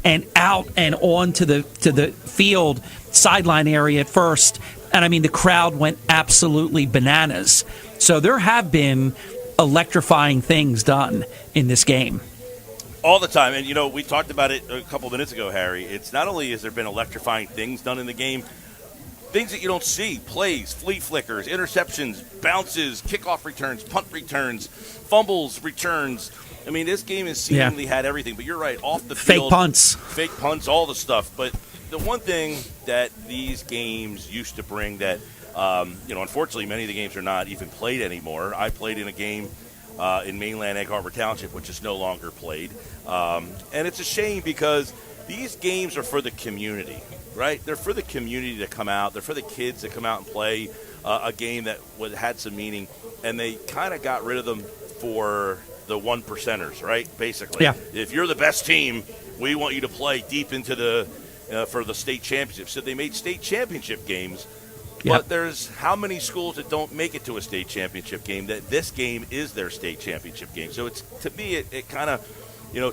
and out and on to the field sideline area at first. And I mean, the crowd went absolutely bananas. So there have been electrifying things done in this game. All the time. And, we talked about it a couple minutes ago, Harry. It's not only has there been electrifying things done in the game, things that you don't see, plays, flea flickers, interceptions, bounces, kickoff returns, punt returns, fumbles, returns. I mean, this game has seemingly had everything. But you're right, off the field. Fake punts, all the stuff. But the one thing that these games used to bring that, unfortunately many of the games are not even played anymore. I played in a game in mainland Egg Harbor Township, which is no longer played. And it's a shame because these games are for the community, right? They're for the community to come out. They're for the kids to come out and play a game that had some meaning. And they kind of got rid of them for the one percenters, right? Basically. Yeah. If you're the best team, we want you to play deep into the for the state championship. So they made state championship games. Yep. But there's how many schools that don't make it to a state championship game that this game is their state championship game. So it's, to me, it kind of,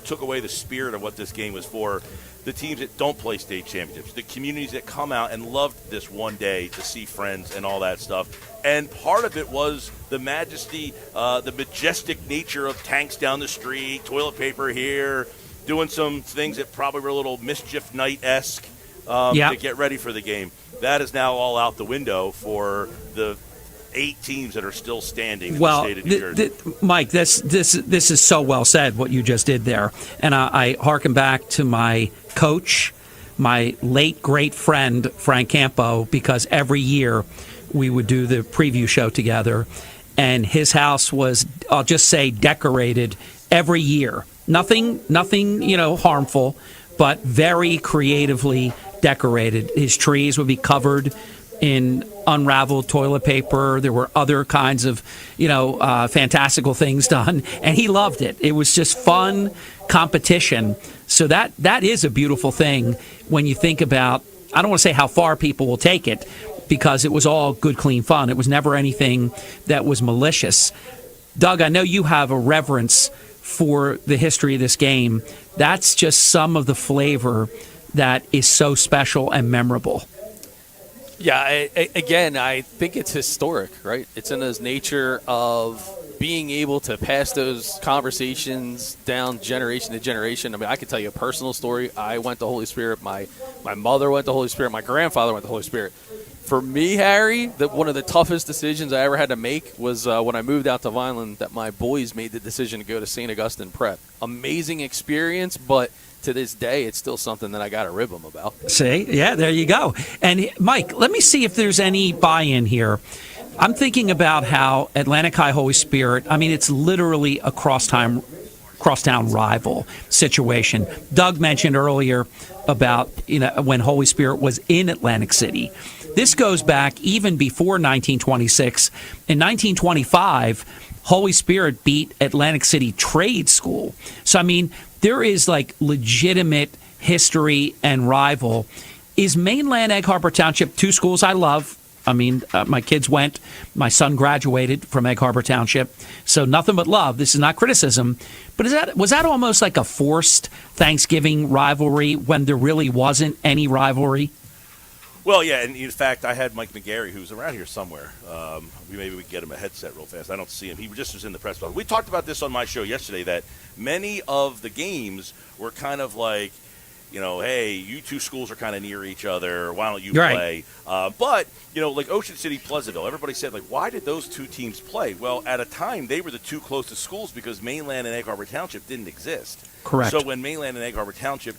took away the spirit of what this game was for. The teams that don't play state championships, the communities that come out and loved this one day to see friends and all that stuff. And part of it was the majesty, the majestic nature of tanks down the street, toilet paper here, doing some things that probably were a little Mischief Night-esque to get ready for the game. That is now all out the window for the 8 teams that are still standing in the state of New Jersey. Mike, this is so well said, what you just did there. And I hearken back to my coach, my late great friend, Frank Campo, because every year we would do the preview show together. And his house was, I'll just say, decorated every year. Nothing, harmful, but very creatively decorated. His trees would be covered in unraveled toilet paper. There were other kinds of, fantastical things done, and he loved it. It was just fun competition. So that is a beautiful thing when you think about, I don't want to say how far people will take it, because it was all good, clean fun. It was never anything that was malicious. Doug, I know you have a reverence for the history of this game. That's just some of the flavor that is so special and memorable. Yeah, I think it's historic, right? It's in the nature of being able to pass those conversations down generation to generation. I mean, I can tell you a personal story. I went to Holy Spirit. My mother went to Holy Spirit. My grandfather went to Holy Spirit. For me, Harry, one of the toughest decisions I ever had to make was when I moved out to Vineland, that my boys made the decision to go to St. Augustine Prep. Amazing experience, but to this day, it's still something that I got to rib them about. See? Yeah, there you go. And, Mike, let me see if there's any buy-in here. I'm thinking about how Atlantic High Holy Spirit, I mean, it's literally a crosstown rival situation. Doug mentioned earlier about, when Holy Spirit was in Atlantic City. This goes back even before 1926. In 1925, Holy Spirit beat Atlantic City Trade School. So, I mean, there is like legitimate history and rival. Is mainland Egg Harbor Township, 2 schools I love. I mean, my kids went. My son graduated from Egg Harbor Township. So nothing but love. This is not criticism. But was that almost like a forced Thanksgiving rivalry when there really wasn't any rivalry? Well, yeah, and in fact, I had Mike McGarry, who's around here somewhere. Maybe we can get him a headset real fast. I don't see him. He just was in the press box. We talked about this on my show yesterday, that many of the games were kind of like, hey, you 2 schools are kind of near each other. Why don't you play? But, like Ocean City, Pleasantville, everybody said, like, why did those 2 teams play? Well, at a time, they were the 2 closest schools because Mainland and Egg Harbor Township didn't exist. Correct. So when Mainland and Egg Harbor Township,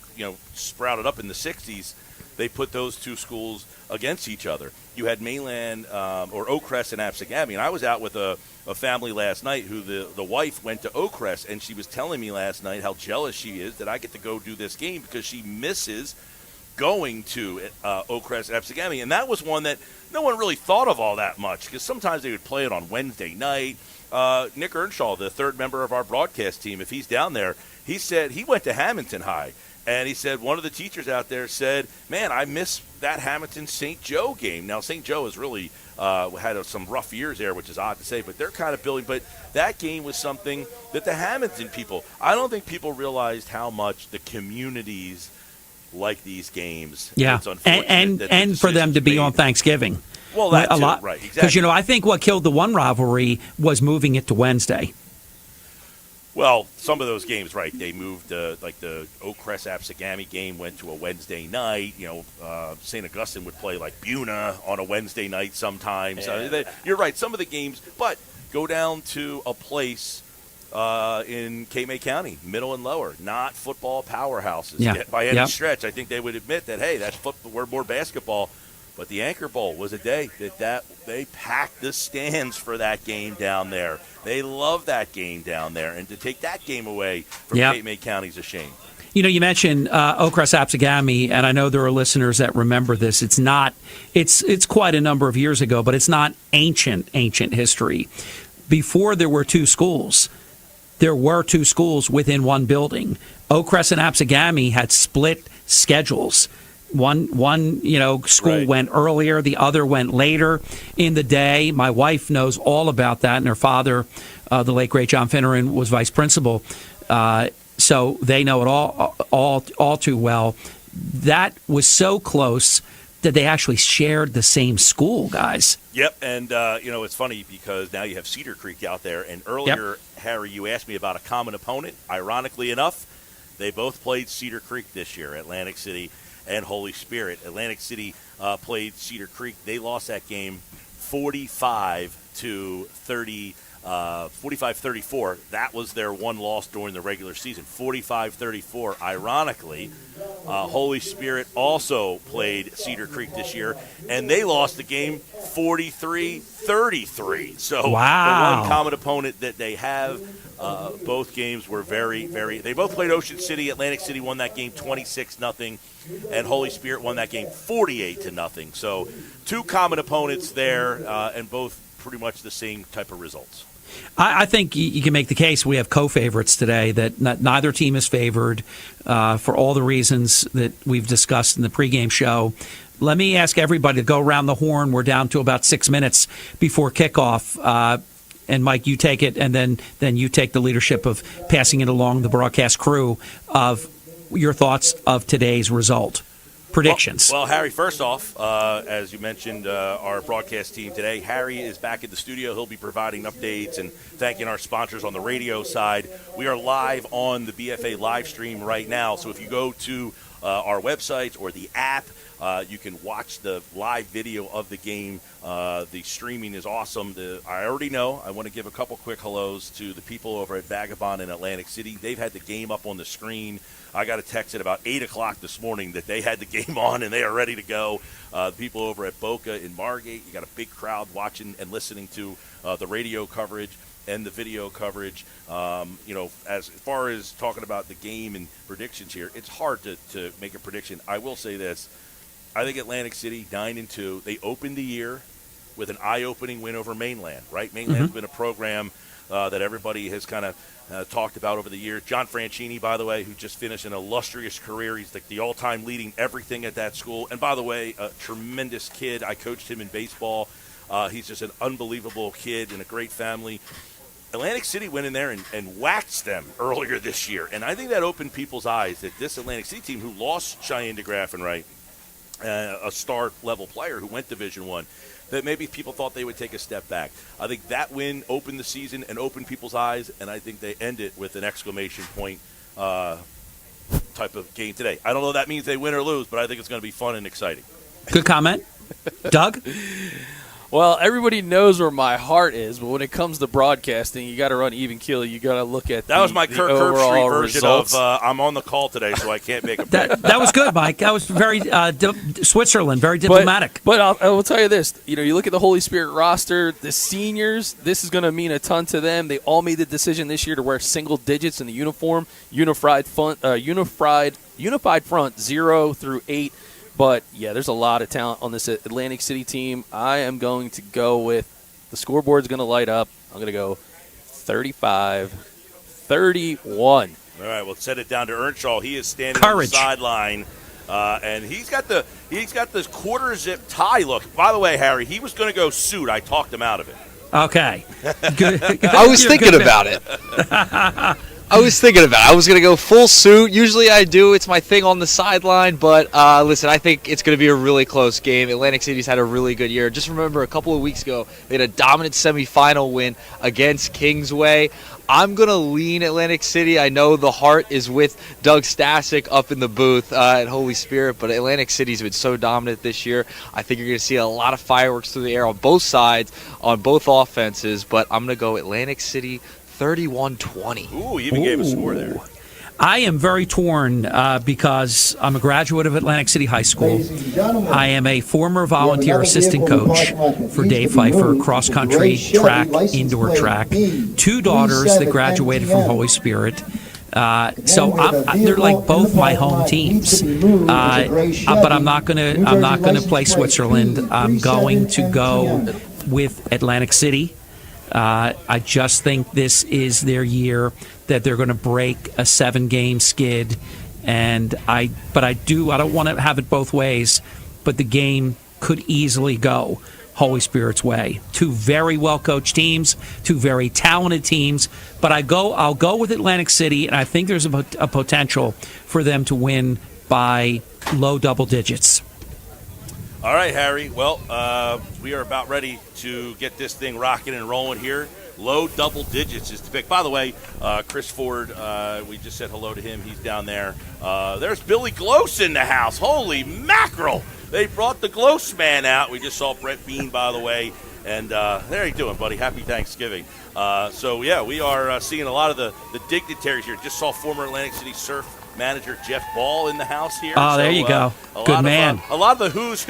sprouted up in the 60s, they put those 2 schools against each other. You had Mainland or Oakcrest and Absegami. And I was out with a family last night who the wife went to Oakcrest, and she was telling me last night how jealous she is that I get to go do this game because she misses going to Oakcrest and Absegami. And that was one that no one really thought of all that much because sometimes they would play it on Wednesday night. Nick Earnshaw, the 3rd member of our broadcast team, if he's down there, he said he went to Hamilton High. And he said one of the teachers out there said, man, I miss that Hamilton-St. Joe game. Now, St. Joe has really had some rough years there, which is odd to say, but they're kind of building. But that game was something that the Hamilton people, I don't think people realized how much the communities like these games. Yeah, It's unfortunate and that and for them to be on Thanksgiving. Well, that a too, lot, right? Exactly. Because I think what killed the one rivalry was moving it to Wednesday. Well, some of those games, right? They moved, like the Oak Crest Apsagami game went to a Wednesday night. St. Augustine would play like Buna on a Wednesday night sometimes. You're right. Some of the games, but go down to a place in Cape May County, middle and lower, not football powerhouses by any stretch. I think they would admit that, hey, that's football. We're more basketball. But the Anchor Bowl was a day that they packed the stands for that game down there. They love that game down there, and to take that game away from Cape May County is a shame. You mentioned Oak Crest Apsagami, and I know there are listeners that remember this. It's not. It's quite a number of years ago, but it's not ancient history. Before there were two schools, there were two schools within one building. Oak Crest and Apsagami had split schedules. One school went earlier, the other went later in the day. My wife knows all about that, and her father, the late great John Finneran, was vice principal, so they know it all too well. That was so close that they actually shared the same school, guys. Yep, and it's funny because now you have Cedar Creek out there, and earlier, Harry, you asked me about a common opponent. Ironically enough, they both played Cedar Creek this year, Atlantic City and Holy Spirit. Atlantic City played Cedar Creek. They lost that game 45-34. That was their one loss during the regular season, 45-34. Ironically, Holy Spirit also played Cedar Creek this year, and they lost the game 43-33. So the one common opponent that they have, both games were very, very – they both played Ocean City. Atlantic City won that game 26-0. And Holy Spirit won that game 48-0. So two common opponents there, and both pretty much the same type of results. I think you can make the case we have co-favorites today, that neither team is favored for all the reasons that we've discussed in the pregame show. Let me ask everybody to go around the horn. We're down to about 6 minutes before kickoff. And, Mike, you take it, and then you take the leadership of passing it along the broadcast crew of your thoughts of today's result. Predictions. Well, Harry, first off, as you mentioned, our broadcast team today, Harry is back in the studio. He'll be providing updates and thanking our sponsors on the radio side. We are live on the BFA live stream right now, so if you go to our website or the app, you can watch the live video of the game. The streaming is awesome. I already know. I want to give a couple quick hellos to the people over at Vagabond in Atlantic City. They've had the game up on the screen. I got a text at about 8 o'clock this morning that they had the game on and they are ready to go. The people over at Boca in Margate, you got a big crowd watching and listening to the radio coverage and the video coverage. As far as talking about the game and predictions here, it's hard to make a prediction. I will say this. I think Atlantic City, 9-2, they opened the year with an eye-opening win over Mainland, right? Mainland's been a program that everybody has kind of talked about over the years. John Franchini, by the way, who just finished an illustrious career. He's like the all-time leading everything at that school. And by the way, a tremendous kid. I coached him in baseball. He's just an unbelievable kid and a great family. Atlantic City went in there and waxed them earlier this year. And I think that opened people's eyes that this Atlantic City team, who lost Cheyenne DeGraffenreich, a star-level player who went Division I, that maybe people thought they would take a step back. I think that win opened the season and opened people's eyes, and I think they end it with an exclamation point type of game today. I don't know if that means they win or lose, but I think it's going to be fun and exciting. Good comment. Doug? Well, everybody knows where my heart is, but when it comes to broadcasting, you got to run even keel. You got to look at that was my Kirk Herbstreit version results. of I'm on the call today, so I can't make a pick. That was good, Mike. That was very Switzerland, very diplomatic. But I will tell you this: you look at the Holy Spirit roster, the seniors. This is going to mean a ton to them. They all made the decision this year to wear single digits in the uniform, unified front 0 through 8. But, yeah, there's a lot of talent on this Atlantic City team. I am going to go with the scoreboard's going to light up. I'm going to go 35-31. All right, well, set it down to Earnshaw. He is standing on the sideline, and he's got the quarter zip tie look. By the way, Harry, he was going to go suit. I talked him out of it. Okay. Good. I was thinking about it. I was thinking about it. I was going to go full suit. Usually I do. It's my thing on the sideline. But listen, I think it's going to be a really close game. Atlantic City's had a really good year. Just remember a couple of weeks ago, they had a dominant semifinal win against Kingsway. I'm going to lean Atlantic City. I know the heart is with Doug Stasic up in the booth at Holy Spirit, but Atlantic City's been so dominant this year. I think you're going to see a lot of fireworks through the air on both sides, on both offenses, but I'm going to go Atlantic City 31-20. Ooh, you even gave a score there. I am very torn because I'm a graduate of Atlantic City High School. I am a former volunteer assistant coach for Dave Pfeiffer, cross country, track, indoor track. 2 daughters that graduated from Holy Spirit. So they're like both my home teams. But I'm not gonna play Switzerland. I'm going to go with Atlantic City. I just think this is their year that they're going to break a 7-game skid, but I don't want to have it both ways, but the game could easily go Holy Spirit's way. 2 very well coached teams, 2 very talented teams, but I'll go with Atlantic City, and I think there's a potential for them to win by low double digits. All right, Harry. Well, we are about ready to get this thing rocking and rolling here. Low double digits is the pick. By the way, Chris Ford, we just said hello to him. He's down there. There's Billy Gloss in the house. Holy mackerel. They brought the Gloss man out. We just saw Brett Bean, by the way. And there you doing, buddy. Happy Thanksgiving. So, yeah, we are seeing a lot of the dignitaries here. Just saw former Atlantic City Surf manager Jeff Ball in the house here. Oh, there you go. Good man. A lot of the who's.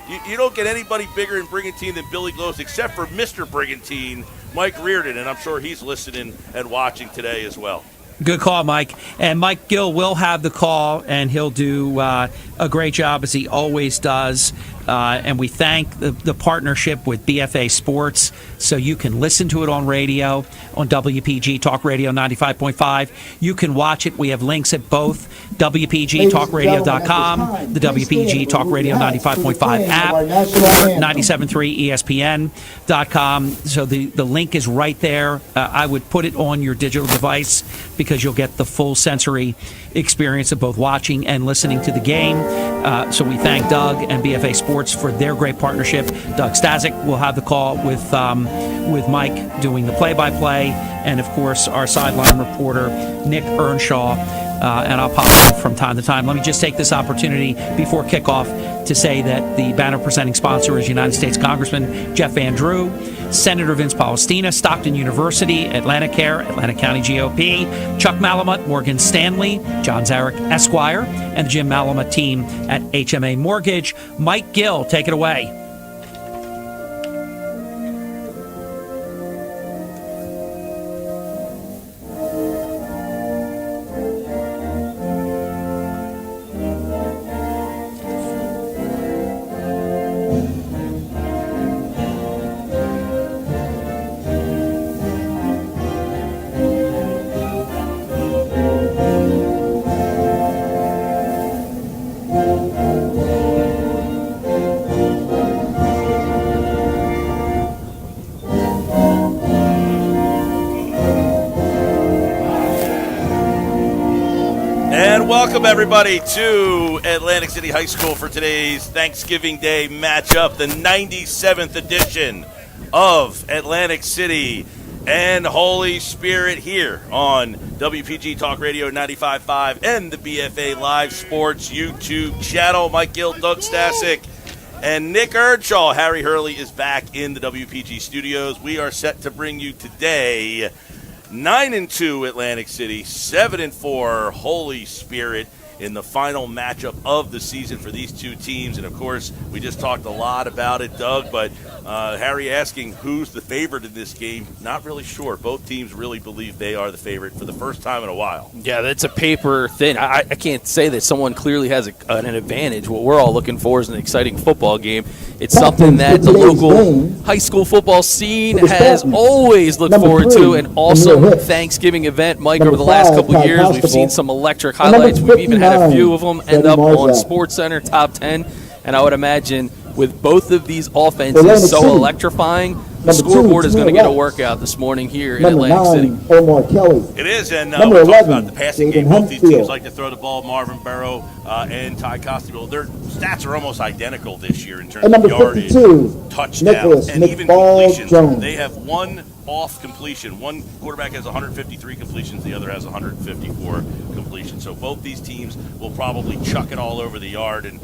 You don't get anybody bigger in Brigantine than Billy Gloss, except for Mr. Brigantine, Mike Reardon, and I'm sure he's listening and watching today as well. Good call, Mike. And Mike Gill will have the call, and he'll do a great job, as he always does. And we thank the partnership with BFA Sports, so you can listen to it on radio, on WPG Talk Radio 95.5. You can watch it. We have links at both WPGTalkRadio.com, the WPG Talk Radio 95.5 app, 97.3 ESPN.com. So the link is right there. I would put it on your digital device because you'll get the full sensory experience of both watching and listening to the game. So we thank Doug and BFA Sports for their great partnership. Doug Stasic will have the call with Mike doing the play-by-play, and of course our sideline reporter Nick Earnshaw. And I'll pop in from time to time. Let me just take this opportunity before kickoff to say that the banner presenting sponsor is United States Congressman Jeff Van Drew, Senator Vince Palestina, Stockton University, Atlanticare, Atlantic County GOP, Chuck Malamut, Morgan Stanley, John Zarek Esquire, and the Jim Malamut team at HMA Mortgage. Mike Gill, take it away. Welcome, everybody, to Atlantic City High School for today's Thanksgiving Day matchup, the 97th edition of Atlantic City and Holy Spirit here on WPG Talk Radio 95.5 and the BFA Live Sports YouTube channel. Mike Gill, Doug Stasic, and Nick Earnshaw. Harry Hurley is back in the WPG studios. We are set to bring you today 9-2 Atlantic City, 7-4 Holy Spirit in the final matchup of the season for these two teams. And, of course, we just talked a lot about it, Doug, but Harry asking who's the favorite in this game, not really sure. Both teams really believe they are the favorite for the first time in a while. Yeah, that's a paper thing. I can't say that someone clearly has an advantage. What we're all looking for is an exciting football game. It's something that the local high school football scene has always looked forward to, and also Thanksgiving event. Mike, over the last couple of years, we've seen some electric highlights. We've even had a few of them end up on SportsCenter top 10, and I would imagine with both of these offenses so electrifying, the scoreboard is going to get a workout this morning here in Atlantic City. Omar Kelly. It is, and we Number talked 11, about the passing Jaden game. Both these Hempfield. teams like to throw the ball. Marvin Barrow and Ty Costabile. Their stats are almost identical this year in terms And of number yardage, 52, touchdowns, Nicholas and even McBall completions. Jones. They have one off completion. One quarterback has 153 completions. The other has 154 completions. So both these teams will probably chuck it all over the yard, and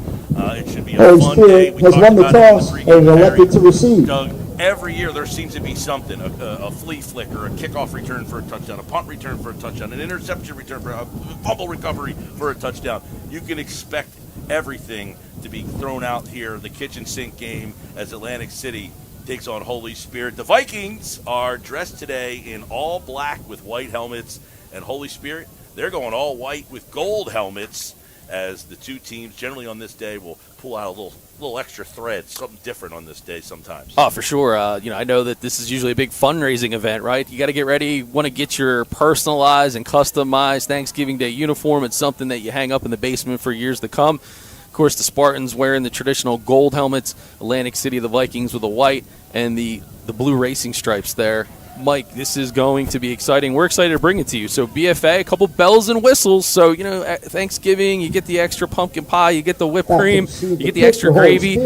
it should be a Holy fun Spirit day. We has talked won the about it in toss the and pregame, is elected Harry, to receive. Doug, every year there seems to be something, a flea flicker, a kickoff return for a touchdown, a punt return for a touchdown, an interception return for a fumble recovery for a touchdown. You can expect everything to be thrown out here, the kitchen sink game, as Atlantic City takes on Holy Spirit. The Vikings are dressed today in all black with white helmets, and Holy Spirit, they're going all white with gold helmets, as the two teams generally on this day will pull out a little extra thread, something different on this day sometimes. Oh, for sure. I know that this is usually a big fundraising event, right? You got to get ready, want to get your personalized and customized Thanksgiving Day uniform. It's something that you hang up in the basement for years to come. Of course, the Spartans wearing the traditional gold helmets, Atlantic City, the Vikings with the white and the blue racing stripes there. Mike, this is going to be exciting. We're excited to bring it to you. So BFA, a couple bells and whistles. So, at Thanksgiving, you get the extra pumpkin pie, you get the whipped cream, you get the extra gravy.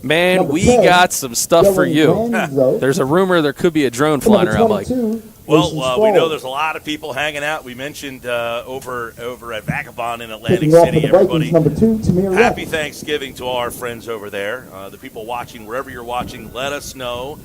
Man, we got some stuff for you. There's a rumor there could be a drone flying around, Mike. Well, we know there's a lot of people hanging out. We mentioned over at Vagabond in Atlantic City, everybody. Happy Thanksgiving to all our friends over there. The people watching, wherever you're watching, let us know.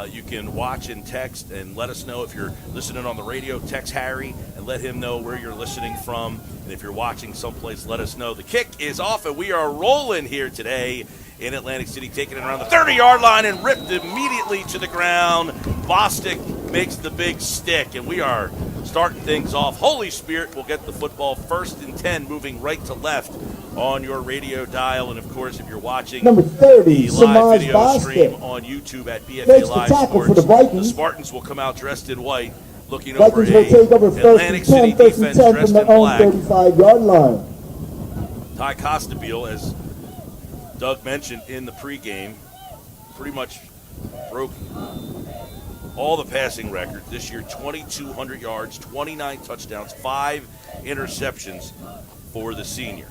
You can watch and text and let us know if you're listening on the radio. Text Harry and let him know where you're listening from. And if you're watching someplace, let us know. The kick is off, and we are rolling here today in Atlantic City, taking it around the 30-yard line and ripped immediately to the ground. Bostic makes the big stick, and we are starting things off. Holy Spirit will get the football, 1st and 10, moving right to left on your radio dial. And, of course, if you're watching Number 30, the live Samaj video Bostic stream on YouTube at BFA makes the Live tackle Sports, for the Vikings. the Spartans will come out dressed in white, looking Vikings over will take over a 1st Atlantic and City 10, 1st and defense 10 dressed from in their own black. 35-yard line. Ty Costabile, as Doug mentioned in the pregame, pretty much broke all the passing records this year. 2,200 yards, 29 touchdowns, 5 interceptions for the senior.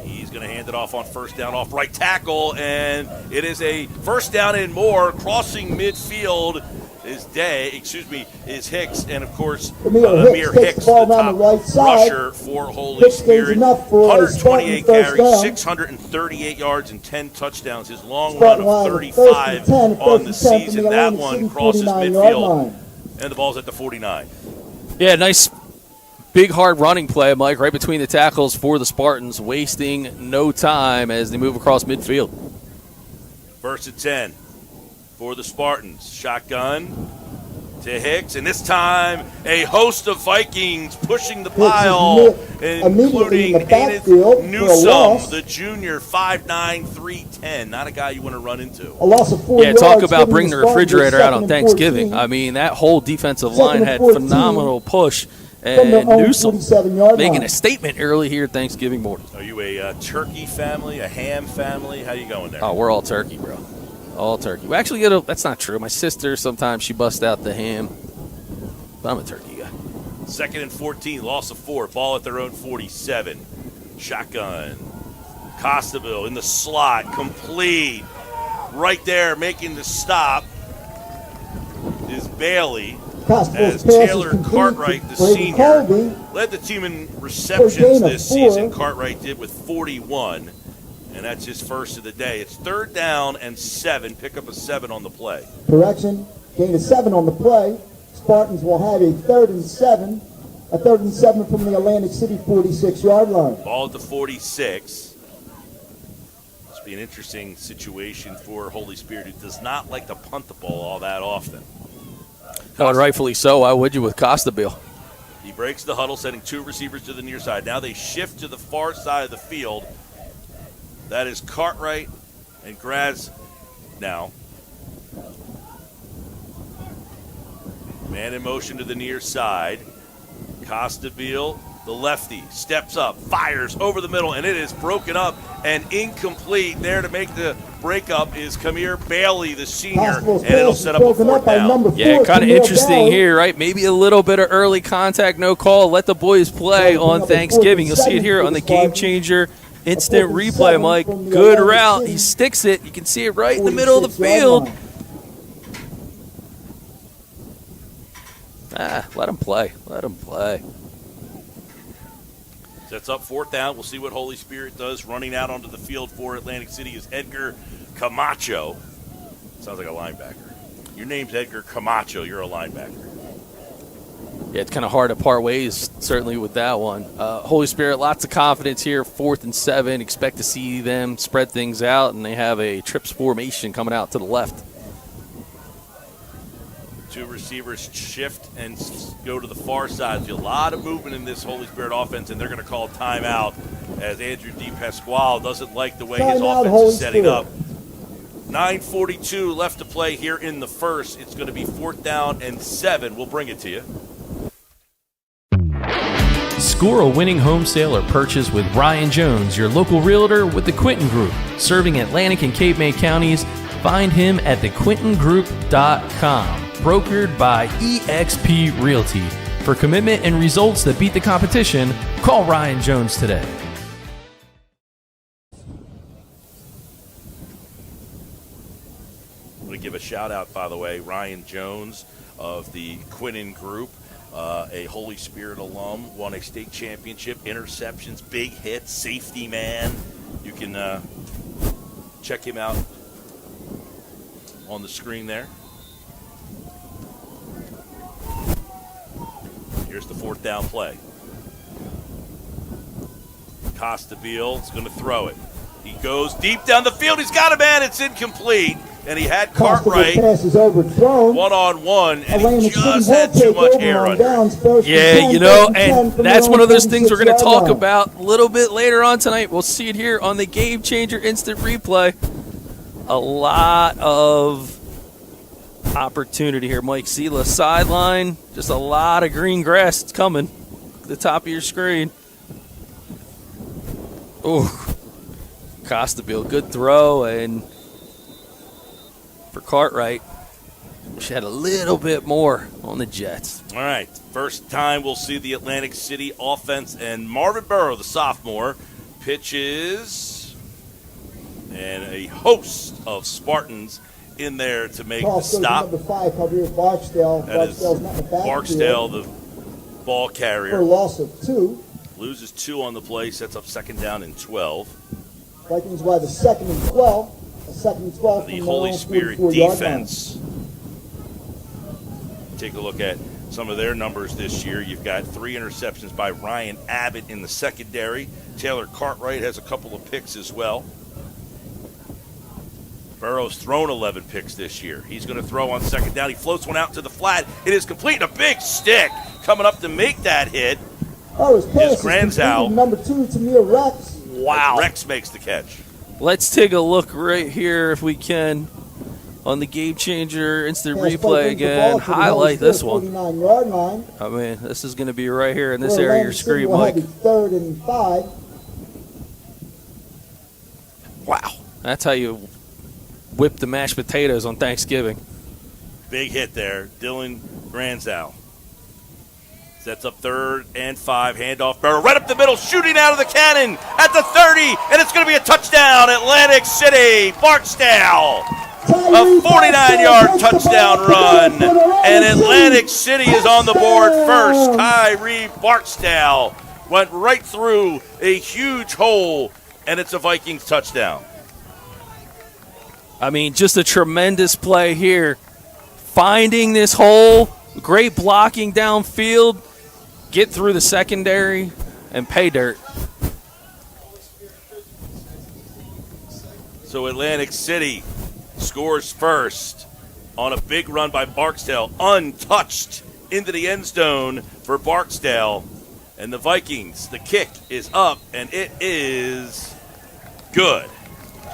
He's going to hand it off on 1st down off right tackle, and it is a 1st down and more. Crossing midfield is Hicks, and of course Amir Hicks, the top rusher for Holy Spirit. 128 carries, 638 yards, and 10 touchdowns. His long run of 35 on the season. That one crosses midfield, and the ball's at the 49. Yeah, nice big, hard running play, Mike, right between the tackles for the Spartans, wasting no time as they move across midfield. 1st and 10 for the Spartans. Shotgun to Hicks, and this time a host of Vikings pushing the pile, including Enid Newsome, the junior, 5'9", 310. Not a guy you want to run into. A loss of 4 Yeah, talk yards, about bringing the refrigerator out on 2nd and Thanksgiving. 14. I mean, that whole defensive 2nd line and had 14 phenomenal push. From their And own Newsome 47-yard making line. a statement early here Thanksgiving morning. Are you a turkey family, a ham family? How you going there? Oh, we're all turkey, bro. All turkey. We actually get that's not true. My sister, sometimes she busts out the ham. But I'm a turkey guy. 2nd and 14, loss of 4. Ball at their own 47. Shotgun. Costabile in the slot, complete. Right there, making the stop is Bailey. As Taylor Cartwright, the senior, led the team in receptions this season. Cartwright did with 41, and that's his first of the day. It's 3rd down and 7. Pick up a 7 on the play. Correction, gain of 7 on the play. Spartans will have a 3rd and 7. A 3rd and 7 from the Atlantic City 46-yard line. Ball at the 46. Must be an interesting situation for Holy Spirit, who does not like to punt the ball all that often. Oh, and rightfully so. Why would you with Costabile? He breaks the huddle, sending 2 receivers to the near side. Now they shift to the far side of the field. That is Cartwright and Graz now. Man in motion to the near side. Costabile The lefty steps up, fires over the middle, and it is broken up and incomplete. There to make the breakup is Kamir Bailey, the senior, and it'll set up a fourth down. Yeah, kind of interesting here, right? Maybe a little bit of early contact, no call. Let the boys play on Thanksgiving. You'll see it here on the Game Changer instant replay, Mike. Good route. He sticks it. You can see it right in the middle of the field. Let him play. Let him play. Sets up fourth down. We'll see what Holy Spirit does. Running out onto the field for Atlantic City is Edgar Camacho. Sounds like a linebacker. Your name's Edgar Camacho. You're a linebacker. Yeah, it's kind of hard to part ways, certainly, with that one. Holy Spirit, lots of confidence here. 4th and 7. Expect to see them spread things out, and they have a trips formation coming out to the left. Two receivers shift and go to the far side. There's a lot of movement in this Holy Spirit offense, and they're going to call timeout as Andrew DePasquale doesn't like the way his offense is setting up. 9:42 left to play here in the first. It's going to be 4th down and 7. We'll bring it to you. Score a winning home sale or purchase with Ryan Jones, your local realtor with the Quinton Group, serving Atlantic and Cape May counties. Find him at thequintongroup.com. Brokered by eXp Realty. For commitment and results that beat the competition, call Ryan Jones today. I'm going to give a shout out, by the way, Ryan Jones of the Quinton Group, a Holy Spirit alum, won a state championship, interceptions, big hits, safety man. You can check him out on the screen there. Here's the 4th down play. Costabile is going to throw it. He goes deep down the field. He's got a man. It's incomplete. And he had Cartwright one-on-one, and he just had too much air under it. Yeah, you know, and that's one of those things we're going to talk about a little bit later on tonight. We'll see it here on the Game Changer instant replay. A lot of opportunity here, Mike. See the sideline, just a lot of green grass coming to the top of your screen. Oh, Costabile, good throw, and for Cartwright, she had a little bit more on the Jets. All right, first time we'll see the Atlantic City offense, and Marvin Burrow, the sophomore, pitches, and a host of Spartans in there to make the stop. Number 5, Barksdale. That is Barksdale, the ball carrier. For a loss of 2. Loses 2 on the play, sets up 2nd down and 12. Vikings by the 2nd and 12. A 2nd and 12 The from Holy Spirit defense. Take a look at some of their numbers this year. You've got 3 interceptions by Ryan Abbott in the secondary. Taylor Cartwright has a couple of picks as well. Burrow's thrown 11 picks this year. He's going to throw on 2nd down. He floats one out to the flat. It is complete. A big stick coming up to make that hit. His pass is Granzow. Number 2, Tamir Rex. Wow. Rex makes the catch. Let's take a look right here, if we can, on the Game Changer instant replay again. Highlight this one. 49-yard line. I mean, this is going to be right here in this area of your screen, Mike. 3rd and 5. Wow. That's how you whip the mashed potatoes on Thanksgiving. Big hit there. Dylan Granzow sets up 3rd and 5. Handoff Burrow right up the middle, shooting out of the cannon at the 30, and it's going to be a touchdown. Atlantic City, Barksdale. A 49-yard touchdown run, and Atlantic City is on the board first. Kyrie Barksdale went right through a huge hole, and it's a Vikings touchdown. I mean, just a tremendous play here. Finding this hole, great blocking downfield, get through the secondary, and pay dirt. So Atlantic City scores first on a big run by Barksdale, untouched into the end zone for Barksdale. And the Vikings, the kick is up, and it is good.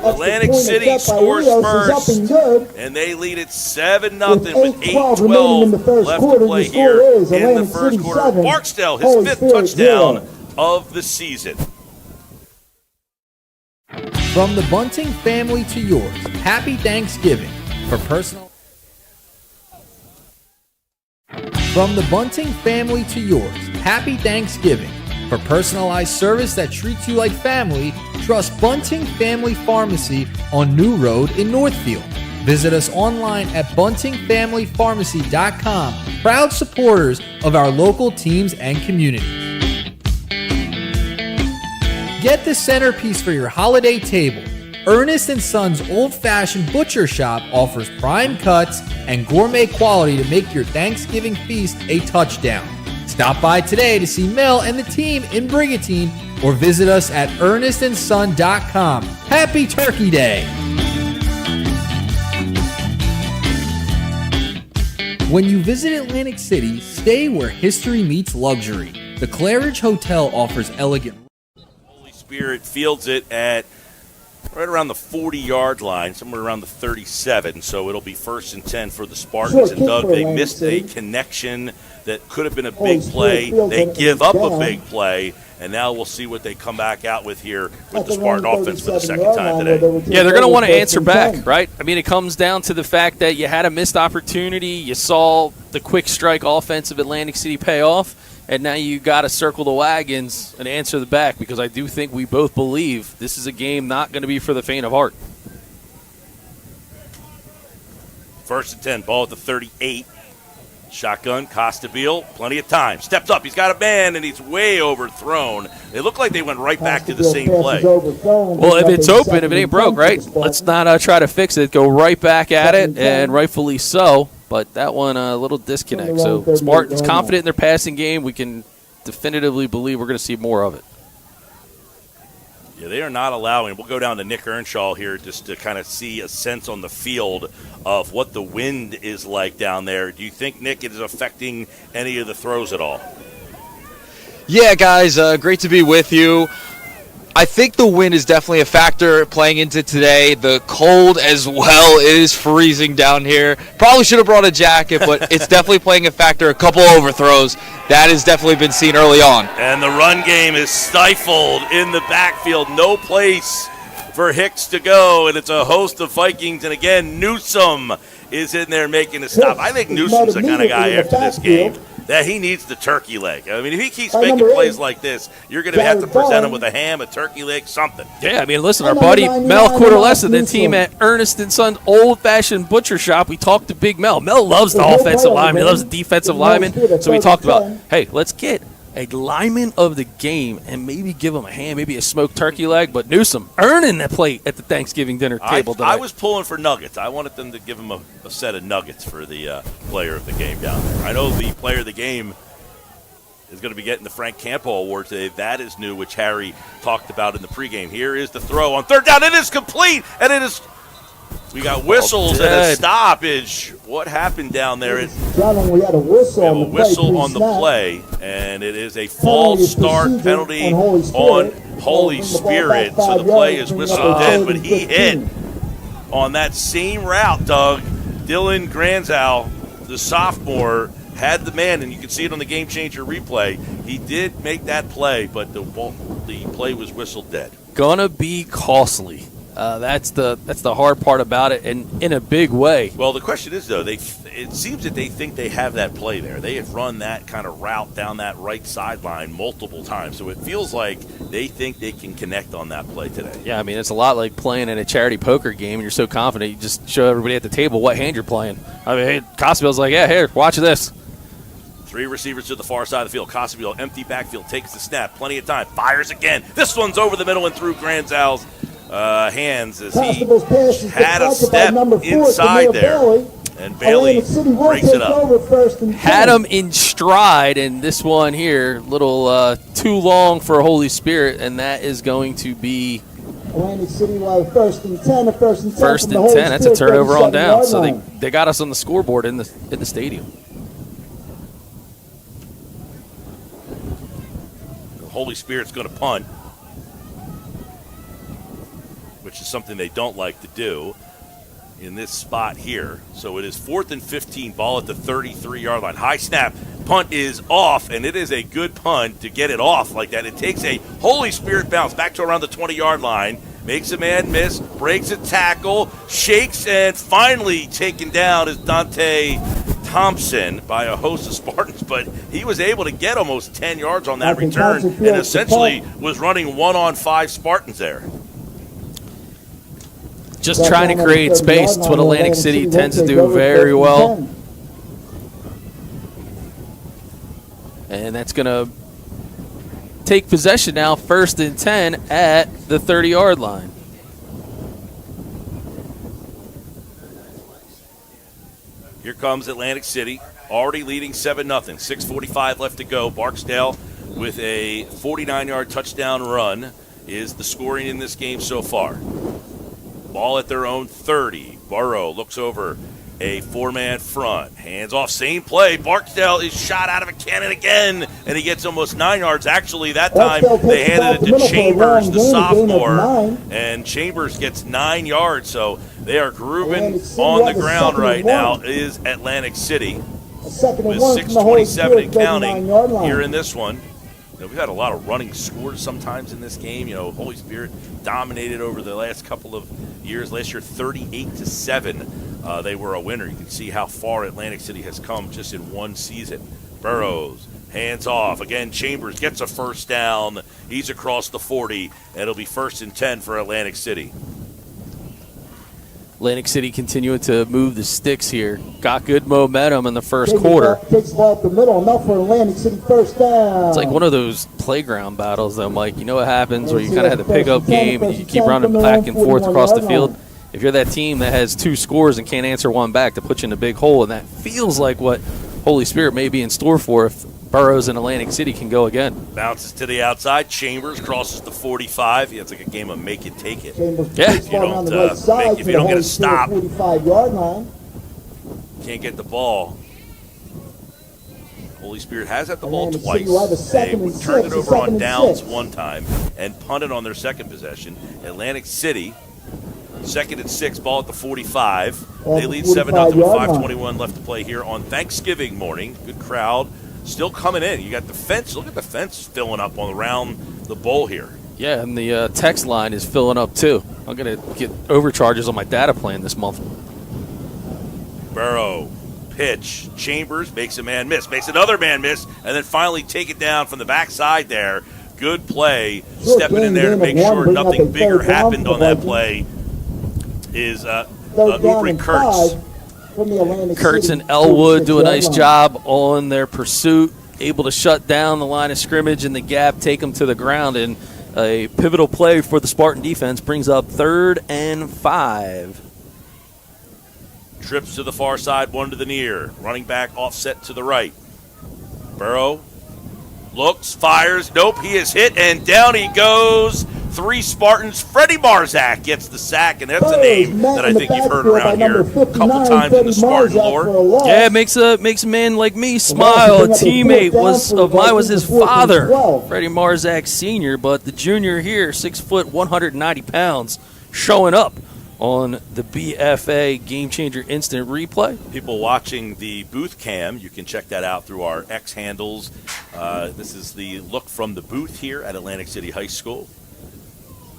Atlantic City scores first, and they lead it 7-0 with 8:12 left to play here in the first quarter. Barksdale, his 5th touchdown of the season. From the Bunting family to yours, happy Thanksgiving. From the Bunting family to yours, happy Thanksgiving. For personalized service that treats you like family, trust Bunting Family Pharmacy on New Road in Northfield. Visit us online at buntingfamilypharmacy.com, proud supporters of our local teams and community. Get the centerpiece for your holiday table. Ernest & Sons Old-Fashioned Butcher Shop offers prime cuts and gourmet quality to make your Thanksgiving feast a touchdown. Stop by today to see Mel and the team in Brigantine or visit us at ernestandson.com. Happy Turkey Day! When you visit Atlantic City, stay where history meets luxury. The Claridge Hotel offers elegant... Holy Spirit fields it at right around the 40-yard line, somewhere around the 37, so it'll be 1st and 10 for the Spartans. And Doug, they missed a connection that could have been a big play. They give up a big play, and now we'll see what they come back out with here with the Spartan offense for the second time today. Yeah, they're going to want to answer back, right? I mean, it comes down to the fact that you had a missed opportunity, you saw the quick strike offense of Atlantic City pay off, and now you got to circle the wagons and answer the back, because I do think we both believe this is a game not going to be for the faint of heart. 1st and 10, ball at the 38. Shotgun, Costabile, plenty of time. Steps up, he's got a man, and he's way overthrown. It looked like they went right back to the same play. Well, if it's open, if it ain't broke, right, let's not try to fix it. Go right back at it, and rightfully so. But that one, a little disconnect. So Spartans confident in their passing game. We can definitively believe we're going to see more of it. Yeah, they are not allowing. We'll go down to Nick Earnshaw here just to kind of see a sense on the field of what the wind is like down there. Do you think, Nick, it is affecting any of the throws at all? Yeah, guys, great to be with you. I think the wind is definitely a factor playing into today. The cold as well is freezing down here. Probably should have brought a jacket, but it's definitely playing a factor. A couple overthrows. That has definitely been seen early on. And the run game is stifled in the backfield. No place for Hicks to go, and it's a host of Vikings. And again, Newsome is in there making a stop. I think Newsome's the kind of guy after this game that he needs the turkey leg. I mean, if he keeps making plays like this, you're going to have to present him with a ham, a turkey leg, something. Yeah, I mean, listen, our buddy Mel Cordelesa, the team at Ernest & Sons Old-Fashioned Butcher Shop, we talked to Big Mel. Mel loves the offensive lineman. He loves the defensive lineman. So we talked about, hey, let's get a lineman of the game and maybe give him a ham, maybe a smoked turkey leg. But Newsome earning that plate at the Thanksgiving dinner table today. I was pulling for nuggets. I wanted them to give him a set of nuggets for the player of the game down there. I know the player of the game is going to be getting the Frank Campo Award today. That is new, which Harry talked about in the pregame. Here is the throw on 3rd down. It is complete, and it is. We got whistles and a stoppage. What happened down there? We had a whistle on the play, and it is a false start penalty on Holy Spirit. So the play is whistled dead, but he hit on that same route, Doug. Dylan Granzow, the sophomore, had the man, and you can see it on the Game Changer replay. He did make that play, but the play was whistled dead. Gonna be costly. That's the hard part about it, and in a big way. Well, the question is, though, it seems that they think they have that play there. They have run that kind of route down that right sideline multiple times, so it feels like they think they can connect on that play today. Yeah, I mean, it's a lot like playing in a charity poker game, and you're so confident, you just show everybody at the table what hand you're playing. I mean, hey, Costabille's like, yeah, here, watch this. 3 receivers to the far side of the field. Costabile, empty backfield, takes the snap, plenty of time, fires again. This one's over the middle and through Granzow's hands as he had a step inside there, and Bailey breaks it up. Had him in stride, and this one here, little too long for Holy Spirit, and that is going to be Atlantic City 1st and 10. First and 10. That's a turnover on down. So they got us on the scoreboard in the stadium. The Holy Spirit's going to punt. which is something they don't like to do in this spot here. So it is 4th and 15, ball at the 33-yard line. High snap, punt is off, and it is a good punt to get it off like that. It takes a Holy Spirit bounce back to around the 20-yard line, makes a man miss, breaks a tackle, shakes, and finally taken down is Dante Thompson by a host of Spartans, but he was able to get almost 10 yards on that return and essentially was running 1-on-5 Spartans there. Just trying to create space. It's what Atlantic City tends to do very well. And that's going to take possession now, 1st and 10 at the 30-yard line. Here comes Atlantic City, already leading 7-0. 6:45 left to go. Barksdale with a 49-yard touchdown run is the scoring in this game so far. Ball at their own 30. Burrow looks over a 4-man front. Hands off, same play. Barksdale is shot out of a cannon again, and he gets almost 9 yards. Actually, that time they handed it to Chambers, the sophomore, and Chambers gets 9 yards. So they are grooving on the ground right now is Atlantic City with 6:27 and counting here in this one. We've had a lot of running scores sometimes in this game. Holy Spirit dominated over the last couple of years. Last year, 38-7, they were a winner. You can see how far Atlantic City has come just in one season. Burrows, hands off. Again, Chambers gets a first down. He's across the 40, and it'll be 1st and 10 for Atlantic City. Atlantic City continuing to move the sticks here. Got good momentum in the first quarter. Takes the ball up the middle, enough for Atlantic City first down. It's like one of those playground battles, though, Mike. You know what happens where you kind of have the pickup game and you keep running back and forth across the field. If you're that team that has 2 scores and can't answer one back, to put you in a big hole, and that feels like what Holy Spirit may be in store for if Burroughs and Atlantic City can go again. Bounces to the outside. Chambers crosses the 45. Yeah, it's like a game of make it, take it. Yeah. If you don't get a stop, 45-yard line. can't get the ball. Holy Spirit has had the ball twice. They turned it over on downs one time and punted on their second possession. Atlantic City, 2nd and 6, ball at the 45. They lead 7-0 with 5:21 left to play here on Thanksgiving morning. Good crowd still coming in. You got the fence. Look at the fence filling up around the bowl here. Yeah, and the text line is filling up too. I'm going to get overcharges on my data plan this month. Burrow, pitch. Chambers makes a man miss, makes another man miss, and then finally take it down from the backside there. Good play. Stepping in there to make sure nothing bigger happened on that play is Ubri Kurtz. Kurtz and Elwood do a nice job on their pursuit, able to shut down the line of scrimmage in the gap, take them to the ground, and a pivotal play for the Spartan defense brings up 3rd and 5. Trips to the far side, one to the near. Running back offset to the right. Burrow looks, fires. Nope, he is hit, and down he goes. 3 Spartans. Freddie Marzak gets the sack, and that's a name that I think you've heard around here a couple times in the Spartan lore. Yeah, it makes a man like me smile. A teammate of mine was his father, Freddie Marzak Sr., but the junior here, 6 foot, 190 pounds, showing up on the BFA Game Changer Instant Replay. People watching the booth cam, you can check that out through our X handles. This is the look from the booth here at Atlantic City High School.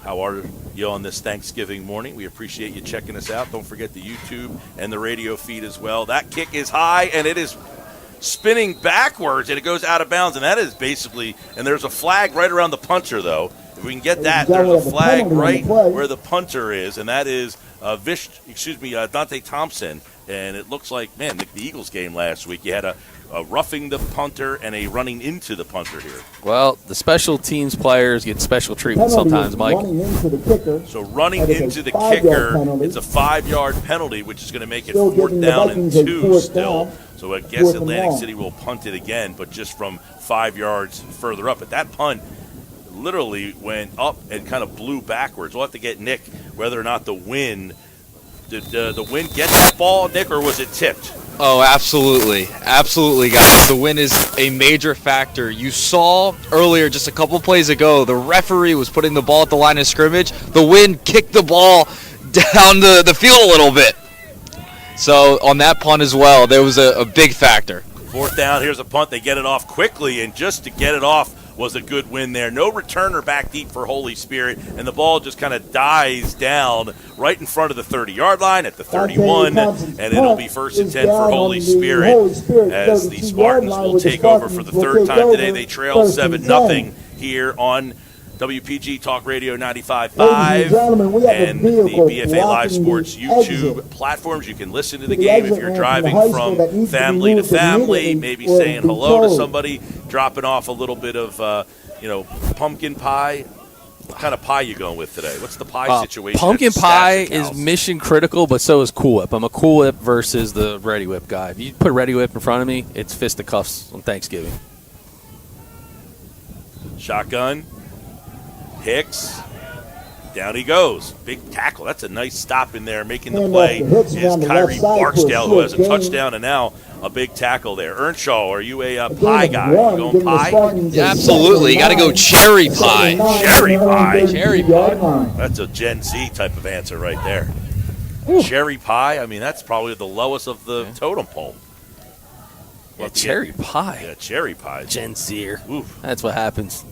How are you on this Thanksgiving morning? We appreciate you checking us out. Don't forget the YouTube and the radio feed as well. That kick is high, and it is spinning backwards, and it goes out of bounds, and that is basically, and there's a flag right around the punter, though. If we can get that, there's a flag right where the punter is, and that is Dante Thompson. And it looks like, man, the Eagles game last week, you had a roughing the punter and a running into the punter here. Well, the special teams players get special treatment sometimes, Mike. So running into the kicker, it's a 5-yard penalty, which is going to make it 4th down and 2 still. So I guess Atlantic City will punt it again, but just from 5 yards further up. But that punt literally went up and kind of blew backwards. We'll have to get Nick whether or not the wind, did the wind get that ball, Nick, or was it tipped? Oh, absolutely. Absolutely, guys. The win is a major factor. You saw earlier, just a couple plays ago, the referee was putting the ball at the line of scrimmage. The wind kicked the ball down the field a little bit. So on that punt as well, there was a big factor. 4th down, here's a punt. They get it off quickly, and just to get it off was a good win there. No returner back deep for Holy Spirit, and the ball just kind of dies down right in front of the 30-yard line at the 31, and it'll be 1st and 10 for Holy Spirit as the Spartans will take over for the 3rd time today. They trail 7-0 here on WPG Talk Radio 95.5 and the BFA Live Sports YouTube platforms. You can listen to the game if you're driving from family to family, maybe saying hello to somebody, dropping off a little bit of, pumpkin pie. What kind of pie you going with today? What's the pie situation? Pumpkin pie is mission critical, but so is Cool Whip. I'm a Cool Whip versus the Ready Whip guy. If you put Ready Whip in front of me, it's fisticuffs on Thanksgiving. Shotgun. Hicks, down he goes. Big tackle. That's a nice stop in there. Making the play is Kyrie Barksdale, who has a touchdown and now a big tackle there. Earnshaw, are you a pie guy? Are you going pie? Yeah, absolutely. You got to go cherry pie. Cherry pie. Cherry pie. That's a Gen Z type of answer right there. Cherry pie, I mean, that's probably the lowest of the totem pole. Yeah, cherry pie. Yeah, cherry pie. Gen Zer. That's what happens,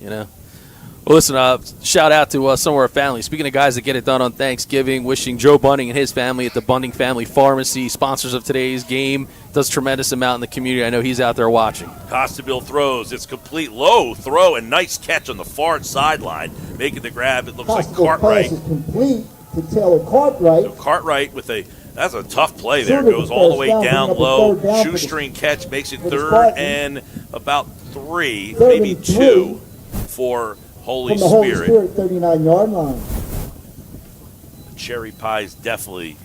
Well, listen, shout out to some of our family. Speaking of guys that get it done on Thanksgiving, wishing Joe Bunning and his family at the Bunning Family Pharmacy, sponsors of today's game, does a tremendous amount in the community. I know he's out there watching. Costabile throws. It's complete low throw and nice catch on the far sideline. Making the grab. It looks like Cartwright. Pass is complete to Taylor Cartwright. So Cartwright with that's a tough play there. Goes all the way down low. Shoestring catch makes it 3rd and about 3, maybe 2 for Holy Spirit. 39-yard line. Cherry pie is definitely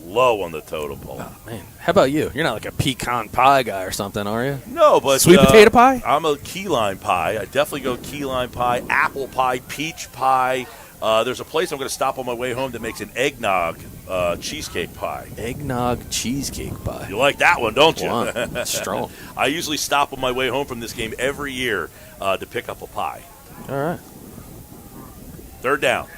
low on the totem pole. Oh, man. How about you? You're not like a pecan pie guy or something, are you? No, but sweet potato pie? I'm a key lime pie. I definitely go key lime pie, apple pie, peach pie. There's a place I'm going to stop on my way home that makes an eggnog cheesecake pie. Eggnog cheesecake pie. You like that one, don't you? That's strong. I usually stop on my way home from this game every year to pick up a pie. All right. 3rd down.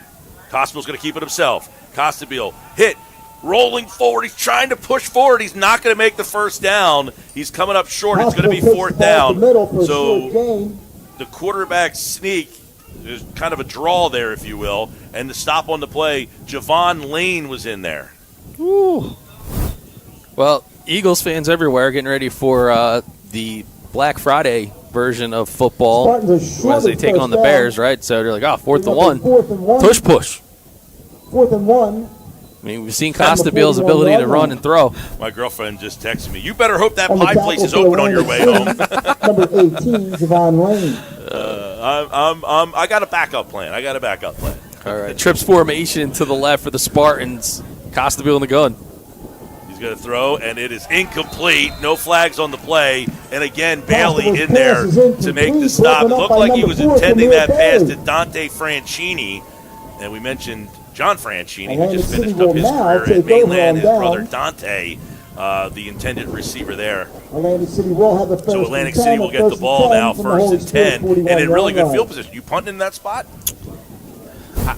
Costabile's going to keep it himself. Costabile hit, rolling forward. He's trying to push forward. He's not going to make the 1st down. He's coming up short. It's going to be 4th down. So the quarterback sneak, there's kind of a draw there, if you will. And the stop on the play, Javon Lane was in there. Ooh. Well, Eagles fans everywhere getting ready for the Black Friday version of football as they take on the Bears, right? So they're like, 4th and 1. Push. 4th and 1. I mean, we've seen Costabile's ability to run and throw. My girlfriend just texted me, you better hope that pie place is open on your way home. Number 18, Javon Lane. I got a backup plan. All right. Trips formation to the left for the Spartans. Costabile in the gun. He's going to throw, and it is incomplete. No flags on the play. And again, Bailey in there to make the stop. It looked like he was intending that pass to Dante Franchini. And we mentioned John Franchini, who just finished up his career at Mainland, his brother Dante, the intended receiver there. Atlantic City will have a first So Atlantic City will get the ball now, 1st and 10, and in really good field position. You punting in that spot?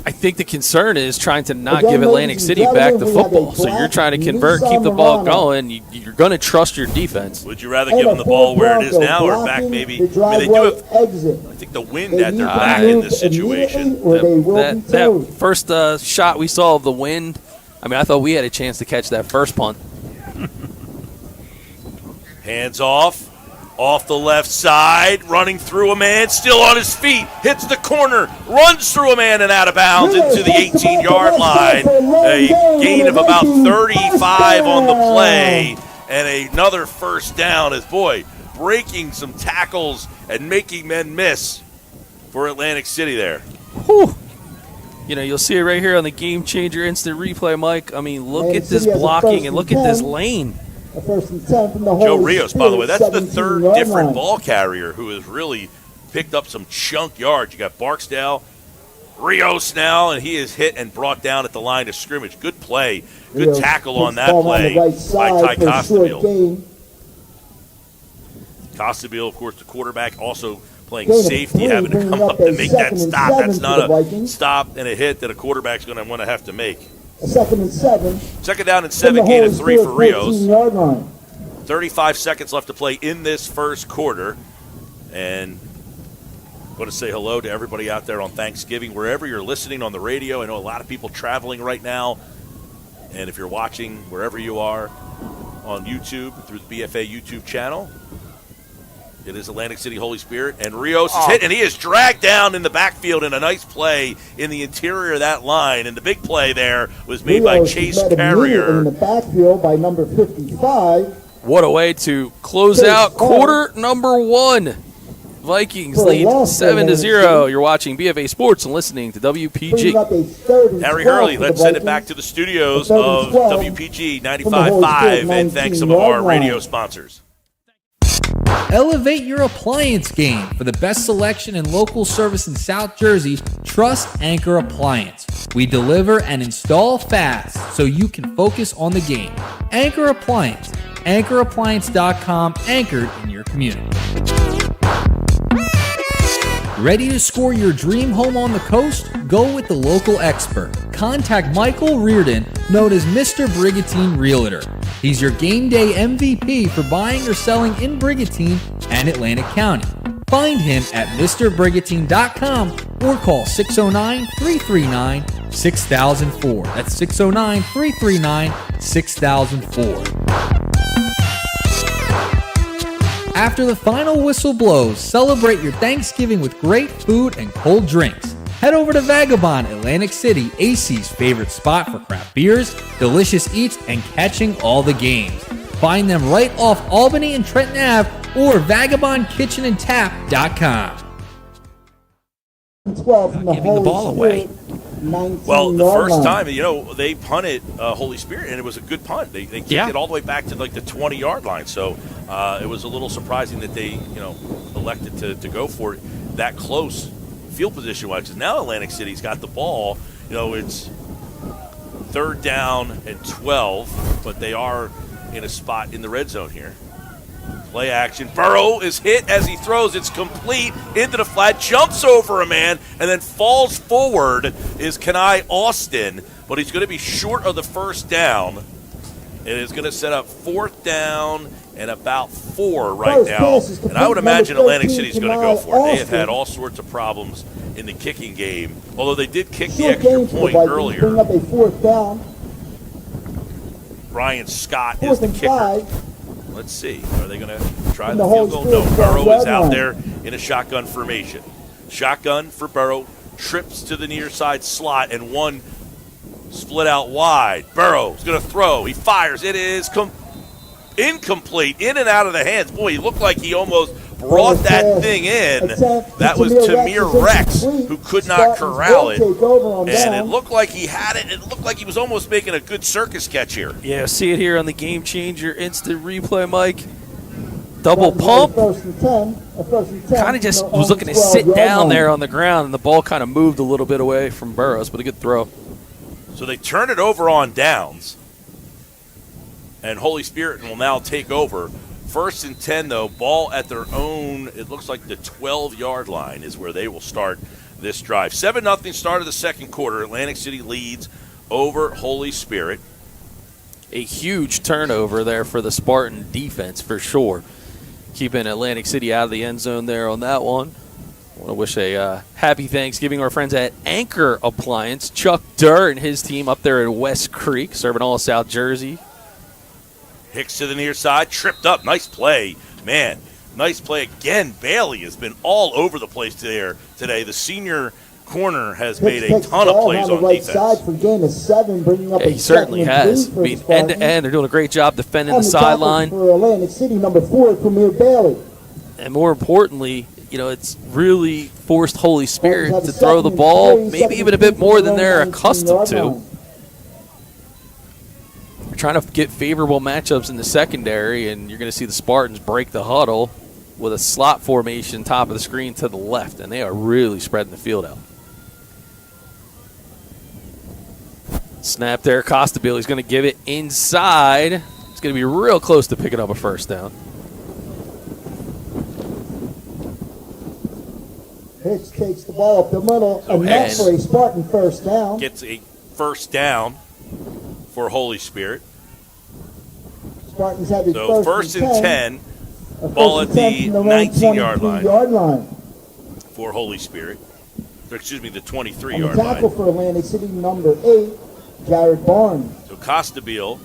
I think the concern is trying to not give Atlantic City back the football. So you're trying to convert, keep the ball going. You're going to trust your defense. Would you rather give them the ball where it is now or back maybe? I mean, they do have, I think, the wind at their back in this situation. That first shot we saw of the wind, I mean, I thought we had a chance to catch that first punt. Hands off the left side, running through a man, still on his feet, hits the corner, runs through a man and out of bounds into the 18-yard line. A gain of about 35 on the play, and another 1st down as, breaking some tackles and making men miss for Atlantic City there. Whew. You'll see it right here on the Game Changer Instant Replay, Mike. I mean, look at this blocking and look at this lane. First and 10 from the Joe Rios, by the way, that's the 3rd different ball carrier who has really picked up some chunk yards. You got Barksdale, Rios now, and he is hit and brought down at the line of scrimmage. Good play. Good Rios tackle on that ball play the right by side Ty for a short Costabile. gain. Costabile, of course, the quarterback, also playing Gain of safety, 3, having to bringing come up up a and make that 2nd and stop. 7 That's for not the a Vikings. stop and a hit that a quarterback's going to want to have to make. A 2nd and 7. Second down and From 7, the gain Holy of 3 Spirit for Rios. 14-yard line. 35 seconds left to play in this first quarter. And I want to say hello to everybody out there on Thanksgiving, wherever you're listening on the radio. I know a lot of people traveling right now. And if you're watching wherever you are on YouTube, through the BFA YouTube channel, it is Atlantic City Holy Spirit. And Rios is hit, and he is dragged down in the backfield in a nice play in the interior of that line. And the big play there was made by Rios Chase is met immediately Carrier. in the backfield by number 55. What a way to close out quarter number 1. Vikings lead 7-0. You're watching BFA Sports and listening to Bringing WPG. up a 3rd and Harry 12 Hurley, for the let's send it Vikings. back to the studios A 3rd and of 12 WPG from the Holy 95.5, Spirit and thanks some of 19-yard our line. radio sponsors. Elevate your appliance game. For the best selection and local service in South Jersey, trust Anchor Appliance. We deliver and install fast so you can focus on the game. Anchor Appliance. AnchorAppliance.com, anchored in your community. Ready to score your dream home on the coast? Go with the local expert. Contact Michael Reardon, known as Mr. Brigantine Realtor. He's your game day MVP for buying or selling in Brigantine and Atlantic County. Find him at MrBrigantine.com or call 609-339-6004. That's 609-339-6004. After the final whistle blows, celebrate your Thanksgiving with great food and cold drinks. Head over to Vagabond, Atlantic City, AC's favorite spot for craft beers, delicious eats, and catching all the games. Find them right off Albany and Trenton Ave or vagabondkitchenandtap.com. 12 from the Giving the Holy ball away. Spirit 19-yard Well, the first line. time, they punted Holy Spirit, and it was a good punt. They kicked it all the way back to like the 20-yard line. So it was a little surprising that they, elected to go for it that close field position-wise. Because now Atlantic City's got the ball. It's 3rd down and 12, but they are in a spot in the red zone here. Play action. Burrow is hit as he throws. It's complete into the flat, jumps over a man, and then falls forward is Kenai Austin, but he's going to be short of the first down. It is going to set up 4th down and about 4 right now. And I would imagine Atlantic City's going to go for it. They have had all sorts of problems in the kicking game, although they did kick the extra point earlier. Bring up a 4th down. Ryan Scott is 4th the and kicker. 5. Let's see. Are they going to try And the the field Holy goal? No. Spirit Burrow is 12-yard out line. there in a shotgun formation. Shotgun for Burrow. Trips to the near side slot, and one split out wide. Burrow's going to throw. He fires. It is incomplete. In and out of the hands. Boy, he looked like he almost brought that thing in. That was Tamir Rex, who could not corral it. And it looked like he had it. It looked like he was almost making a good circus catch here. Yeah, see it here on the Game Changer instant replay, Mike. Double pump. Kind of just was looking to sit down there on the ground, and the ball kind of moved a little bit away from Burrows, but a good throw. So they turn it over on downs, and Holy Spirit will now take over. 1st and 10, though, ball at their own, it looks like the 12-yard line is where they will start this drive. 7-0 start of the second quarter. Atlantic City leads over Holy Spirit. A huge turnover there for the Spartan defense, for sure. Keeping Atlantic City out of the end zone there on that one. I want to wish a happy Thanksgiving to our friends at Anchor Appliance. Chuck Durr and his team up there at West Creek, serving all of South Jersey. Hicks to the near side, tripped up. Nice play. Man, nice play again. Bailey has been all over the place there today. The senior corner has made a ton of plays on defense. For gain of 7, bringing up Yeah, he certainly has. I mean, end-to-end, they're doing a great job defending the sideline. For Atlantic City, number 4, Tamir Bailey. And more importantly, it's really forced Holy Spirit to throw the ball maybe even a bit more than they're accustomed to. They're trying to get favorable matchups in the secondary, and you're going to see the Spartans break the huddle with a slot formation top of the screen to the left, and they are really spreading the field out. Snap there. Costabile, he's going to give it inside. It's going to be real close to picking up a first down. Hicks takes the ball up the middle, and that's for a Spartan first down. Gets a first down for Holy Spirit. Spartans have a So first and 10. Ball at the 19-yard line for Holy Spirit. Or, excuse me, the 23-yard line. Tackle for Atlantic City, number 8, Jared Barnes. So Costabile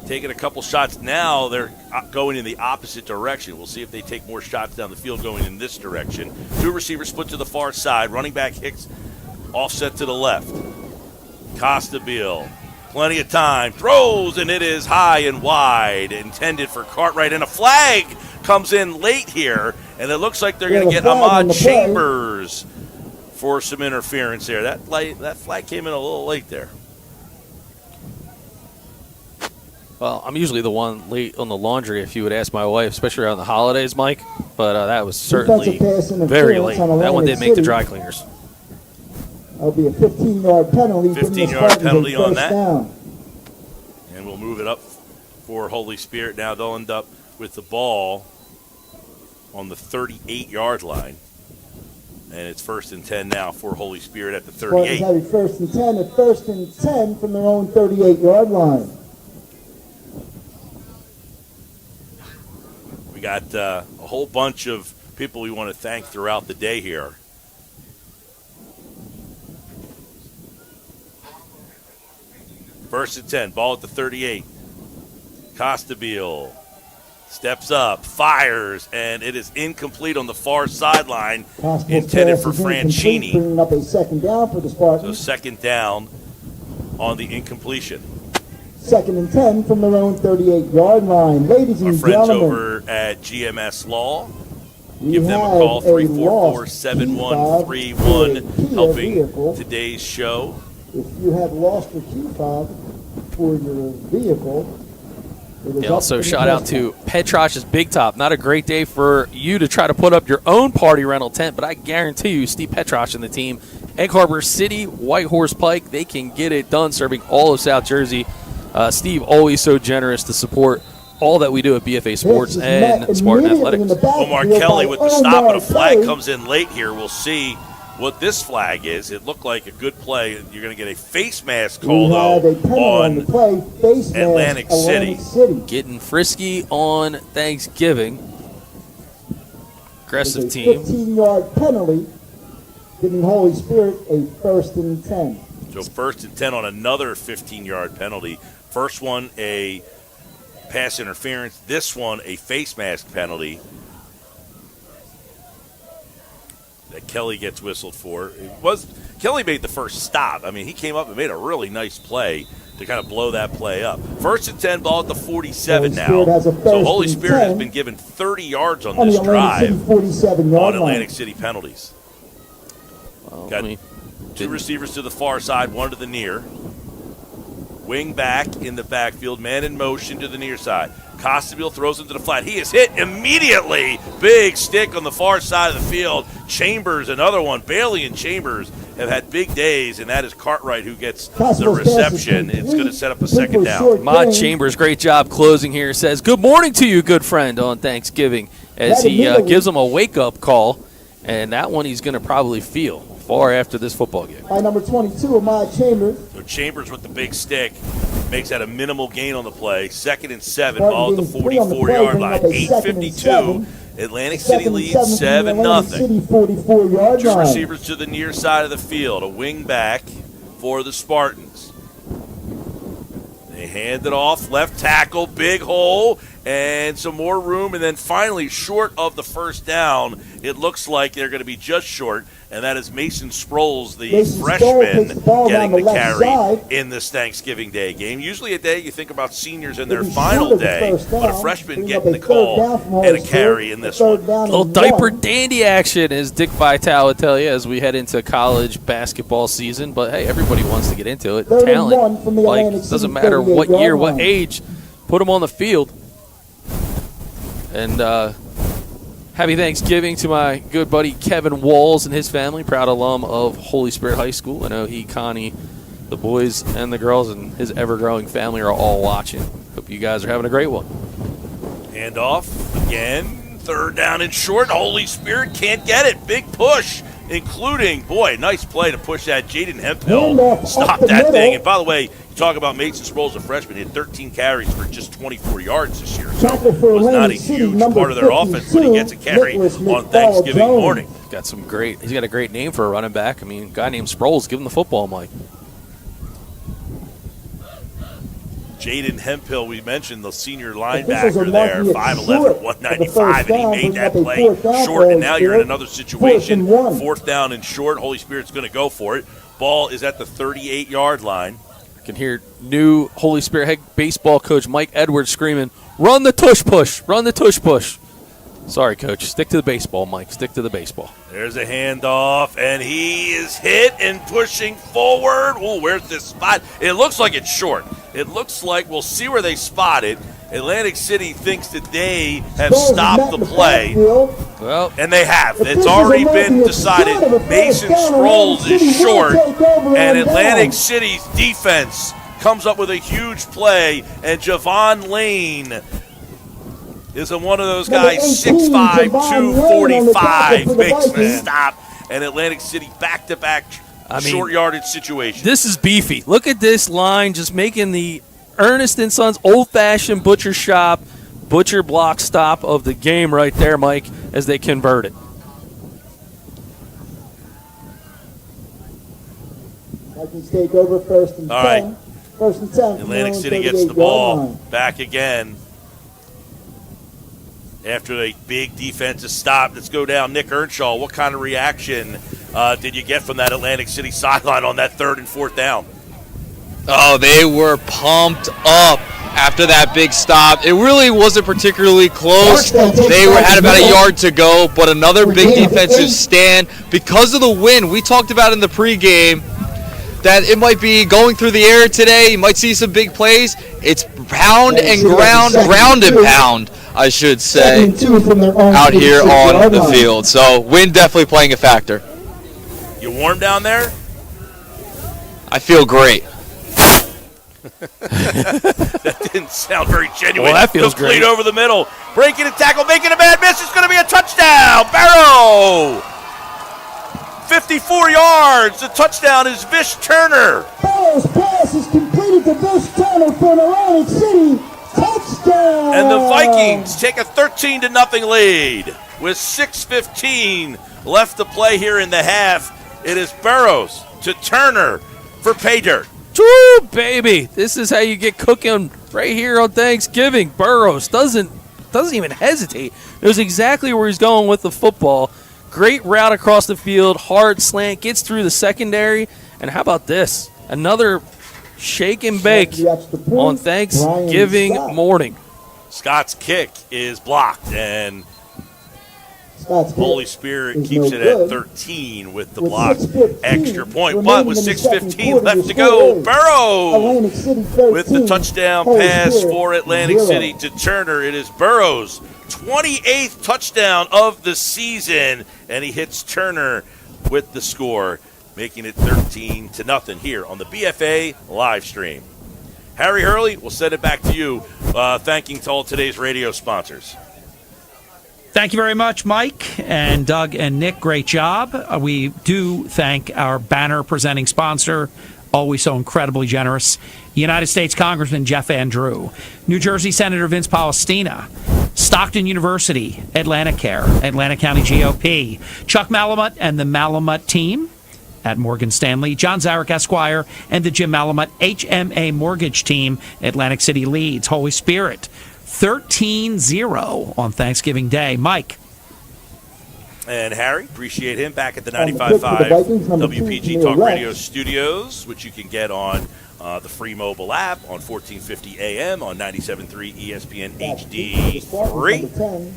taking a couple shots. Now they're going in the opposite direction. We'll see if they take more shots down the field going in this direction. 2 receivers split to the far side. Running back Hicks offset to the left. Costabile, plenty of time, throws, and it is high and wide, intended for Cartwright, and a flag comes in late here, and it looks like they're going to get Ahmad Chambers for some interference there. That flag came in a little late there. Well, I'm usually the one late on the laundry, if you would ask my wife, especially around the holidays, Mike. But that was certainly very late. That one didn't make the dry cleaners. That'll be a 15-yard penalty. 15-yard penalty on that. Down. And we'll move it up for Holy Spirit. Now they'll end up with the ball on the 38-yard line. And it's first and 10 now for Holy Spirit at the 38. Spartans have a first and 10 at first and 10 from their own 38-yard line. We got a whole bunch of people we want to thank throughout the day here. First and 10, ball at the 38. Costabile steps up, fires, and it is incomplete on the far sideline, intended for Franchini. Bringing up a second down for the Spartans. So second down on the incompletion. Second and 10 from their own 38-yard line. Ladies and Our friends gentlemen, over at GMS Law, we give them a have call, lost 344-7131, helping today's show. If you have lost your key fob for your vehicle, They also shout out to Petrosh's Big Top. Not a great day for you to try to put up your own party rental tent, but I guarantee you, Steve Petrosh and the team, Egg Harbor City, Whitehorse Pike, they can get it done serving all of South Jersey. Steve, always so generous to support all that we do at BFA Sports and Spartan Athletics. Omar Kelly with the stop, and a flag comes in late here. We'll see what this flag is. It looked like a good play. You're going to get a face mask call, though, on Atlantic City. Getting frisky on Thanksgiving. Aggressive team. 15-yard penalty, giving Holy Spirit a first and 10. So first and 10 on another 15-yard penalty. First one, a pass interference. This one, a face mask penalty that Kelly gets whistled for. Kelly made the first stop. I mean, he came up and made a really nice play to kind of blow that play up. First and 10, ball at the 47 now. So Holy Spirit has been given 30 yards on this drive on Atlantic City penalties. Well, Got two receivers to the far side, one to the near. Wing back in the backfield, man in motion to the near side. Costabile throws him to the flat. He is hit immediately. Big stick on the far side of the field. Chambers, another one. Bailey and Chambers have had big days, and that is Cartwright who gets the reception. It's going to set up a second down. Mod Chambers, great job closing here. Says, good morning to you, good friend, on Thanksgiving, as he gives him a wake-up call, and that one he's going to probably feel far after this football game. By number 22, Ahmad Chambers. So Chambers with the big stick makes that a minimal gain on the play. Second and 7, ball at the 44-yard line. 8:52. Atlantic City leads 7-0. Two receivers to the near side of the field. A wing back for the Spartans. They hand it off. Left tackle, big hole, and some more room. And then finally, short of the first down, it looks like they're going to be just short. And that is Mason Sproles, the freshman, getting the carry in this Thanksgiving Day game. Usually a day you think about seniors in their final day, but a freshman getting the call and a carry in this one. Little diaper dandy action, as Dick Vitale would tell you, as we head into college basketball season. But, hey, everybody wants to get into it. Talent, like, doesn't matter what year, what age, put them on the field. And Happy Thanksgiving to my good buddy Kevin Walls and his family, proud alum of Holy Spirit High School. I know he, Connie, the boys and the girls, and his ever-growing family are all watching. Hope you guys are having a great one. Handoff again. Third down and short. Holy Spirit can't get it. Big push, including, boy, nice play to push that. Jaden Hemphill stopped that thing. And by the way, you talk about Mason Sproles, a freshman. He had 13 carries for just 24 yards this year. So it was not a huge part of their offense, but he gets a carry on Thanksgiving morning. He's got a great name for a running back. I mean, a guy named Sproles, give him the football, Mike. Jaden Hemphill, we mentioned the senior linebacker there, 5'11", 195, and he made that play short, and now you're in another situation. Fourth down and short. Holy Spirit's going to go for it. Ball is at the 38-yard line. I can hear new Holy Spirit head baseball coach Mike Edwards screaming, "Run the tush push! Run the tush push!" Sorry, Coach. Stick to the baseball, Mike. Stick to the baseball. There's a handoff, and he is hit and pushing forward. Oh, where's this spot? It looks like it's short. It looks like we'll see where they spot it. Atlantic City thinks that they have stopped the play. Well, and they have. It's already been decided. Mason Sproles is short, and Atlantic City's defense comes up with a huge play, and Javon Lane is one of those guys, 6'5", 245, makes the stop, and Atlantic City back-to-back short yardage situation. This is beefy. Look at this line, just making the Ernest & Sons old-fashioned butcher shop, butcher block stop of the game right there, Mike, as they convert it. Vikings take over first and 10. All right. First and 10. Atlantic City gets the ball back again. After a big defensive stop, let's go down. Nick Earnshaw, what kind of reaction did you get from that Atlantic City sideline on that third and fourth down? Oh, they were pumped up after that big stop. It really wasn't particularly close. They had about a yard to go, but another big defensive stand. Because of the wind, we talked about in the pregame that it might be going through the air today. You might see some big plays. It's pound and ground and pound, I should say, out here on the field. So wind definitely playing a factor. You warm down there? I feel great. That didn't sound very genuine. Well, that feels Complete great. over the middle. Breaking a tackle, making a bad miss. It's going to be a touchdown. Barrow! 54 yards. The touchdown is Vish Turner. Barrow's pass is completed to Vish Turner for an Atlantic City touchdown. And the Vikings take a 13-0 lead with 6:15 left to play here in the half. It is Burrows to Turner for pay dirt. True, baby. This is how you get cooking right here on Thanksgiving. Burrows doesn't even hesitate. Knows exactly where he's going with the football. Great route across the field, hard slant, gets through the secondary. And how about this? Another shake and bake on Thanksgiving morning. Scott's kick is blocked, and Holy Spirit keeps it at 13 with the blocked extra point. But with 6:15 left to go, Burrows with the touchdown pass for Atlantic City to Turner. It is Burrows' 28th touchdown of the season, and he hits Turner with the score, making it 13-0 here on the BFA live stream. Harry Hurley, we'll send it back to you, thanking all today's radio sponsors. Thank you very much, Mike and Doug and Nick. Great job. We do thank our banner presenting sponsor, always so incredibly generous, United States Congressman Jeff Andrew, New Jersey Senator Vince Palestina, Stockton University, Atlanticare, Atlantic County GOP, Chuck Malamut and the Malamut team at Morgan Stanley, John Zarek Esquire and the Jim Malamut HMA Mortgage team, Atlantic City leads, Holy Spirit, 13-0 on Thanksgiving Day. Mike. And Harry, appreciate him back at the 95.5 WPG Talk Radio studios, which you can get on the free mobile app on 1450 AM on 97.3 ESPN HD3.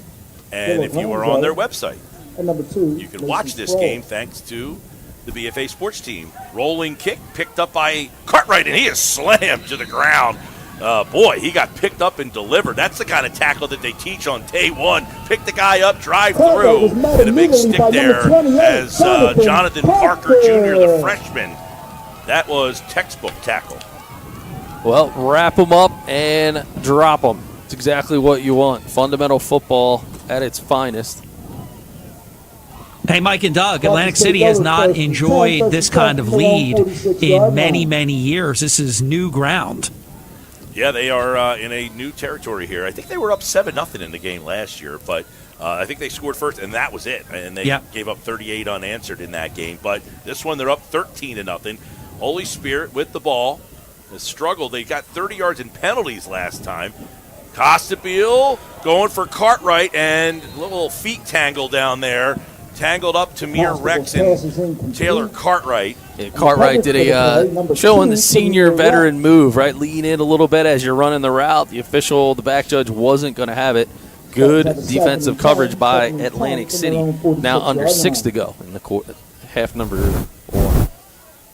And if you are on their website, you can watch this game thanks to the BFA sports team. Rolling kick picked up by Cartwright, and he is slammed to the ground. Boy, he got picked up and delivered. That's the kind of tackle that they teach on day one. Pick the guy up, drive through, and a big stick there as Jonathan Parker Jr., the freshman. That was textbook tackle. Well, wrap them up and drop them. It's exactly what you want. Fundamental football at its finest. Hey, Mike and Doug, Atlantic City has not enjoyed this kind of lead in many, many years. This is new ground. Yeah, they are in a new territory here. I think they were up 7-0 in the game last year, but I think they scored first, and that was it. And they gave up 38 unanswered in that game. But this one, they're up 13-0. Holy Spirit with the ball has struggled. They got 30 yards in penalties last time. Costabile going for Cartwright, and a little feet tangle down there. Tangled up to Tamir Rex and Taylor Cartwright. Yeah, Cartwright did a showing the senior veteran move, right? Lean in a little bit as you're running the route. The official, the back judge, wasn't going to have it. Good defensive coverage by Atlantic City. Now under 6 to go in the half number 1.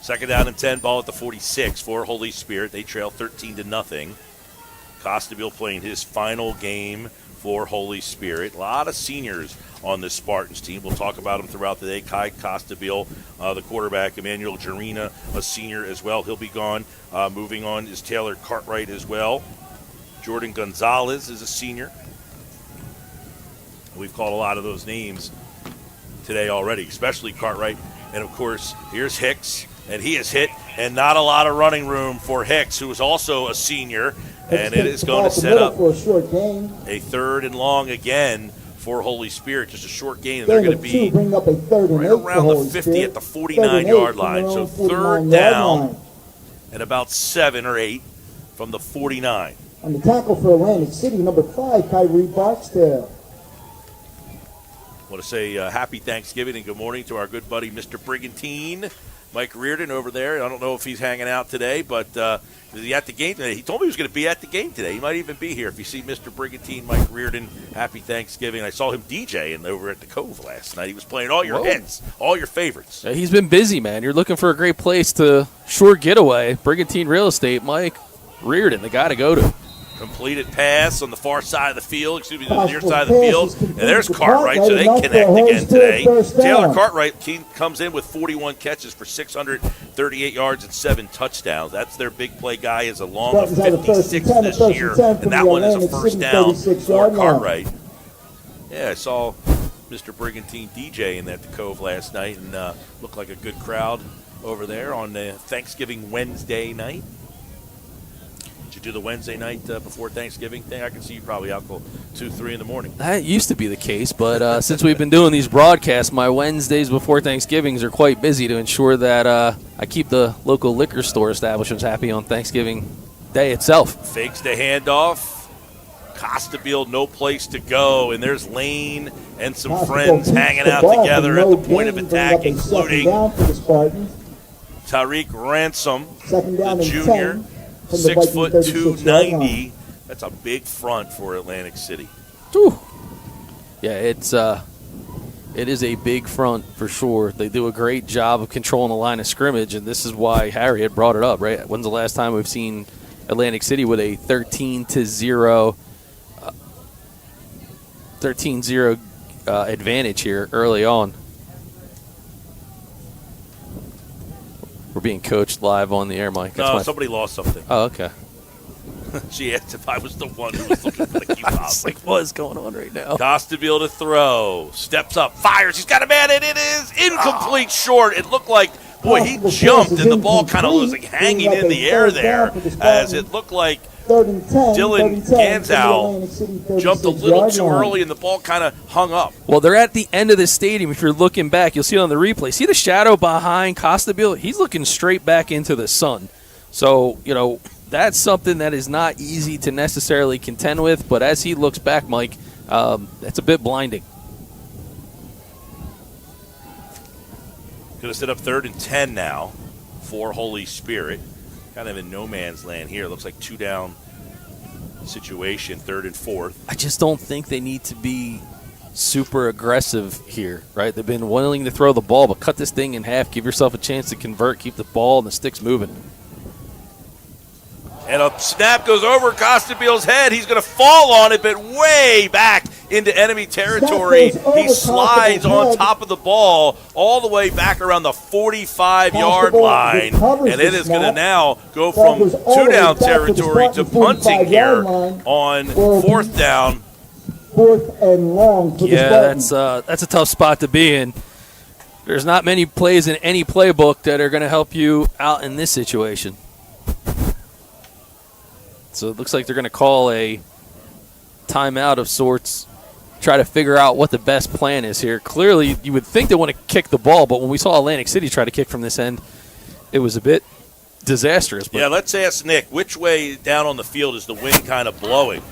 Second down and 10, ball at the 46 for Holy Spirit. They trail 13-0. Costabile playing his final game for Holy Spirit. A lot of seniors on this Spartans team. We'll talk about them throughout the day. Kai Costabile, the quarterback. Emmanuel Jarina, a senior as well. He'll be gone. Moving on is Taylor Cartwright as well. Jordan Gonzalez is a senior. We've called a lot of those names today already, especially Cartwright. And, of course, here's Hicks, and he is hit, and not a lot of running room for Hicks, who is also a senior. And it is going to set up a 3rd and long again for Holy Spirit. Just a short gain, and they're going to be right around the 50 at the 49-yard line. So 3rd down and about 7 or 8 from the 49. On the tackle for Atlantic City, number 5, Kyrie Barksdale. I want to say happy Thanksgiving and good morning to our good buddy, Mr. Brigantine, Mike Reardon over there. I don't know if he's hanging out today, but is he at the game today? He told me he was going to be at the game today. He might even be here. If you see Mr. Brigantine, Mike Reardon, happy Thanksgiving. I saw him DJing over at the Cove last night. He was playing all your hits, all your favorites. Yeah, he's been busy, man. You're looking for a great place to short getaway. Brigantine Real Estate, Mike Reardon, the guy to go to. Completed pass on the far side of the field, the near side of the field. And there's Cartwright, so they connect again today. Taylor Cartwright comes in with 41 catches for 638 yards and 7 touchdowns. That's their big play guy, is along with 56 this year. And that one is a first down for Cartwright. Yeah, I saw Mr. Brigantine DJing at the Cove last night, and looked like a good crowd over there on the Thanksgiving Wednesday night. Did you do the Wednesday night before Thanksgiving thing? I can see you probably out till 2, 3 in the morning. That used to be the case, but since we've been doing these broadcasts, my Wednesdays before Thanksgivings are quite busy to ensure that I keep the local liquor store establishments happy on Thanksgiving Day itself. Fakes the handoff. Costabile, no place to go, and there's Lane and some friends hanging out together at the point of attack, including Tariq Ransom, the junior. 6'2", 290. That's a big front for Atlantic City. Whew. Yeah, it is a big front for sure. They do a great job of controlling the line of scrimmage, and this is why Harry had brought it up, right? When's the last time we've seen Atlantic City with a 13-0 advantage here early on? We're being coached live on the air, Mike. Somebody lost something. Oh, okay. She asked if I was the one who was looking for the key fob. Like, what is going on right now? Costabile to throw. Steps up. Fires. He's got a man, and it is incomplete short. It looked like, boy, he jumped, and the ball kind of was like hanging in the air there, as it looked like Dylan Ganzow jumped a little too early, and the ball kind of hung up. Well, they're at the end of the stadium. If you're looking back, you'll see it on the replay. See the shadow behind Costabile? He's looking straight back into the sun. So, that's something that is not easy to necessarily contend with, but as he looks back, Mike, it's a bit blinding. Going to set up 3rd and 10 now for Holy Spirit. Kind of in no man's land here. Looks like 2 down situation, 3rd and 4th. I just don't think they need to be super aggressive here, right? They've been willing to throw the ball, but cut this thing in half. Give yourself a chance to convert. Keep the ball and the sticks moving. And a snap goes over Costabile's head. He's going to fall on it, but way back into enemy territory. He slides on top of the ball all the way back around the 45-yard line. And it is going to now go from 2-down territory to punting here on 4th down. 4th and long for the Spartans. That's a tough spot to be in. There's not many plays in any playbook that are going to help you out in this situation. So it looks like they're going to call a timeout of sorts, try to figure out what the best plan is here. Clearly, you would think they want to kick the ball, but when we saw Atlantic City try to kick from this end, it was a bit disastrous. Yeah, let's ask Nick, which way down on the field is the wind kind of blowing?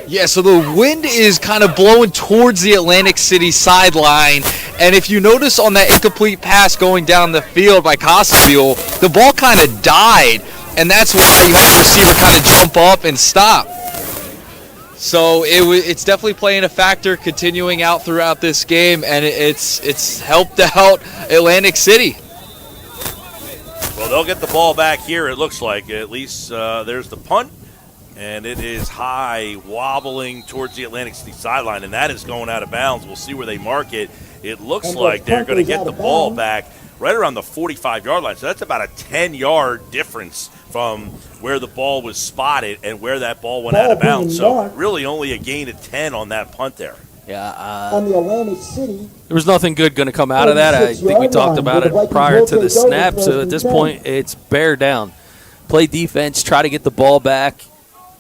Yeah, so the wind is kind of blowing towards the Atlantic City sideline, and if you notice on that incomplete pass going down the field by Costabile, the ball kind of died, and that's why you had the receiver kind of jump up and stop. So it's definitely playing a factor continuing out throughout this game, and it's helped out Atlantic City. Well, they'll get the ball back here, it looks like. At least there's the punt. And it is high, wobbling towards the Atlantic City sideline, and that is going out of bounds. We'll see where they mark it. It looks like they're going to get the ball back right around the 45-yard line. So that's about a 10-yard difference from where the ball was spotted and where that ball went out of bounds. So really only a gain of 10 on that punt there. Yeah. On the Atlantic City. There was nothing good going to come out of that. I think we talked about it prior to the snap. So at this point, it's bear down. Play defense, try to get the ball back,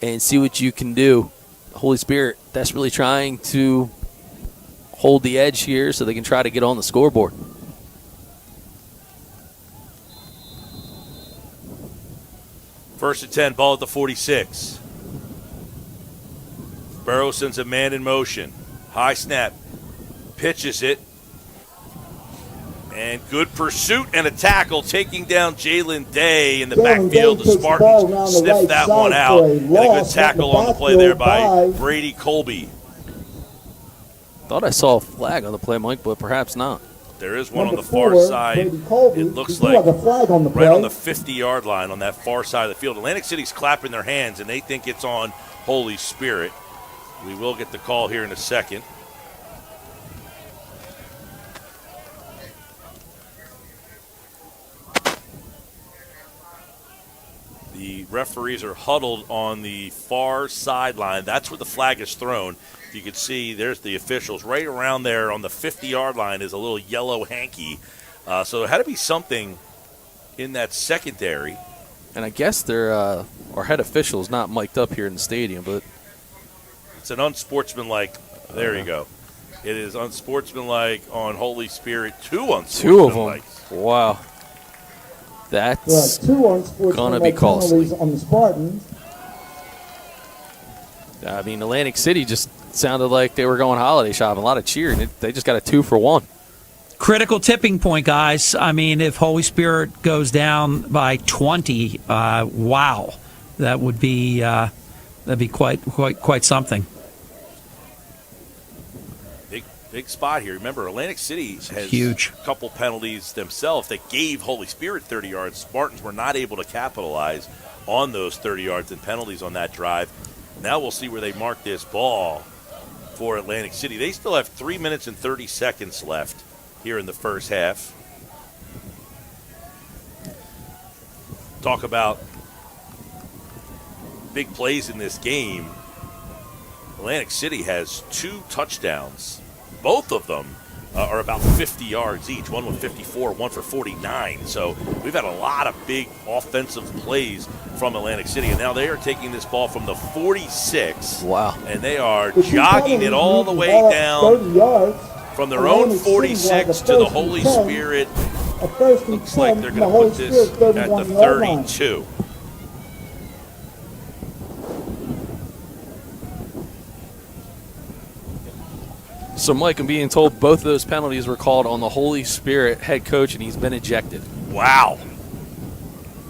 and see what you can do. Holy Spirit desperately trying to hold the edge here so they can try to get on the scoreboard. First and 10, ball at the 46. Burrow sends a man in motion. High snap. Pitches it. And good pursuit and a tackle, taking down Jalen Day in the backfield. The Spartans sniffed that one out. And a good tackle on the play there by Brady Colby. Thought I saw a flag on the play, Mike, but perhaps not. There is one on the far side. It looks like right on the 50-yard line on that far side of the field. Atlantic City's clapping their hands, and they think it's on Holy Spirit. We will get the call here in a second. The referees are huddled on the far sideline. That's where the flag is thrown. You can see there's the officials. Right around there on the 50-yard line is a little yellow hanky. So there had to be something in that secondary. And I guess our head official is not mic'd up here in the stadium, but it's an unsportsmanlike. There you go. It is unsportsmanlike on Holy Spirit. Two unsportsmanlike. 2 of them. Wow. That's going to be costly. On the Spartans. I mean, Atlantic City just sounded like they were going holiday shopping. A lot of cheering. They just got a 2 for 1. Critical tipping point, guys. I mean, if Holy Spirit goes down by 20, wow, that would be that'd be quite something. Big spot here. Remember, Atlantic City has huge. A couple penalties themselves that gave Holy Spirit 30 yards. Spartans were not able to capitalize on those 30 yards and penalties on that drive. Now we'll see where they mark this ball for Atlantic City. They still have 3 minutes and 30 seconds left here in the first half. Talk about big plays in this game. Atlantic City has 2 touchdowns. Both of them are about 50 yards each. One with 54, one for 49. So we've had a lot of big offensive plays from Atlantic City. And now they are taking this ball from the 46. Wow. And they are jogging it all the way down from their own 46 to the Holy Spirit. Looks like they're going to put this at the 32. So, Mike, I'm being told both of those penalties were called on the Holy Spirit head coach, and he's been ejected. Wow.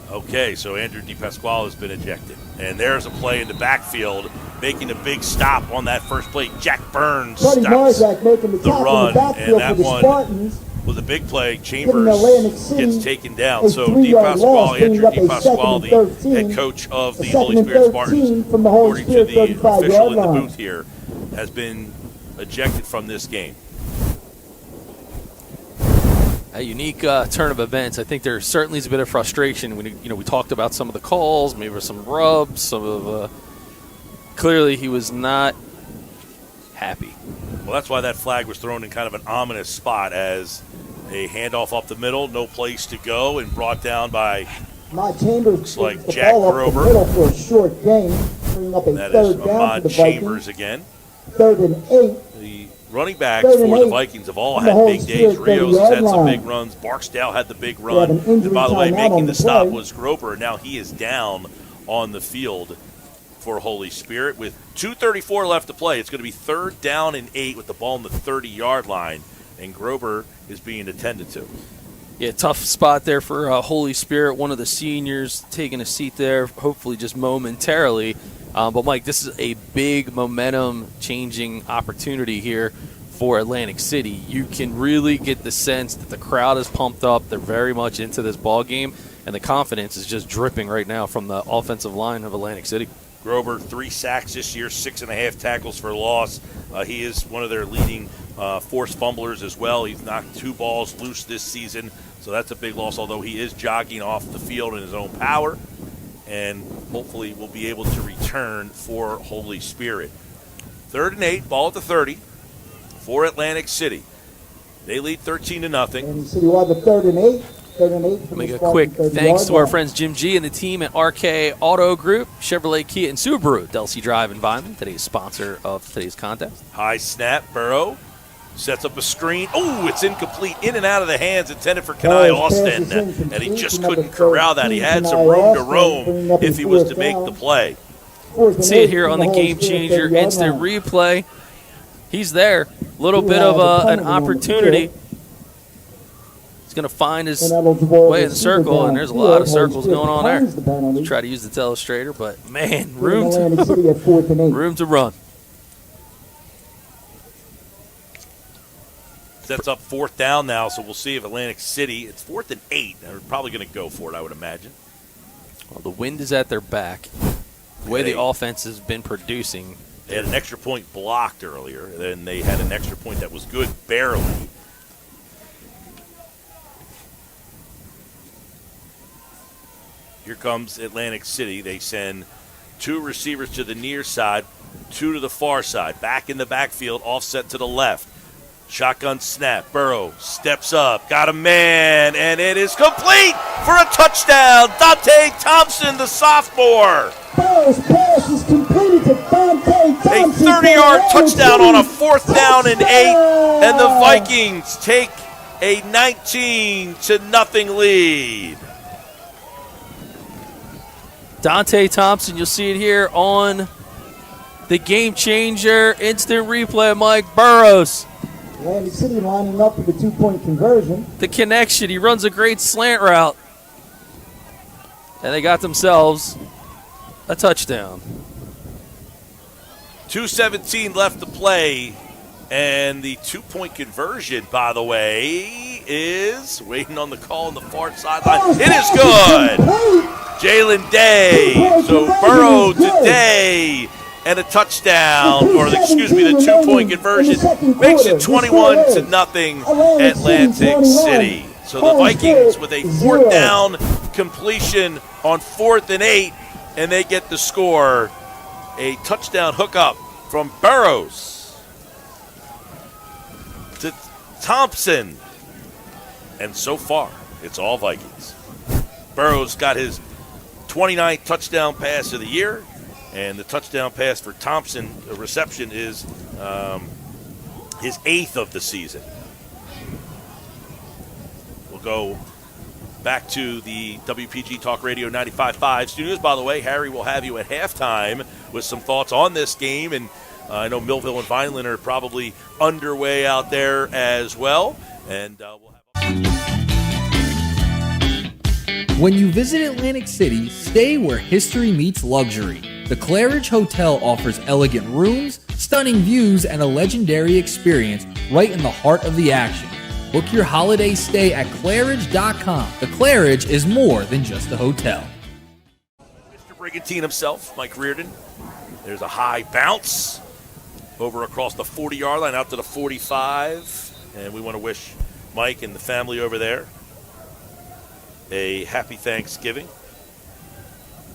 Okay, so Andrew DePasquale has been ejected. And there's a play in the backfield, making a big stop on that first play. Jack Burns stops the run, and that one was a big play. Giving Chambers Atlantic City gets taken down. a So 3-yard loss, DePasquale, bringing Andrew up a DePasquale, the 2nd and 13. head coach of A the 2nd Holy and Spirit 13 Spartans, from the Holy according to Spirit the 35 official yard in the line. booth here, has been ejected from this game. A unique turn of events. I think there certainly is a bit of frustration. We talked about some of the calls, maybe some rubs, some of clearly he was not happy. Well, that's why that flag was thrown in kind of an ominous spot as a handoff up the middle, no place to go, and brought down by Ahmad Chambers looks like gets the Jack ball Grover. up the middle for a short gain, bringing up a that is 3rd down Ahmad for the Chambers Vikings. again. 3rd and 8. The running backs 3rd and for the 8 Vikings have all from the had Holy big days. Spirit Rios has had 30-yard some line. big runs. Barksdale had the big have run. an injury And by the way, timeout making on the the stop play. was Grover, and now he is down on the field for Holy Spirit with 2:34 left to play. It's going to be 3rd down and 8 with the ball on the 30-yard line, and Grover is being attended to. Yeah, tough spot there for Holy Spirit, one of the seniors taking a seat there, hopefully just momentarily. But, Mike, this is a big momentum-changing opportunity here for Atlantic City. You can really get the sense that the crowd is pumped up. They're very much into this ball game, and the confidence is just dripping right now from the offensive line of Atlantic City. Grover, 3 sacks this year, 6.5 tackles for loss. He is one of their leading forced fumblers as well. He's knocked 2 balls loose this season, so that's a big loss, although he is jogging off the field in his own power, and hopefully will be able to return for Holy Spirit. 3rd and 8, ball at the 30 for Atlantic City. They lead 13-0. Atlantic City won the 3rd and 8. 3rd and 8 from Make the a quick Spartan thanks 30-yard to our line. friends Jim G and the team at RK Auto Group, Chevrolet, Kia, and Subaru, Delsey Drive and Vineland, today's sponsor of today's contest. High snap, Burrow sets up a screen. Oh, it's incomplete, in and out of the hands, intended for Kenai Burrow's pass Austin, is incomplete and he just to number couldn't corral that. He had some room to roam if he was to make the play. 4th and See it 8 here from on the Holy Game Spirit Changer 30-yard instant line. replay. He's there. A little He bit has of a an penalty on the opportunity. field. He's going to find his Ineligible way in the receiver circle, and there's a downfield. lot of Holy circles Spirit going on declines there. the penalty. Try to use the telestrator, but, man, Putting room Atlantic City at 4th and 8. room to run. Sets up 4th down now, so we'll see if Atlantic City, it's 4th and 8. They're probably going to go for it, I would imagine. Well, the wind is at their back. The way They- the offense has been producing. They had an extra point blocked earlier, then they had an extra point that was good, barely. Here comes Atlantic City. They send 2 receivers to the near side, 2 to the far side. Back in the backfield, offset to the left. Shotgun snap. Burrow steps up, got a man, and it is complete for a touchdown. Dante Thompson, the sophomore. Burrow's pass is completed to Dante A Thompson. 30-yard touchdown on a 4th down and 8, and the Vikings take a 19-0 lead. Dante Thompson, you'll see it here on the Game Changer instant replay. Mike Burrows, Atlantic City lining up for the 2-point conversion. the connection. He runs a great slant route. And they got themselves a touchdown. 2:17 left to play, and the 2-point conversion, by the way, is waiting on the call on the far sideline. It is good. Jalen Day. So Burrow today and a touchdown, or excuse me, the 2-point conversion makes it 21-0 Atlantic City. So the Vikings with a 4th down completion on 4th and 8, and they get the score. A touchdown hookup from Burrows to Thompson. And so far, it's all Vikings. Burrows got his 29th touchdown pass of the year, and the touchdown pass for Thompson, the reception, is his 8th of the season. We'll go back to the WPG Talk Radio 95.5 studios. By the way, Harry will have you at halftime with some thoughts on this game, and I know Millville and Vineland are probably underway out there as well. And we'll have. When you visit Atlantic City, stay where history meets luxury. The Claridge Hotel offers elegant rooms, stunning views, and a legendary experience right in the heart of the action. Book your holiday stay at Claridge.com. The Claridge is more than just a hotel. Mr. Brigantine himself, Mike Reardon. There's a high bounce over across the 40-yard line out to the 45. And we want to wish Mike and the family over there a happy Thanksgiving.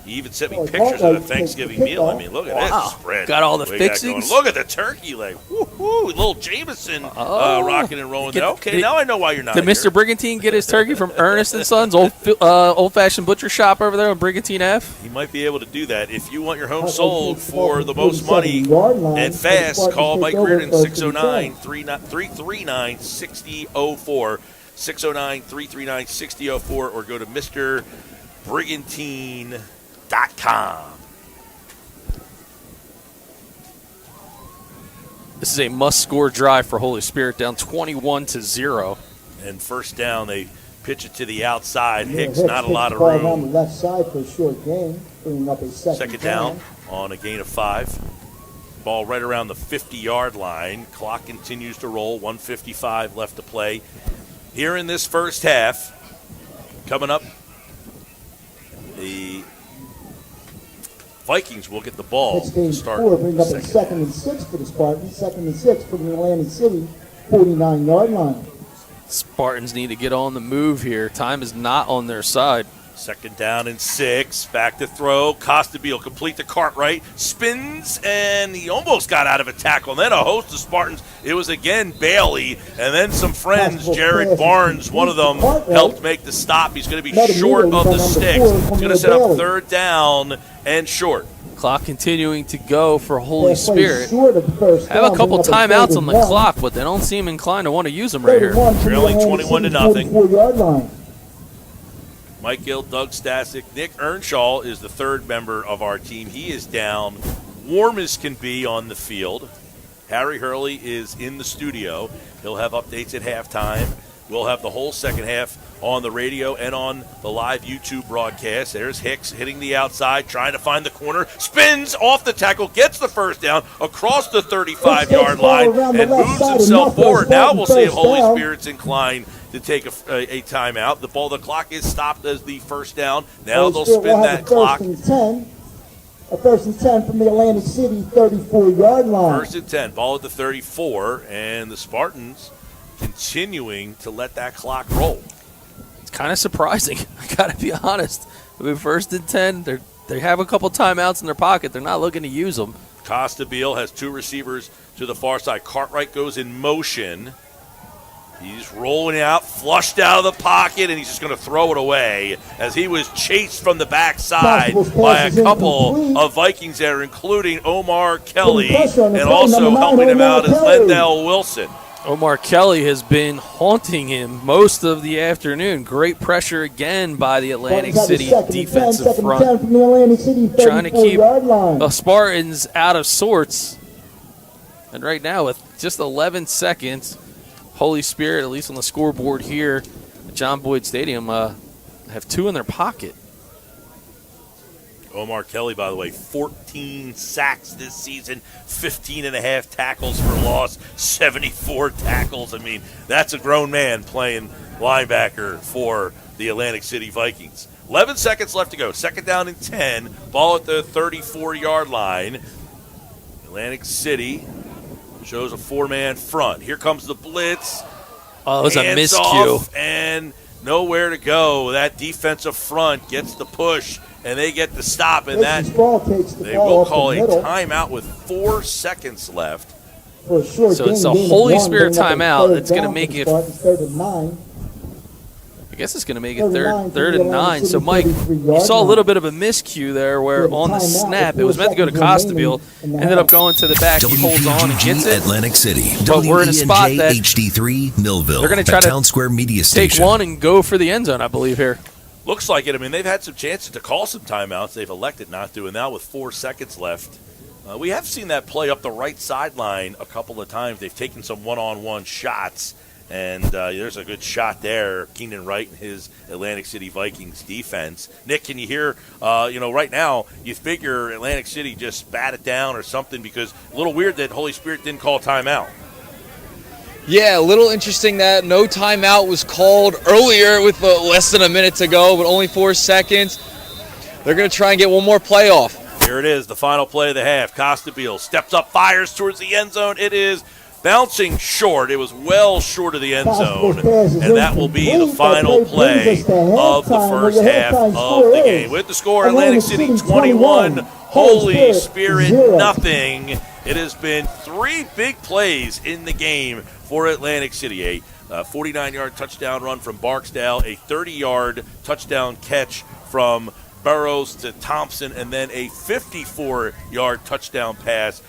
He even sent me pictures of the Thanksgiving meal. I mean, look at this spread. Got all the We fixings. Look at the turkey leg. Woo-hoo. Little Jameson rocking and rolling there. Okay, now I know why you're not Did here. Mr. Brigantine get his turkey from Ernest & Sons, old-fashioned butcher shop over there on Brigantine Ave? He might be able to do that. If you want your home sold for the most money and fast, call Mike Reardon, 609-339-6004, 609-339-6004, or go to MrBrigantine.com. This is a must-score drive for Holy Spirit, down 21-0. And first down, they pitch it to the outside. Hicks, Hicks not a lot of ball down room. the left side for a short gain, bringing up a second Down on a gain of 5. Ball right around the 50-yard line. Clock continues to roll. 1:55 left to play. Here in this first half, coming up, the Vikings will get the ball to 16 start. 4, bring up a second and 6 for the Spartans. Second and 6 from the Atlantic City 49-yard line. Spartans need to get on the move here. Time is not on their side. Second down and 6. Back to throw. Costabile complete to Cartwright. Spins, and he almost got out of a tackle. And then a host of Spartans. It was again Bailey. And then some friends. Jared Barnes, one of them, helped make the stop. He's going to be short of the sticks. He's going to set up third down and short. Clock continuing to go for Holy They play Spirit. short of the first Have a down, couple bring up timeouts on the 31. clock, but they don't seem inclined to want to use them right here. 31 from the Trailing Atlantic 21-0. City 44-yard line. Mike Gill, Doug Stasic, Nick Earnshaw is the third member of our team. He is down, warm as can be on the field. Harry Hurley is in the studio. He'll have updates at halftime. We'll have the whole second half on the radio and on the live YouTube broadcast. There's Hicks hitting the outside, trying to find the corner, spins off the tackle, gets the first down across the 35-yard line, and moves himself forward. Now we'll see if Holy Spirit's inclined to take a timeout. The clock is stopped as the first down. Now they'll spin that clock. A first and 10 from the Atlantic City 34-yard line. First and 10, ball at the 34, and the Spartans continuing to let that clock roll. It's kind of surprising. I got to be honest. I mean, first and 10, they have a couple timeouts in their pocket. They're not looking to use them. Costabile has two receivers to the far side. Cartwright goes in motion. He's rolling out, flushed out of the pocket, and he's just going to throw it away as he was chased from the backside by a couple of Vikings there, including Omar Kelly, and also helping him out is Lendell Wilson. Omar Kelly has been haunting him most of the afternoon. Great pressure again by the Atlantic City defensive front. Trying to keep the Spartans out of sorts. And right now, with just 11 seconds, Holy Spirit, at least on the scoreboard here at John Boyd Stadium, have two in their pocket. Omar Kelly, by the way, 14 sacks this season, 15 and a half tackles for loss, 74 tackles. I mean, that's a grown man playing linebacker for the Atlantic City Vikings. 11 seconds left to go. Second down and 10. Ball at the 34-yard line. Atlantic City shows a four-man front. Here comes the blitz. Oh, it was a Hands miscue. off and nowhere to go. That defensive front gets the push, and they get the stop, and that they will call a timeout with 4 seconds left. So it's a Holy Spirit timeout. It's going to make it. I guess it's going to make it third and 9. So, Mike, you saw a little bit of a miscue there where on the snap, it was meant to go to Costabile, ended up going to the back. He holds on and gets it. Atlantic City. But we're in a spot that HD3 Millville. they're going to try to Town Square Media take Station. one and go for the end zone, I believe, here. Looks like it. I mean, they've had some chances to call some timeouts. They've elected not to, and now with 4 seconds left. We have seen that play up the right sideline a couple of times. They've taken some one-on-one shots, and there's a good shot there. Keenan Wright and his Atlantic City Vikings defense. Nick, can you hear, right now, you figure Atlantic City just spat it down or something, because a little weird that Holy Spirit didn't call timeout. Yeah, a little interesting that no timeout was called earlier with less than a minute to go, but only 4 seconds. They're going to try and get one more play off. Here it is, the final play of the half. Costabile steps up, fires towards the end zone. It is bouncing short. It was well short of the end zone, and that will be the final play of the first half of the game. With the score, Atlantic City 21, Holy Spirit nothing. It has been 3 big plays in the game for Atlantic City. A 49-yard touchdown run from Barksdale, a 30-yard touchdown catch from Burrows to Thompson, and then a 54-yard touchdown pass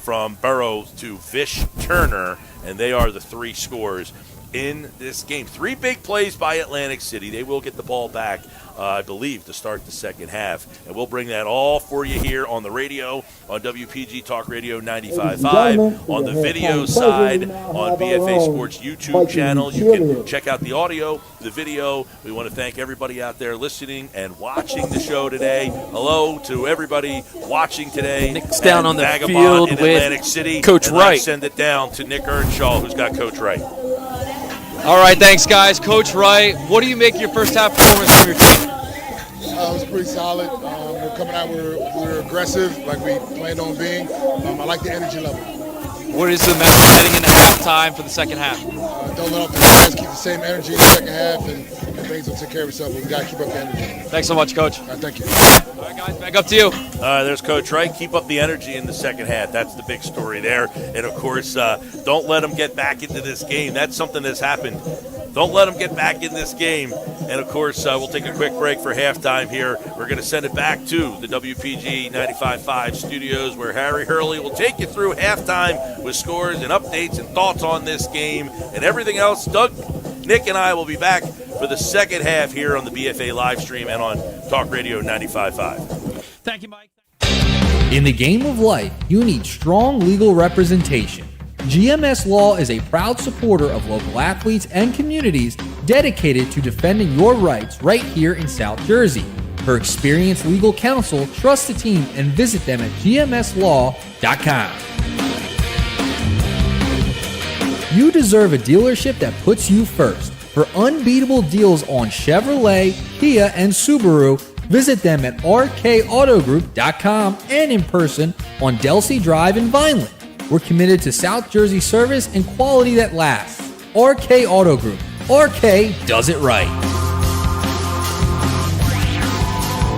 from Burrows to Vish Turner, and they are the 3 scores in this game. 3 big plays by Atlantic City. They will get the ball back, I believe, to start the second half. And we'll bring that all for you here on the radio, on WPG Talk Radio 95.5, on the video side, on BFA Sports YouTube channel. You can check out the audio, the video. We want to thank everybody out there listening and watching the show today. Hello to everybody watching today. Nick's down on the Vagabond field in with Atlantic City. Coach and Wright. let's send it down to Nick Earnshaw, who's got Coach Wright. All right, thanks, guys. Coach Wright, what do you make your first half performance from your team? It was pretty solid. We're coming out, we're aggressive like we planned on being. I like the energy level. What is the message heading into halftime for the second half? Don't let off the gas, keep the same energy in the second half, and things will take care of itself, but we got to keep up the energy. Thanks so much, Coach. All right, thank you. All right, guys, back up to you. There's Coach Wright. Keep up the energy in the second half. That's the big story there. And, of course, don't let them get back into this game. That's something that's happened. Don't let them get back in this game. And, of course, we'll take a quick break for halftime here. We're going to send it back to the WPG 95.5 studios where Harry Hurley will take you through halftime with scores and updates and thoughts on this game and everything else. Doug, Nick, and I will be back for the second half here on the BFA live stream and on Talk Radio 95.5. Thank you, Mike. In the game of life, you need strong legal representation. GMS Law is a proud supporter of local athletes and communities dedicated to defending your rights right here in South Jersey. For experienced legal counsel, trust the team and visit them at gmslaw.com. You deserve a dealership that puts you first. For unbeatable deals on Chevrolet, Kia, and Subaru, visit them at rkautogroup.com and in person on Delsey Drive in Vineland. We're committed to South Jersey service and quality that lasts. RK Auto Group. RK does it right.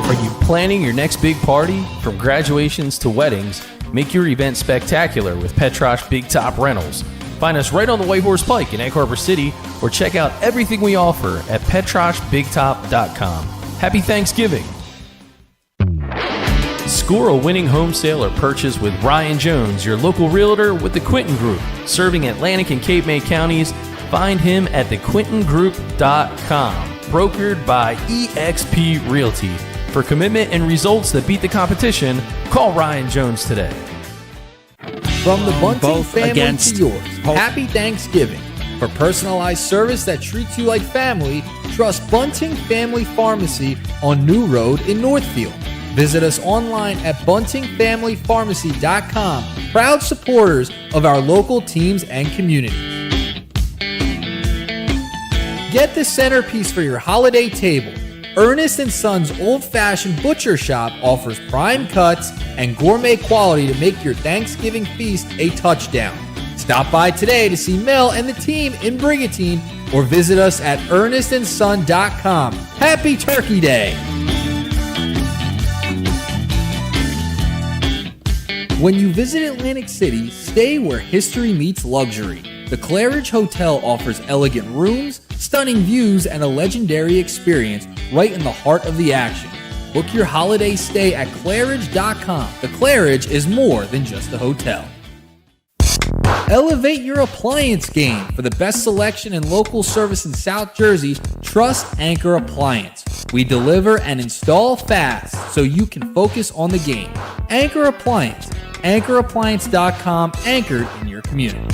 Are you planning your next big party? From graduations to weddings, make your event spectacular with Petrosh Big Top Rentals. Find us right on the White Horse Pike in Egg Harbor City or check out everything we offer at petroshbigtop.com. Happy Thanksgiving! Score a winning home sale or purchase with Ryan Jones, your local realtor with the Quinton Group. Serving Atlantic and Cape May counties, find him at thequintongroup.com. Brokered by eXp Realty. For commitment and results that beat the competition, call Ryan Jones today. From the Bunting Both family against to yours, happy Thanksgiving. For personalized service that treats you like family, trust Bunting Family Pharmacy on New Road in Northfield. Visit us online at buntingfamilypharmacy.com. Proud supporters of our local teams and communities. Get the centerpiece for your holiday table. Ernest & Sons Old Fashioned Butcher Shop offers prime cuts and gourmet quality to make your Thanksgiving feast a touchdown. Stop by today to see Mel and the team in Brigantine or visit us at ernestandson.com. Happy Turkey Day! When you visit Atlantic City, stay where history meets luxury. The Claridge Hotel offers elegant rooms, stunning views, and a legendary experience right in the heart of the action. Book your holiday stay at Claridge.com. The Claridge is more than just a hotel. Elevate your appliance game. For the best selection and local service in South Jersey, trust Anchor Appliance. We deliver and install fast so you can focus on the game. Anchor Appliance. AnchorAppliance.com, anchored in your community.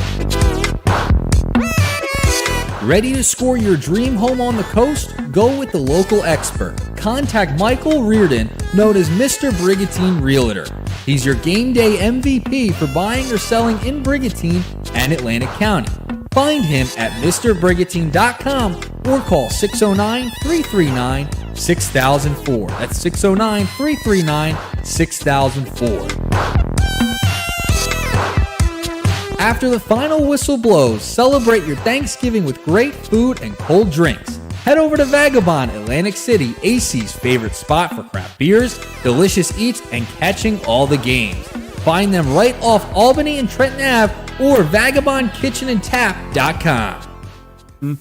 Ready to score your dream home on the coast? Go with the local expert. Contact Michael Reardon, known as Mr. Brigantine Realtor. He's your game day MVP for buying or selling in Brigantine and Atlantic County. Find him at MrBrigantine.com or call 609-339-6004. That's 609-339-6004. After the final whistle blows, celebrate your Thanksgiving with great food and cold drinks. Head over to Vagabond, Atlantic City, AC's favorite spot for craft beers, delicious eats, and catching all the games. Find them right off Albany and Trenton Ave or vagabondkitchenandtap.com.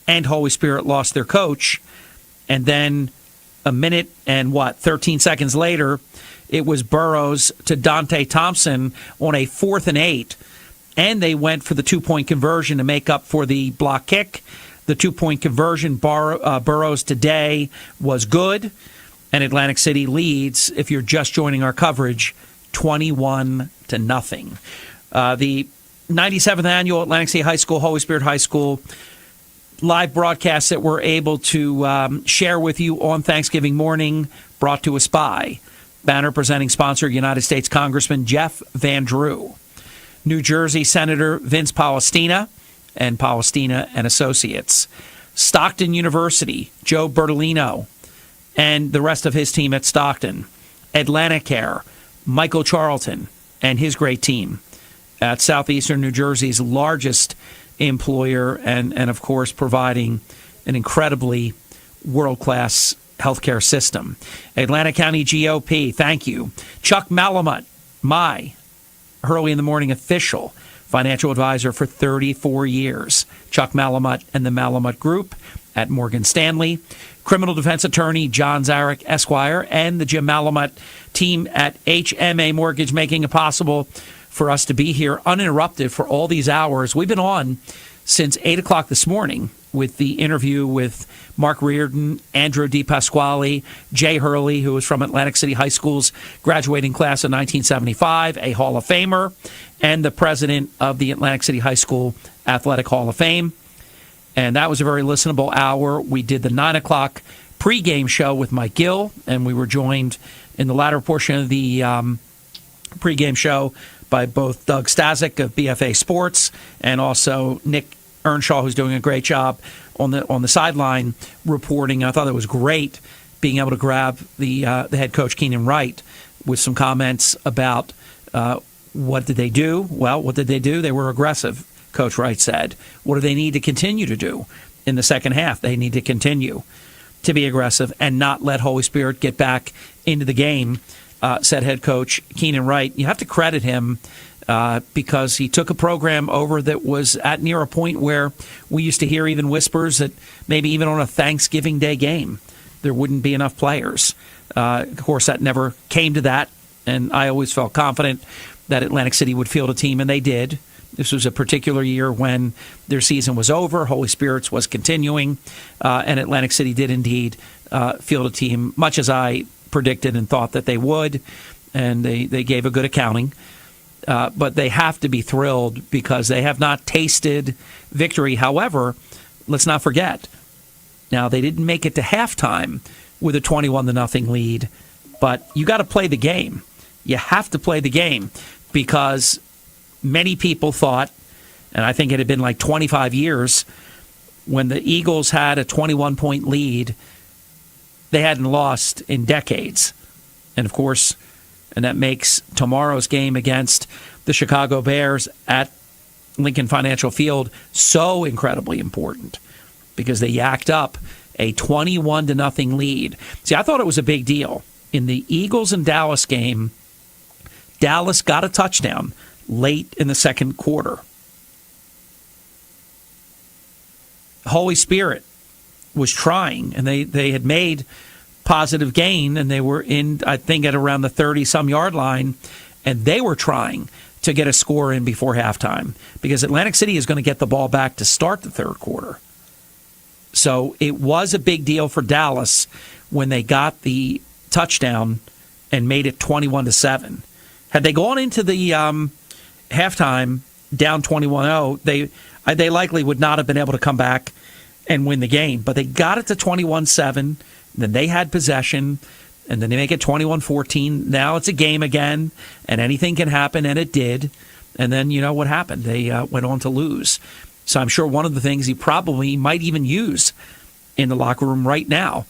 And Holy Spirit lost their coach, and then a minute and 13 seconds later, it was Burrows to Dante Thompson on a 4th and 8, and they went for the 2-point conversion to make up for the block kick. The 2-point conversion, Burrows today was good, and Atlantic City leads, if you're just joining our coverage, 21-0. The 97th annual Atlantic City High School, Holy Spirit High School live broadcast that we're able to share with you on Thanksgiving morning, brought to us by banner presenting sponsor, United States Congressman Jeff Van Drew, New Jersey Senator Vince Palestina and Palestina and Associates, Stockton University, Joe Bertolino and the rest of his team at Stockton, Atlanticare, Michael Charlton and his great team at Southeastern New Jersey's largest employer and of course, providing an incredibly world-class healthcare system. Atlantic County GOP, thank you. Chuck Malamut, my early in the morning official financial advisor for 34 years. Chuck Malamut and the Malamut Group at Morgan Stanley. Criminal defense attorney John Zarek, Esquire, and the Jim Malamut team at HMA Mortgage, making it possible for us to be here uninterrupted for all these hours. We've been on since 8 o'clock this morning with the interview with Mark Reardon, Andrew DePasquale, Jay Hurley, who was from Atlantic City High School's graduating class in 1975, a Hall of Famer, and the president of the Atlantic City High School Athletic Hall of Fame. And that was a very listenable hour. We did the 9 o'clock pregame show with Mike Gill, and we were joined in the latter portion of the pregame show by both Doug Stasic of BFA Sports and also Nick Earnshaw, who's doing a great job on the sideline reporting. I thought it was great being able to grab the head coach, Keenan Wright, with some comments about what did they do? Well, what did they do? They were aggressive, Coach Wright said. What do they need to continue to do in the second half? They need to continue to be aggressive and not let Holy Spirit get back into the game, said head coach Keenan Wright. You have to credit him because he took a program over that was at near a point where we used to hear even whispers that maybe even on a Thanksgiving Day game, there wouldn't be enough players. Of course, that never came to that, and I always felt confident that Atlantic City would field a team, and they did. This was a particular year when their season was over, Holy Spirits was continuing, and Atlantic City did indeed field a team, much as I predicted and thought that they would, and they gave a good accounting. But they have to be thrilled because they have not tasted victory. However, let's not forget, now they didn't make it to halftime with a 21-0 lead, but you got to play the game. You have to play the game because many people thought, and I think it had been like 25 years, when the Eagles had a 21-point lead, they hadn't lost in decades. And of course, and that makes tomorrow's game against the Chicago Bears at Lincoln Financial Field so incredibly important because they yacked up a 21-0 lead. See, I thought it was a big deal. In the Eagles and Dallas game, Dallas got a touchdown late in the second quarter. Holy Spirit was trying, and they had made positive gain, and they were in, I think, at around the 30-some yard line, and they were trying to get a score in before halftime because Atlantic City is going to get the ball back to start the third quarter. So it was a big deal for Dallas when they got the touchdown and made it 21-7. Had they gone into the halftime down 21-0, they likely would not have been able to come back and win the game. But they got it to 21-7. Then they had possession, and then they make it 21-14. Now it's a game again, and anything can happen, and it did. And then you know what happened. They went on to lose So I'm sure one of the things he probably might even use in the locker room right now,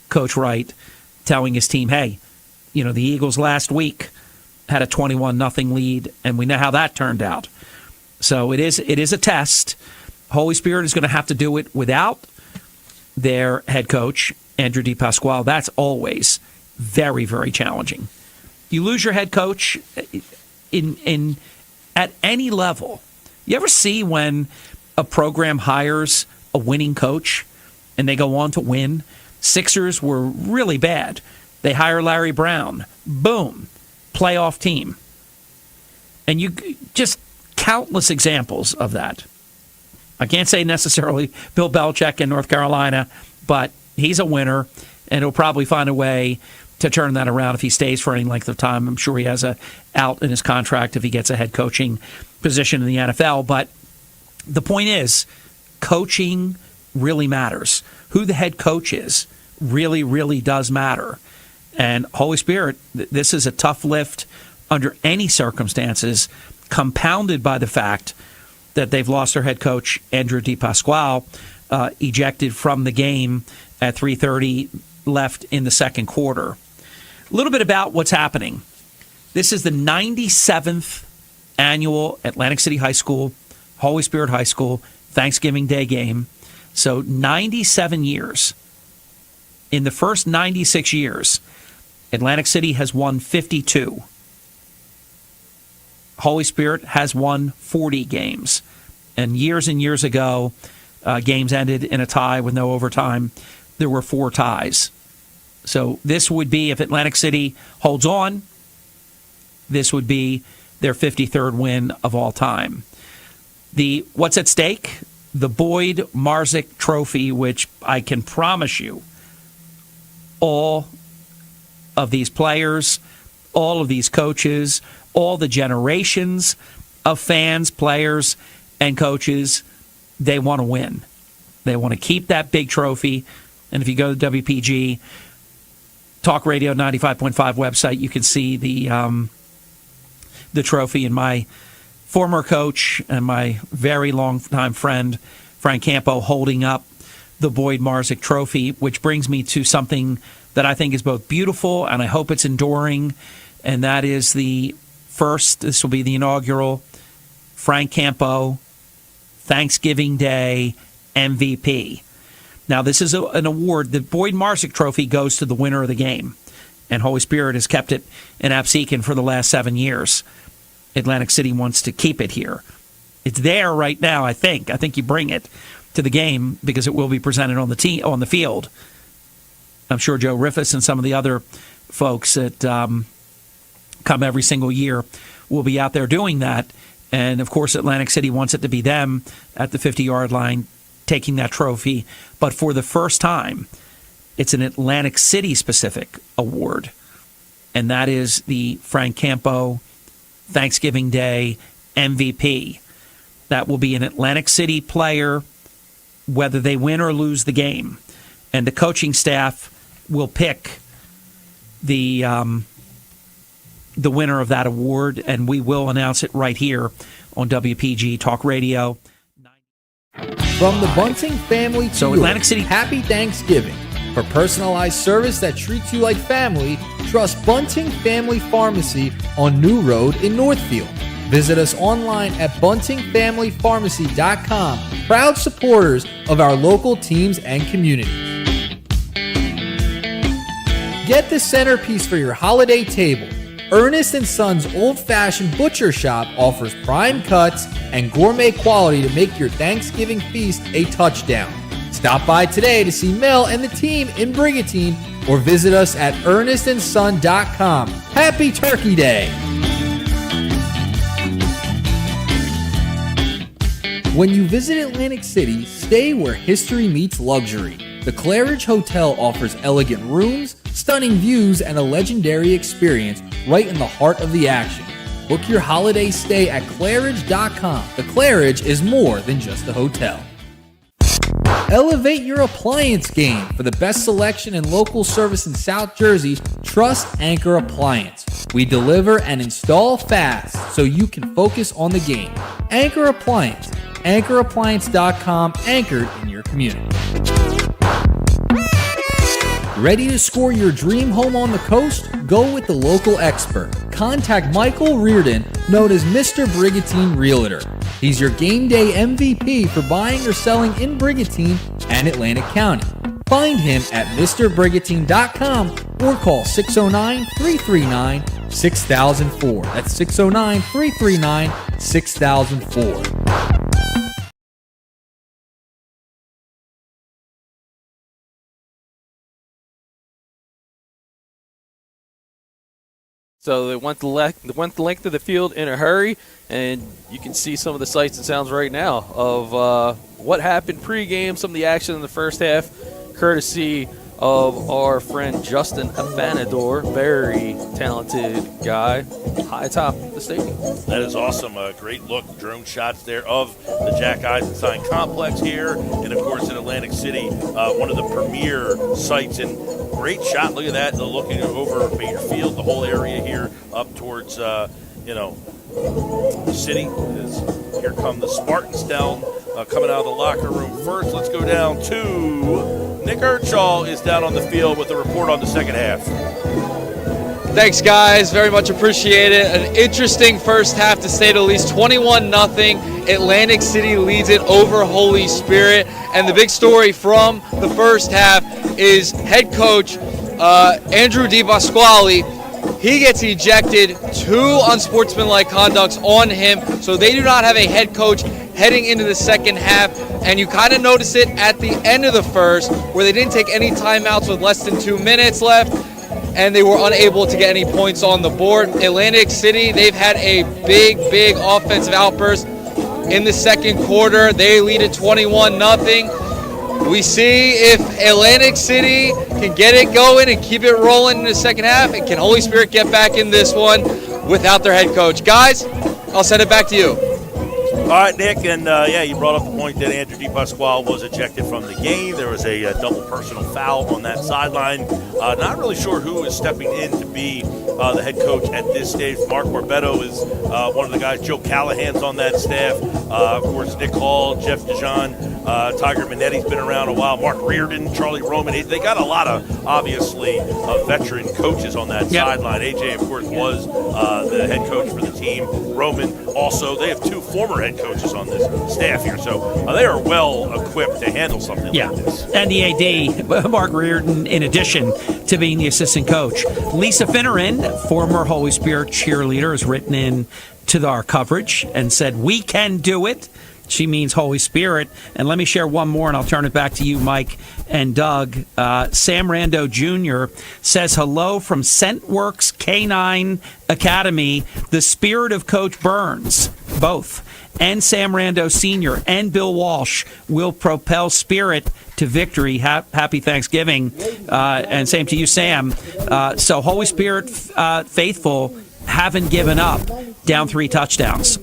Coach Wright telling his team, hey, the Eagles last week had a 21-0 lead, and we know how that turned out. So it is a test. Holy Spirit is going to have to do it without their head coach, Andrew DePasquale. That's always very, very challenging. You lose your head coach in at any level. You ever see when a program hires a winning coach and they go on to win? Sixers were really bad. They hire Larry Brown. Boom. Playoff team. And you just countless examples of that. I can't say necessarily Bill Belichick in North Carolina, but he's a winner, and he'll probably find a way to turn that around if he stays for any length of time. I'm sure he has a out in his contract if he gets a head coaching position in the NFL. But the point is, coaching really matters. Who the head coach is really, really does matter. And Holy Spirit, this is a tough lift under any circumstances, compounded by the fact that they've lost their head coach, Andrew DePasquale, ejected from the game at 3:30 left in the second quarter. A little bit about what's happening. This is the 97th annual Atlantic City High School, Holy Spirit High School, Thanksgiving Day game. So 97 years. In the first 96 years, Atlantic City has won 52. Holy Spirit has won 40 games. And years ago, games ended in a tie with no overtime. There were 4 ties. So this would be, if Atlantic City holds on, this would be their 53rd win of all time. What's at stake? The Boyd Marzik Trophy, which I can promise you, all of these players, all of these coaches, all the generations of fans, players, and coaches, they want to win. They want to keep that big trophy. And if you go to the WPG Talk Radio 95.5 website, you can see the trophy. And my former coach and my very long-time friend, Frank Campo, holding up the Boyd Marzik Trophy, which brings me to something that I think is both beautiful and I hope it's enduring, and that is this will be the inaugural Frank Campo Thanksgiving Day MVP. Now, this is an award. The Boyd Marzik Trophy goes to the winner of the game, and Holy Spirit has kept it in Absecon for the last 7 years. Atlantic City wants to keep it here. It's there right now, I think. I think you bring it to the game because it will be presented on the field. I'm sure Joe Riffus and some of the other folks that come every single year will be out there doing that. And, of course, Atlantic City wants it to be them at the 50-yard line taking that trophy. But for the first time, it's an Atlantic City-specific award, and that is the Frank Campo Thanksgiving Day MVP. That will be an Atlantic City player, whether they win or lose the game. And the coaching staff will pick the winner of that award, and we will announce it right here on WPG Talk Radio. From the Bunting family to So Atlantic City, happy Thanksgiving. For personalized service that treats you like family, trust Bunting Family Pharmacy on New Road in Northfield. Visit us online at buntingfamilypharmacy.com. Proud supporters of our local teams and communities. Get the centerpiece for your holiday table. Ernest & Sons Old-Fashioned Butcher Shop offers prime cuts and gourmet quality to make your Thanksgiving feast a touchdown. Stop by today to see Mel and the team in Brigantine or visit us at ernestandson.com. Happy Turkey Day! When you visit Atlantic City, stay where history meets luxury. The Claridge Hotel offers elegant rooms, stunning views, and a legendary experience right in the heart of the action. Book your holiday stay at Claridge.com. The Claridge is more than just a hotel. Elevate your appliance game. For the best selection and local service in South Jersey, trust Anchor Appliance. We deliver and install fast so you can focus on the game. Anchor Appliance, AnchorAppliance.com, anchored in your community. Ready to score your dream home on the coast? Go with the local expert. Contact Michael Reardon, known as Mr. Brigantine Realtor. He's your game day MVP for buying or selling in Brigantine and Atlantic County. Find him at MrBrigantine.com or call 609-339-6004. That's 609-339-6004. So they went the length of the field in a hurry, and you can see some of the sights and sounds right now of what happened pregame, some of the action in the first half, courtesy of our friend Justin Afanador, very talented guy, high atop the stadium. That is awesome. A great look, drone shots there of the Jack Eisenstein complex here, and of course in Atlantic City, one of the premier sites. And great shot. Look at that. They're looking over Bader Field, the whole area here, up towards the city. Here come the Spartans down, coming out of the locker room first. Let's go down to Nick Earnshaw is down on the field with a report on the second half. Thanks, guys. Very much appreciate it. An interesting first half, to say the least. 21-0. Atlantic City leads it over Holy Spirit. And the big story from the first half is head coach Andrew DiPasquale. He gets ejected. 2 unsportsmanlike conducts on him. So they do not have a head coach heading into the second half. And you kind of notice it at the end of the first, where they didn't take any timeouts with less than 2 minutes left, and they were unable to get any points on the board. Atlantic City, they've had a big offensive outburst in the second quarter. They lead at 21-0. We see if Atlantic City can get it going and keep it rolling in the second half, and can Holy Spirit get back in this one without their head coach. Guys, I'll send it back to you. All right, Nick, and you brought up the point that Andrew DiPasquale was ejected from the game. There was a double personal foul on that sideline. Not really sure who is stepping in to be the head coach at this stage. Mark Barbetto is one of the guys. Joe Callahan's on that staff. Of course, Nick Hall, Jeff DeJean, Tiger Minetti's been around a while. Mark Reardon, Charlie Roman. They got a lot of, obviously, veteran coaches on that sideline. AJ, of course, was the head coach for the team. Roman also. They have 2 former head coaches on this staff here, so they are well equipped to handle something like this. And the AD, Mark Reardon, in addition to being the assistant coach. Lisa Finneran, former Holy Spirit cheerleader, has written in to our coverage and said, "We can do it." She means Holy Spirit. And let me share one more, and I'll turn it back to you, Mike and Doug. Sam Rando Jr. says, "Hello from Scentworks K9 Academy. The spirit of Coach Burns, both, and Sam Rando Sr. and Bill Walsh will propel Spirit to victory. Happy Thanksgiving." And same to you, Sam. So Holy Spirit faithful haven't given up, down 3 touchdowns.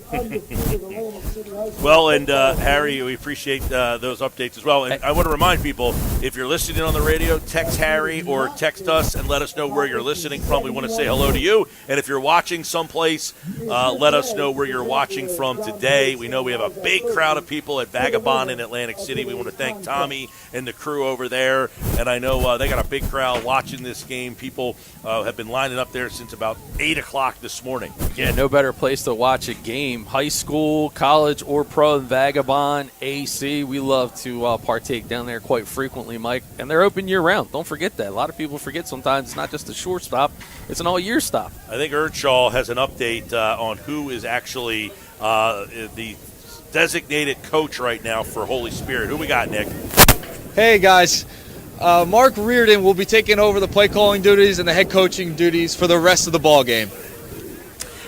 Well, and Harry, we appreciate those updates as well. And I want to remind people, if you're listening on the radio, text Harry or text us and let us know where you're listening from. We want to say hello to you. And if you're watching someplace, let us know where you're watching from today. We know we have a big crowd of people at Vagabond in Atlantic City. We want to thank Tommy and the crew over there. And I know they got a big crowd watching this game. People have been lining up there since about 8 o'clock this morning. Yeah, no better place to watch a game. High school, college, or pro than Vagabond, AC. We love to partake down there quite frequently, Mike. And they're open year-round. Don't forget that. A lot of people forget sometimes it's not just a short stop. It's an all-year stop. I think Earnshaw has an update on who is actually the designated coach right now for Holy Spirit. Who we got, Nick? Hey, guys. Mark Reardon will be taking over the play calling duties and the head coaching duties for the rest of the ball game.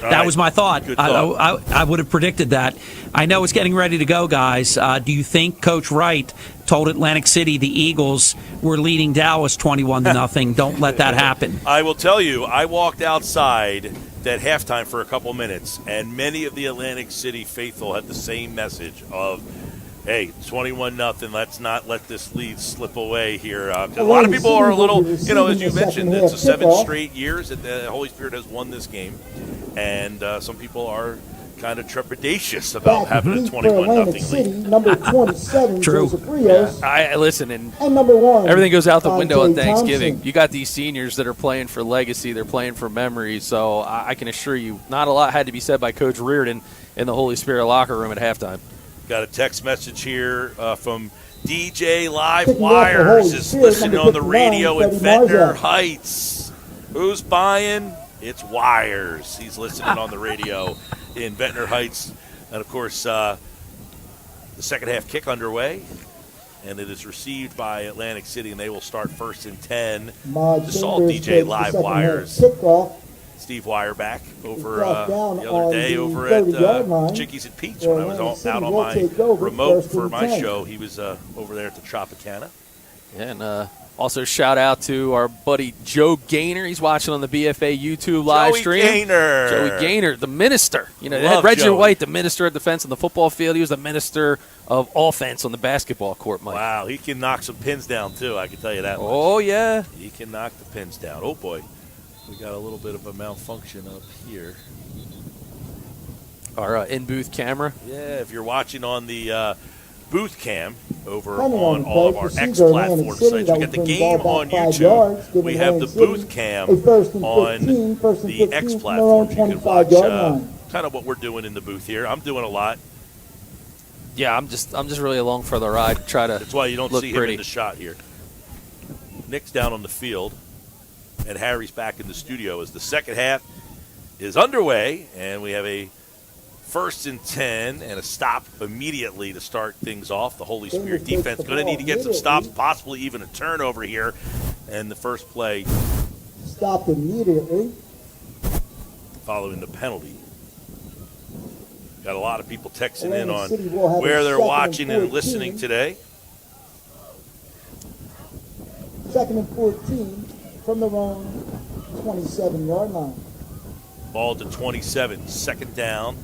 That was my thought. Good thought. I would have predicted that. I know it's getting ready to go, guys. Do you think Coach Wright told Atlantic City the Eagles were leading Dallas 21-0? Don't let that happen. I will tell you, I walked outside at halftime for a couple minutes, and many of the Atlantic City faithful had the same message of, hey, 21-0. Let's not let this lead slip away here. A lot of people are a little, as you mentioned, it's a 7 straight years that the Holy Spirit has won this game, and some people are, kind of trepidatious about having a Back deep for 21-0 Atlantic City, lead. number 27, True. Joseph Rios. I listen, and Number 1, everything goes out the window on Jay Thanksgiving. Thompson. You got these seniors that are playing for legacy. They're playing for memories. So I can assure you, not a lot had to be said by Coach Reardon in the Holy Spirit locker room at halftime. Got a text message here from DJ Live Kicking off the Holy Wires is Spirit, listening number on the 59, radio in Freddie Ventnor Marzak. Heights. Who's buying? It's Wires. He's listening on the radio in Ventnor Heights. And, of course, the second half kick underway. And it is received by Atlantic City, and they will start 1st and 10. Maj Just saw Chambers DJ takes the Live second half Wires. Kickoff. Steve Wire back over Brought down the on other day the over at 30-yard line. Chickies and Pete's Where when I was Atlantic City out on will my take over remote first for and my 10. show. He was over there at the Tropicana. And also shout out to our buddy Joe Gaynor. He's watching on the BFA YouTube live Joey stream. Gaynor. Joey Gaynor, the minister. You know, they Love had Reggie Joey. White, the minister of defense on the football field. He was the minister of offense on the basketball court, Mike. Wow, he can knock some pins down, too. I can tell you that much. Oh, yeah. He can knock the pins down. Oh, boy. We got a little bit of a malfunction up here. Our in-booth camera. Yeah, if you're watching on the booth cam over Coming on on all of play, our procedure, X Atlantic platform City, sites. that We got the will bring game ball on back 5 YouTube. yards, giving We have the Atlantic City booth cam a first and on 15, first and the 15 X from their platforms. own You can watch 25-yard line. kind of what we're doing in the booth here. I'm doing a lot. Yeah, I'm just really along for the ride. Try to That's why you don't look see pretty. him in the shot here. Nick's down on the field, and Harry's back in the studio as the second half is underway, and we have a 1st and 10 and a stop immediately to start things off. The Holy Spirit defense going to need to get some stops, possibly even a turnover here. And the first play Stopped immediately. following the penalty. Got a lot of people texting in Atlantic on City will have where a they're second and watching and 14. listening today. 2nd and 14 from their own 27-yard line. Ball to 27, second down.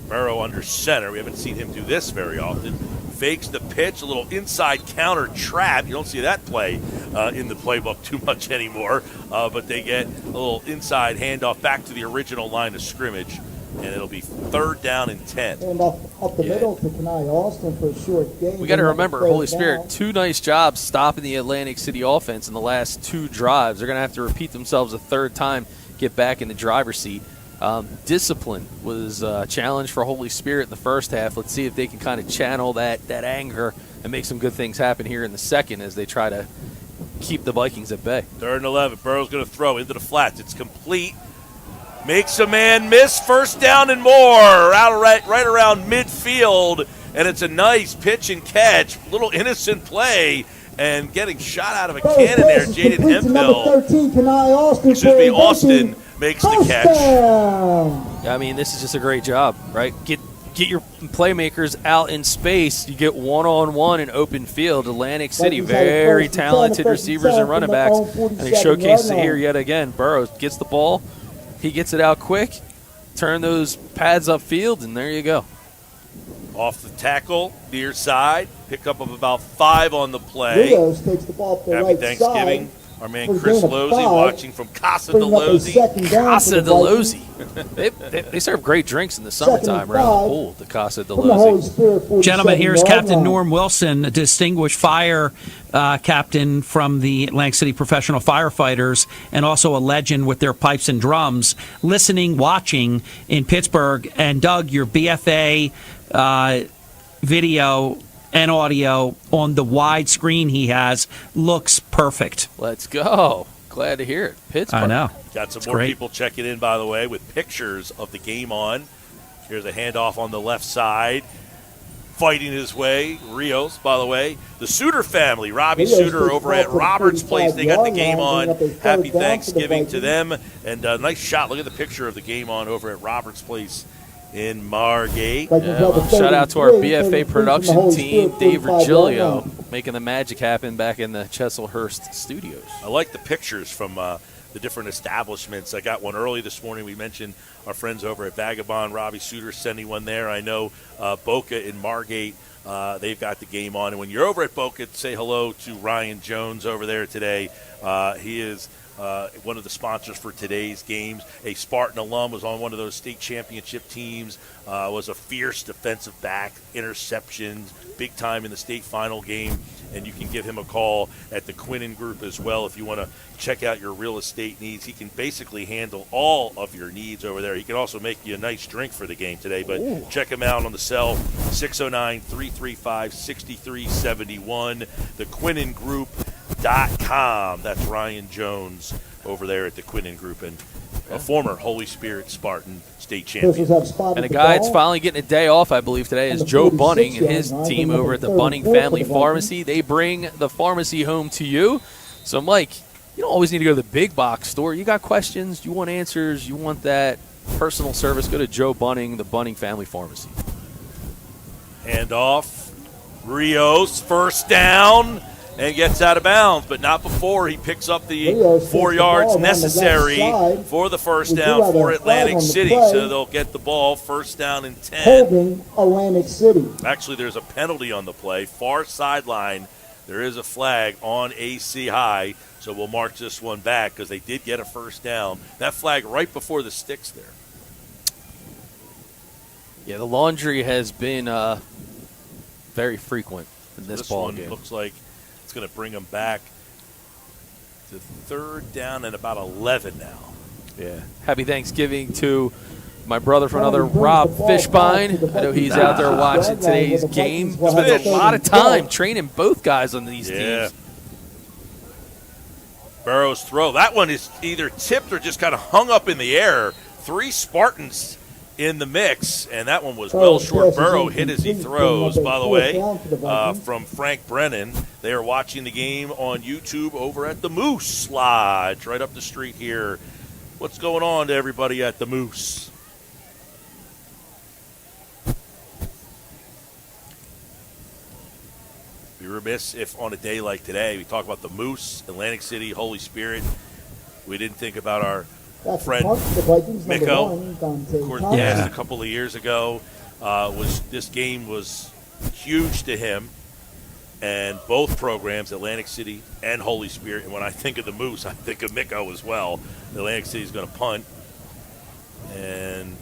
Burrow under center. We haven't seen him do this very often. Fakes the pitch, a little inside counter trap. You don't see that play in the playbook too much anymore, but they get a little inside handoff back to the original line of scrimmage, and it'll be 3rd down and 10. And up the middle to Kanai Austin for a short gain. We got to They remember, have a Holy third Spirit, down. 2 nice jobs stopping the Atlantic City offense in the last 2 drives. They're going to have to repeat themselves a 3rd time, get back in the driver's seat. Discipline was a challenge for Holy Spirit in the first half. Let's see if they can kind of channel that anger and make some good things happen here in the second as they try to keep the Vikings at bay. 3rd and 11. Burrow's going to throw into the flats. It's complete. Makes a man miss. 1st down and more. Right around midfield. And it's a nice pitch and catch. Little innocent play. And getting shot out of a cannon there, Jaden Hemphill. 13, Kanai Austin. Excuse me, Austin makes the catch. Touchdown. I mean, this is just a great job, right? Get your playmakers out in space. You get one-on-one in open field. Atlantic City, Vikings had a very first and 10, talented first and receivers 10 and running from their backs. own And they 47-yard showcased it line. here yet again. Burrow gets the ball. He gets it out quick. Turn those pads upfield, and there you go. Off the tackle, near side. Pickup of about 5 on the play. Rios takes the ball up the Happy right Thanksgiving. side. Our man For a Chris gain of Losey 5. watching from Casa de Bring up a Losey. second down Casa for de the Vikings. Losey. They serve great drinks in the Second and summertime around the 5 pool, the Casa de From the Holy Losey. Spirit 47 Gentlemen, here's yard Captain line. Norm Wilson, a distinguished fire captain from the Atlantic City Professional Firefighters, and also a legend with their pipes and drums, listening, watching in Pittsburgh. And Doug, your BFA video and audio on the wide screen he has looks perfect. Let's go. Glad to hear it. Pittsburgh. I know. Got some It's more great. people checking in, by the way, with pictures of the game on. Here's a handoff on the left side. Fighting his way, Rios, by the way. The Suter family, Robbie Rios Suter takes over ball at from Roberts Place. They got the 35-yard game line, on. bringing up a Happy third down for the Thanksgiving to Vikings. them. And a nice shot. Look at the picture of the game on over at Roberts Place in Margate. Vikings Yeah, have a well, third shout out and to our 3, BFA 33 from the production Holy team, Spirit Dave 45-yard Virgilio, line. making the magic happen back in the Chesilhurst studios. I like the pictures from the different establishments. I got one early this morning. We mentioned our friends over at Vagabond. Robbie Suter sending one there. I know Boca in Margate, they've got the game on. And when you're over at Boca, say hello to Ryan Jones over there today. He is one of the sponsors for today's games. A Spartan alum, was on one of those state championship teams, was a fierce defensive back, interceptions, big time in the state final game. And you can give him a call at the Quinnen Group as well if you want to check out your real estate needs. He can basically handle all of your needs over there. He can also make you a nice drink for the game today. But check him out on the cell, 609-335-6371, thequinnengroup.com. That's Ryan Jones over there at the Quinnen Group, and a former Holy Spirit Spartan state champion. And a guy that's finally getting a day off, I believe, today is Joe Bunning and his team over at the Bunning Family Pharmacy. They bring the pharmacy home to you. So, Mike, you don't always need to go to the big box store. You got questions, you want answers, you want that personal service, go to Joe Bunning, the Bunning Family Pharmacy. Hand off. Rios, first down, and gets out of bounds, but not before he picks up the 4 yards necessary for the first down for Atlantic City. So they'll get the ball first down and 10. Holding Atlantic City. Actually, there's a penalty on the play. Far sideline, there is a flag on AC High, so we'll mark this one back because they did get a first down. That flag right before the sticks there. Yeah, the laundry has been very frequent in this ball one game. Looks like it's going to bring them back to third down and about 11 now. Yeah. Happy Thanksgiving to my brother from another, Rob Fishbein. I know he's out there watching today's game. Spent a lot of time training both guys on these teams. Burrow's throw. That one is either tipped or just kind of hung up in the air. 3 Spartans in the mix, and that one was well short. Burrow hit as he throws, by the way, from Frank Brennan. They are watching the game on YouTube over at the Moose Lodge, right up the street here. What's going on to everybody at the Moose? Be remiss if on a day like today we talk about the Moose, Atlantic City, Holy Spirit. We didn't think about our friend Miko, of course, a couple of years ago. This game was huge to him, and both programs, Atlantic City and Holy Spirit. And when I think of the Moose, I think of Miko as well. Atlantic City is going to punt, and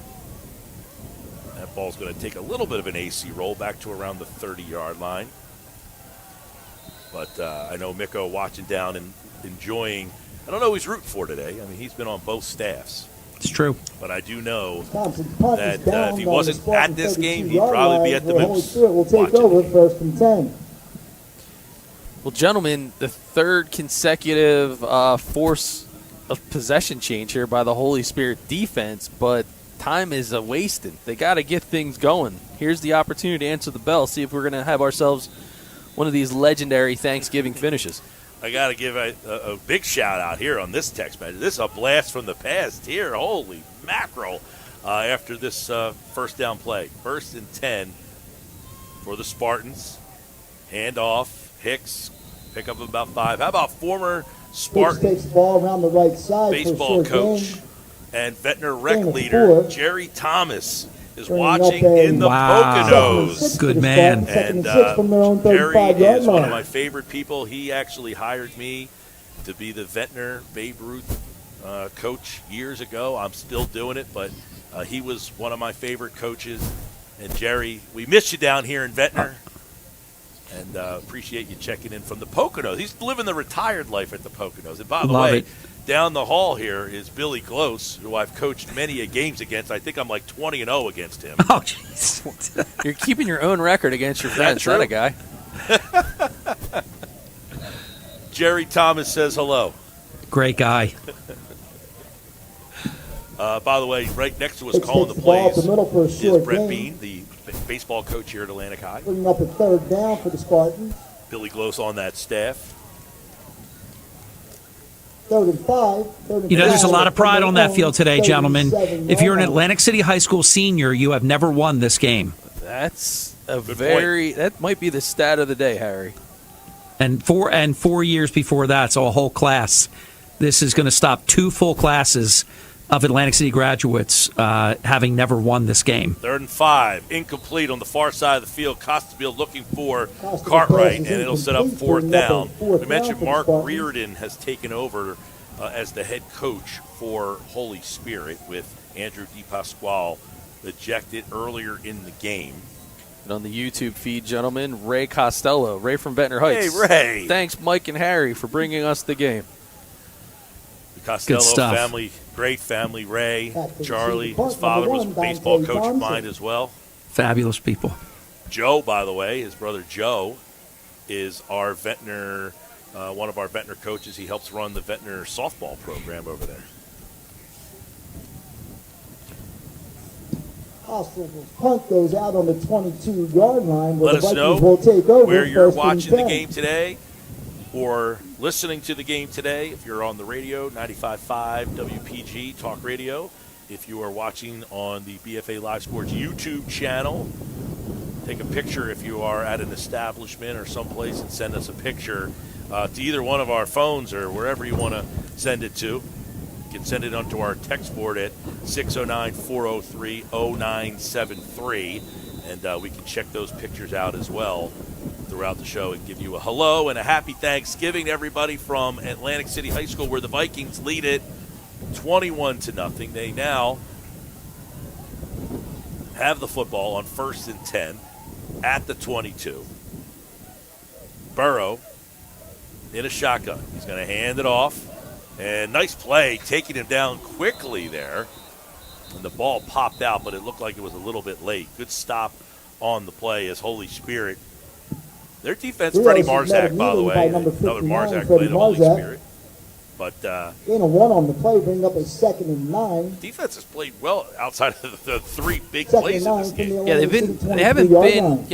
that ball's going to take a little bit of an AC roll back to around the 30-yard line. But I know Miko watching down and enjoying. I don't know who he's rooting for today. I mean, he's been on both staffs. It's true. But I do know that if he wasn't at this game, he'd probably be at the Moose. Will take over first and 10. Well, gentlemen, the third consecutive force of possession change here by the Holy Spirit defense, but time is wasted. They got to get things going. Here's the opportunity to answer the bell, see if we're going to have ourselves one of these legendary Thanksgiving finishes. I got to give a big shout-out here on this text message. This is a blast from the past here. Holy mackerel. After this first down play. First and 10 for the Spartans. Hand off. Hicks. Pick up about 5. How about former Spartan takes the ball around the right side baseball coach and Ventnor rec leader Jerry Thomas is watching in the Poconos. Good man. And Jerry is one of my favorite people. He actually hired me to be the Ventnor Babe Ruth coach years ago. I'm still doing it, but he was one of my favorite coaches. And Jerry, we miss you down here in Ventnor. And appreciate you checking in from the Poconos. He's living the retired life at the Poconos. And by the way, down the hall here is Billy Glose, who I've coached many a games against. I think I'm like 20-0 against him. Oh, jeez. You're keeping your own record against your friends, not a guy. Jerry Thomas says hello. Great guy. By the way, right next to us calling the plays is Brett Bean, the baseball coach here at Atlantic High. Bringing up a third down for the Spartans. Billy Glose on that staff. 3rd and 5. You know, there's a lot of pride on that field today, gentlemen. If you're an Atlantic City High School senior, you have never won this game. That's that might be the stat of the day, Harry. And 4 years before that, so a whole class. This is going to stop 2 full classes of Atlantic City graduates having never won this game. 3rd and 5, incomplete on the far side of the field. Costabile looking for Cartwright, and it'll set up 4th down. We mentioned Mark Reardon has taken over as the head coach for Holy Spirit, with Andrew DePasquale ejected earlier in the game. And on the YouTube feed, gentlemen, Ray Costello, Ray from Ventnor Heights. Hey, Ray. Thanks, Mike and Harry, for bringing us the game. The Costello family, great family. Ray, Charlie, his father was a baseball coach of mine as well. Fabulous people. Joe, by the way, his brother Joe, is our Ventnor, one of our Ventnor coaches. He helps run the Ventnor softball program over there. Hostile punt goes out on the 22-yard line. Where Let the us know Vikings will take over where you're first and watching the 10. game today or listening to the game today. If you're on the radio, 95.5 WPG Talk Radio. If you are watching on the BFA Live Sports YouTube channel, take a picture if you are at an establishment or someplace and send us a picture to either one of our phones or wherever you want to send it to. You can send it onto our text board at 609-403-0973, and we can check those pictures out as well throughout the show and give you a hello and a happy Thanksgiving to everybody from Atlantic City High School, where the Vikings lead it 21-0. They now have the football on 1st and 10 at the 22. Burrow in a shotgun. He's going to hand it off. And nice play, taking him down quickly there. And the ball popped out, but it looked like it was a little bit late. Good stop on the play as Holy Spirit. Their defense, Freddie Marzak, by the way. Another Marzak play to Holy Spirit. But gain of 1 on the play, bring up a 2nd and 9. Defense has played well outside of the 3 big plays in this game. Yeah, they haven't been,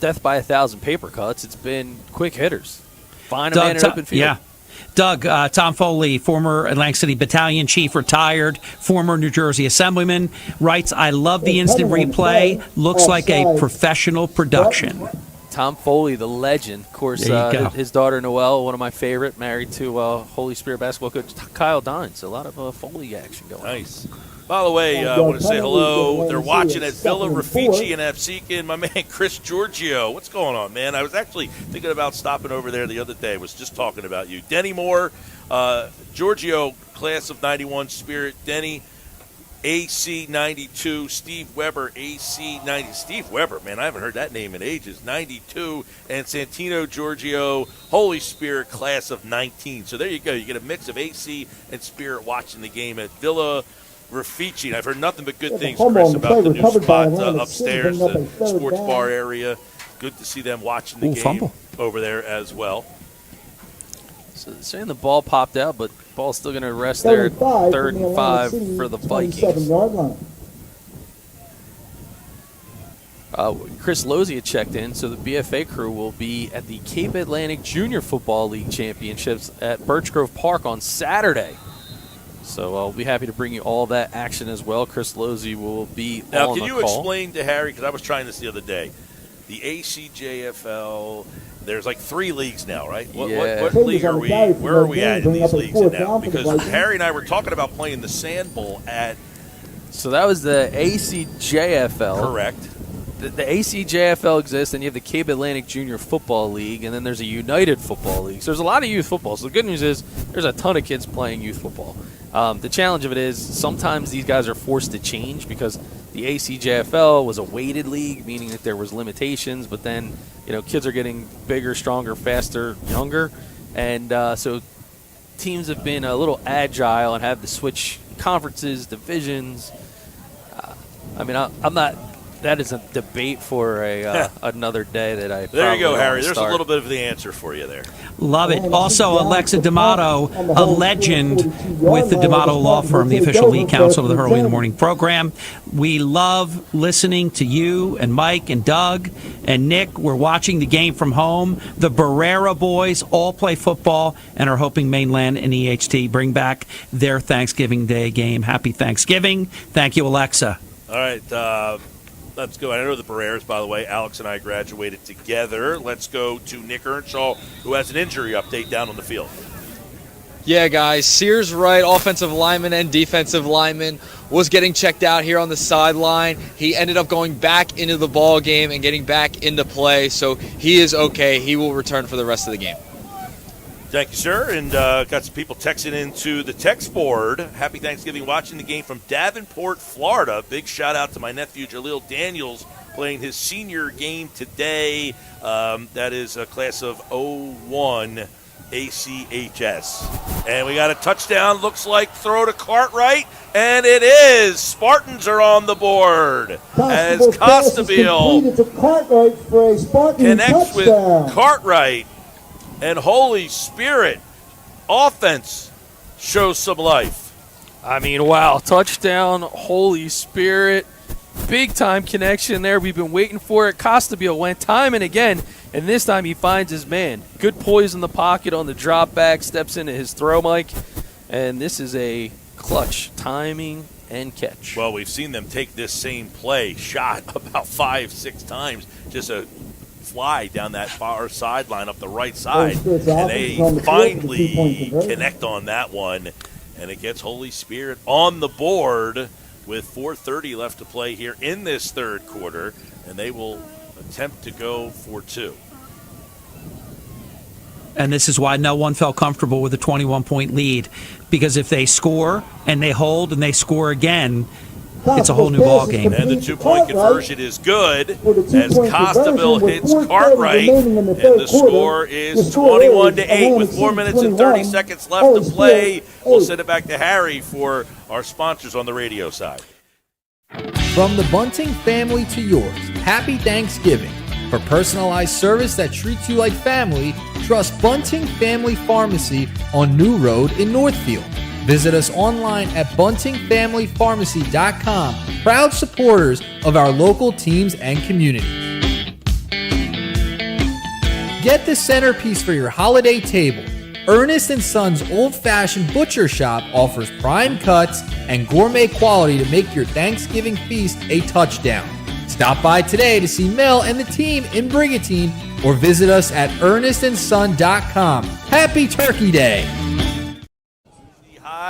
death by 1,000 paper cuts. It's been quick hitters. Find a man in open field. Yeah. Doug, Tom Foley, former Atlantic City Battalion Chief, retired, former New Jersey Assemblyman, writes, I love the instant replay. Looks like a professional production. Tom Foley, the legend. Of course, his daughter Noelle, one of my favorite, married to Holy Spirit basketball coach Kyle Dines. A lot of Foley action going on. Nice. By the way, I want to say hello. They're watching at Villa Raffici in Absecon. My man, Chris Giorgio. What's going on, man? I was actually thinking about stopping over there the other day. I was just talking about you. Denny Moore, Giorgio, class of 91 Spirit. Denny, AC 92. Steve Weber, AC 90. Steve Weber, man, I haven't heard that name in ages. 92. And Santino Giorgio, Holy Spirit, class of 19. So there you go. You get a mix of AC and Spirit watching the game at Villa Raffici. I've heard nothing but good things, Chris, about the new spot upstairs, the sports bar area. Good to see them watching the game over there as well. So they're saying the ball popped out, but the ball's still going to rest there. 3rd and 5 for the Vikings. Chris Lozia checked in, so the BFA crew will be at the Cape Atlantic Junior Football League Championships at Birch Grove Park on Saturday. So I'll be happy to bring you all that action as well. Chris Lozzi will be on the call. Now, can you explain to Harry, because I was trying this the other day, the ACJFL, there's like 3 leagues now, right? What league are we? Where are we at in these leagues now? Because Harry and I were talking about playing the Sand Bowl at... So that was the ACJFL. Correct. The ACJFL exists, and you have the Cape Atlantic Junior Football League, and then there's a United Football League. So there's a lot of youth football. So the good news is there's a ton of kids playing youth football. The challenge of it is sometimes these guys are forced to change because the ACJFL was a weighted league, meaning that there was limitations, but then kids are getting bigger, stronger, faster, younger. And so teams have been a little agile and have to switch conferences, divisions. I'm not... That is a debate for another day that I. There you go, Harry. There's a little bit of the answer for you there. Love it. Also, Alexa D'Amato, a legend with the D'Amato Law Firm, the official league counsel of the Early in the Morning program. We love listening to you and Mike and Doug and Nick. We're watching the game from home. The Barrera boys all play football and are hoping Mainland and EHT bring back their Thanksgiving Day game. Happy Thanksgiving. Thank you, Alexa. All right. Let's go. I know the Barreras, by the way. Alex and I graduated together. Let's go to Nick Earnshaw, who has an injury update down on the field. Yeah, guys. Sears Wright, offensive lineman and defensive lineman, was getting checked out here on the sideline. He ended up going back into the ball game and getting back into play, so he is okay. He will return for the rest of the game. Thank you, sir. And got some people texting into the text board. Happy Thanksgiving, watching the game from Davenport, Florida. Big shout out to my nephew, Jaleel Daniels, playing his senior game today. That is a class of 01 ACHS. And we got a touchdown, looks like throw to Cartwright, and it is. Spartans are on the board as Costabile connects with Cartwright. And Holy Spirit offense shows some life. I mean, wow. Touchdown, Holy Spirit. Big-time connection there. We've been waiting for it. Costabile went time and again, and this time he finds his man. Good poise in the pocket on the drop back, steps into his throw, Mike. And this is a clutch timing and catch. Well, we've seen them take this same play, shot about 5-6 times, just a fly down that far sideline up the right side, and they finally connect on that one, and it gets Holy Spirit on the board with 4:30 left to play here in this third quarter, and they will attempt to go for 2. And this is why no one felt comfortable with a 21-point lead, because if they score and they hold and they score again, it's a whole new ball game. And the 2-point conversion is good as Costabile hits Cartwright, and the score is 21-8 with 4 minutes and 30 seconds left to play. We'll send it back to Harry for our sponsors on the radio side. From the Bunting family to yours, happy Thanksgiving. For personalized service that treats you like family, trust Bunting Family Pharmacy on New Road in Northfield. Visit us online at buntingfamilypharmacy.com. Proud supporters of our local teams and community. Get the centerpiece for your holiday table. Ernest & Sons Old Fashioned Butcher Shop offers prime cuts and gourmet quality to make your Thanksgiving feast a touchdown. Stop by today to see Mel and the team in Brigantine or visit us at ernestandson.com. Happy Turkey Day!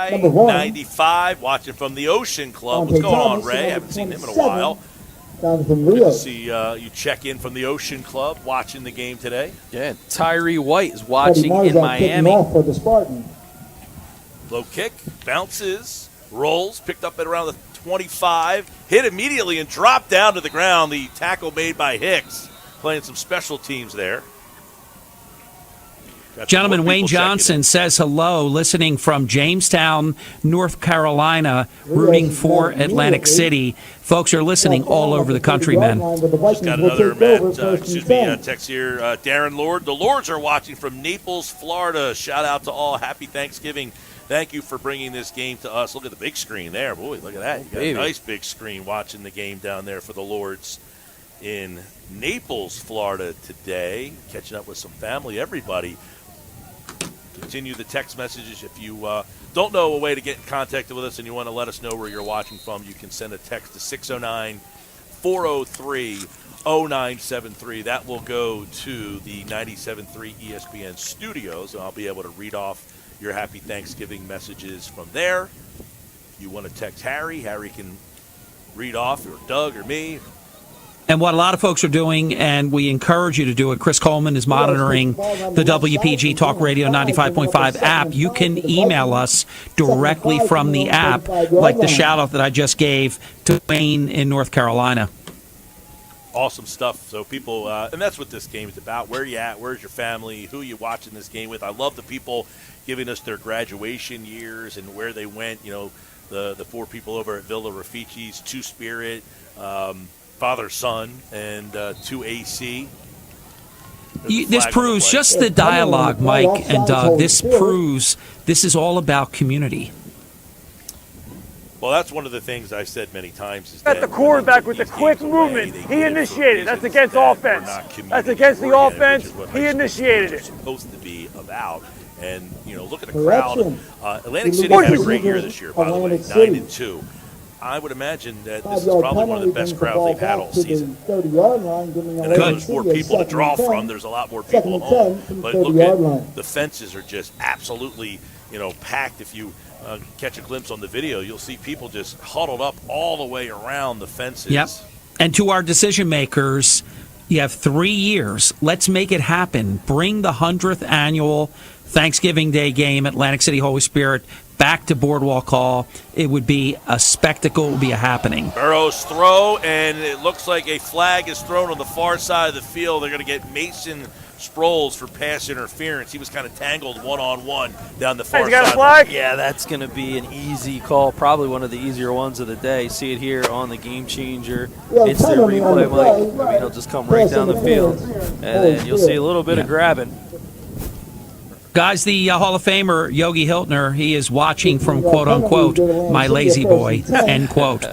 95, watching from the Ocean Club. What's going on, Ray? Haven't seen him in a while. Good to see you check in from the Ocean Club, watching the game today. Yeah, Tyree White is watching in Miami. Low kick, bounces, rolls, picked up at around the 25, hit immediately and dropped down to the ground. The tackle made by Hicks, playing some special teams there. Gentleman, Wayne Johnson says hello, listening from Jamestown, North Carolina, rooting for Atlantic City. Folks are listening all over the country, man. Just got another text here. Darren Lord. The Lords are watching from Naples, Florida. Shout out to all. Happy Thanksgiving. Thank you for bringing this game to us. Look at the big screen there. Boy, look at that. You got a nice big screen watching the game down there for the Lords in Naples, Florida today. Catching up with some family, everybody. Continue the text messages. If you don't know a way to get in contact with us and you want to let us know where you're watching from, you can send a text to 609-403-0973. That will go to the 97.3 ESPN studios, and I'll be able to read off your happy Thanksgiving messages from there. If you want to text Harry, Harry can read off, or Doug or me. And what a lot of folks are doing, and we encourage you to do it, Chris Coleman is monitoring the WPG Talk Radio 95.5 app. You can email us directly from the app, like the shout-out that I just gave to Wayne in North Carolina. Awesome stuff. So people, and that's what this game is about. Where you at? Where's your family? Who are you watching this game with? I love the people giving us their graduation years and where they went. You know, the 4 people over at Villa Raffici's, 2 Spirit, father, son, and 2 AC. This proves just the dialogue, Mike and Doug. This proves this is all about community. Well, that's one of the things I've said many times. Is that the quarterback with the quick movement, he initiated. That's against offense. That's against the offense. He initiated it. Supposed to be about. And, you know, look at the crowd. Atlantic City had a great year this year, by the way, 9-2. I would imagine that this is probably one of the best crowds they've had all season. And I know there's more people to draw from. There's a lot more people at home. But look at the fences are just absolutely, you know, packed. If you catch a glimpse on the video, you'll see people just huddled up all the way around the fences. Yep. And to our decision makers, you have 3 years. Let's make it happen. Bring the 100th annual Thanksgiving Day game, Atlantic City Holy Spirit, back to Boardwalk Hall. It would be a spectacle. It would be a happening. Burrow's throw, and it looks like a flag is thrown on the far side of the field. They're going to get Mason Sproles for pass interference. He was kind of tangled one-on-one down the far Hey, you got a side. flag? Yeah, that's going to be an easy call, probably one of the easier ones of the day. See it here on the Game Changer. It's their replay, Mike. I mean, he'll just come right down the field, and then you'll see a little bit of grabbing. Guys, the Hall of Famer, Yogi Hiltner, he is watching from, quote-unquote, my lazy boy, end quote.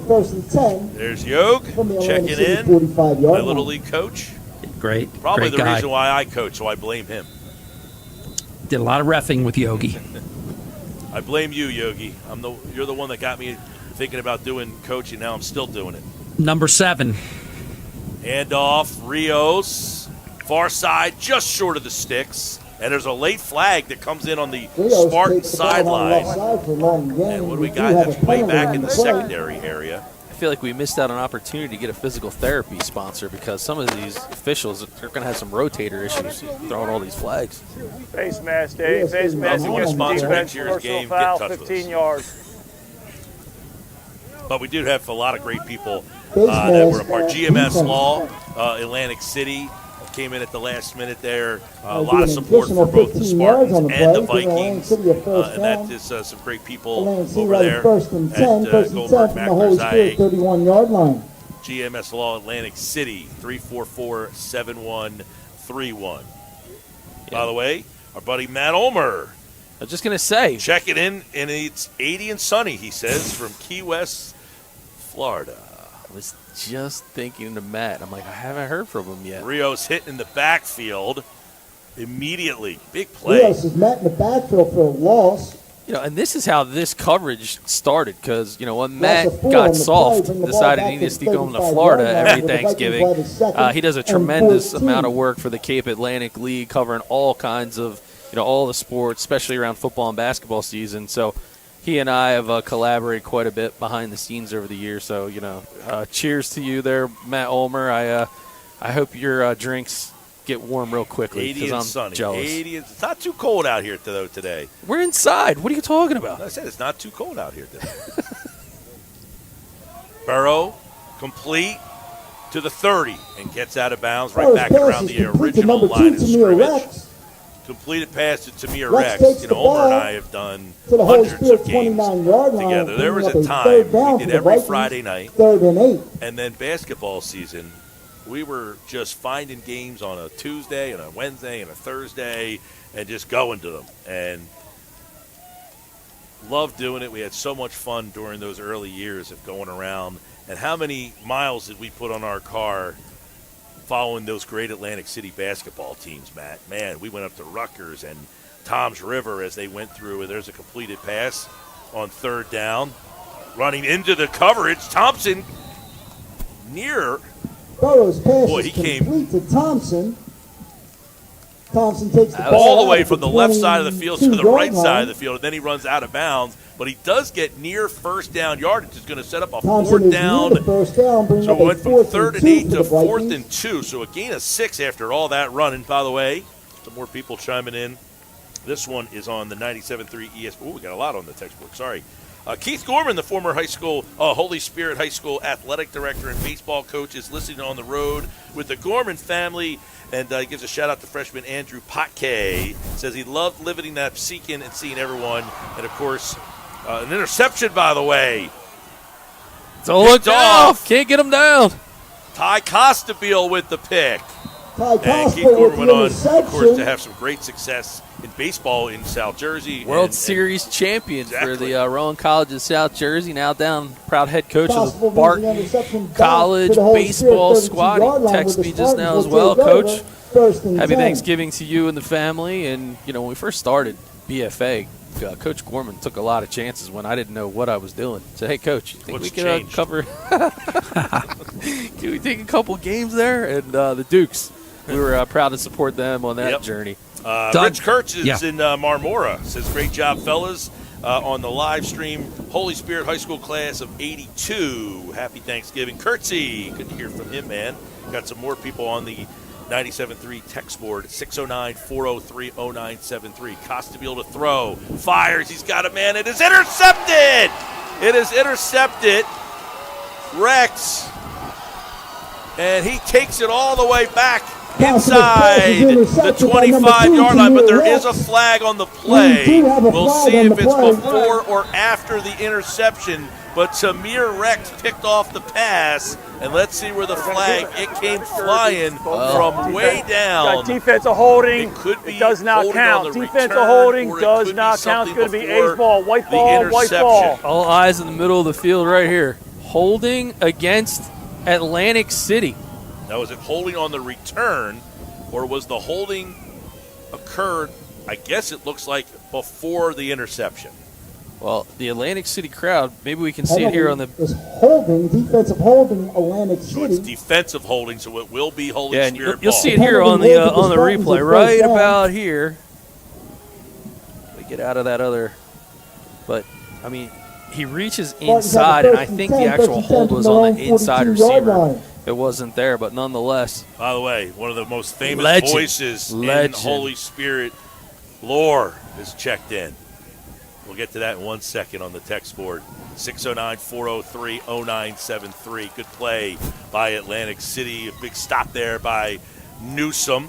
First and 10. There's Yog checking in, my Little League coach. Great. Probably great the guy. reason why I coach, so I blame him. Did a lot of reffing with Yogi. I blame you, Yogi. You're the one that got me thinking about doing coaching. Now I'm still doing it. Number 7. Handoff, Rios, far side, just short of the sticks. And there's a late flag that comes in on the Spartan sideline. And what do we got? That's way back in the secondary area. I feel like we missed out on an opportunity to get a physical therapy sponsor because some of these officials are going to have some rotator issues throwing all these flags. Face mask, Dave. Face mask Who against sponsor defense. next year's Personal game, get foul, in touch with 15 us. yards. But we do have a lot of great people that were a part. GMS Law, Atlantic City, came in at the last minute there. A lot of support for both the Spartans and the Vikings. And that is some great people over there at Goldberg Macklers IA. 31-yard line. GMS Law, Atlantic City, 344-7131. By the way, our buddy Matt Ulmer. I was just going to say. Check it in, and it's 80 and sunny, he says, from Key West, Florida. I was just thinking to Matt. I'm like, I haven't heard from him yet. Rios hit in the backfield immediately. Big play. Rios is met in the backfield for a loss. You know, and this is how this coverage started because, you know, when Matt got soft, decided he needs to go to Florida every Thanksgiving, he does a tremendous amount of work for the Cape Atlantic League, covering all kinds of, you know, all the sports, especially around football and basketball season. So he and I have collaborated quite a bit behind the scenes over the years. So, you know, cheers to you there, Matt Ulmer. I hope your drinks get warm real quickly because I'm sunny. jealous. 80 it's not too cold out here though today. We're inside. What are you talking about? I said it's not too cold out here today. Burrow complete to the 30 and gets out of bounds right back around the original line of scrimmage. Completed pass to Tamir Rex. You know, Ulmer and I have done hundreds of games together. There was a time we did every Friday night, 3rd and 8. and then basketball season, we were just finding games on a Tuesday and a Wednesday and a Thursday and just going to them. And loved doing it. We had so much fun during those early years of going around. And how many miles did we put on our car following those great Atlantic City basketball teams, Matt? Man, we went up to Rutgers and Tom's River as they went through. And there's a completed pass on 3rd down. Running into the coverage, Thompson near. Burrow's pass Boy, is he came complete to Thompson. Thompson takes the ball all the way out from at the left side of the field to the 22-yard right line. side of the field, and then he runs out of bounds. But he does get near first down yardage. It's going to set up a Thompson 4th is down. near the first down, bringing So up it a went from 4th 3rd and 2 8 for to the 4th Vikings. and 2. So a gain of 6 after all that running. By the way, some more people chiming in. This one is on the 97.3 ESPN. Oh, we got a lot on the textbook. Sorry. Keith Gorman, the former high school Holy Spirit High School athletic director and baseball coach, is listening on the road with the Gorman family, and he gives a shout-out to freshman Andrew Potke. Says he loved living that Seekin and seeing everyone. And, of course, an interception, by the way. So look off. Can't get him down. Ty Costabile with the pick. Ty And Keith Costabile Gorman with went the on, of course, interception. to have some great success in baseball in South Jersey. World Series champion for Exactly. the Rowan College of South Jersey. Now down proud head coach of Costabile the Barton brings the interception back College to the Holy baseball Spirit squad. 32-yard He line texted where me the just now Spartans as will well, take over. Coach. 1st and Happy 10. Thanksgiving to you and the family. And, you know, when we first started BFA, Coach Gorman took a lot of chances when I didn't know what I was doing. Said, hey, Coach, you think What's we can changed? cover can we take a couple games there? And the Dukes, we were proud to support them on that Yep. journey. Rich Kurtz is Yeah. in Marmora. Says, great job, fellas, on the live stream. Holy Spirit High School class of 82. Happy Thanksgiving. Kurtzy, good to hear from him, man. Got some more people on the 97.3 text board, 609-403-0973. Costabile to throw. Fires. He's got a man. It is intercepted. It is intercepted. Rex. And he takes it all the way back inside the 25-yard line, but there is a flag on the play. We'll see if it's before or after the interception, but Tamir Rex picked off the pass, and let's see where the flag, it came flying from way down. Defensive holding, it does not count. Defensive holding does not count. It's going to be ace ball, white ball, white ball. All eyes in the middle of the field right here. Holding against Atlantic City. Now, was it holding on the return, or was the holding occurred, I guess it looks like, before the interception? Well, the Atlantic City crowd, maybe we can see it here on the... It's holding, defensive holding, Atlantic City. So it's defensive holding, so it will be Holy Spirit you'll ball. see it here on the replay, right about here. We get out of that other... But, I mean, he reaches inside, and I think the actual hold was on the inside receiver. It wasn't there, but nonetheless. By the way, one of the most famous voices in Holy Spirit lore is checked in. We'll get to that in 1 second on the text board. 609-403-0973. Good play by Atlantic City. A big stop there by Newsom.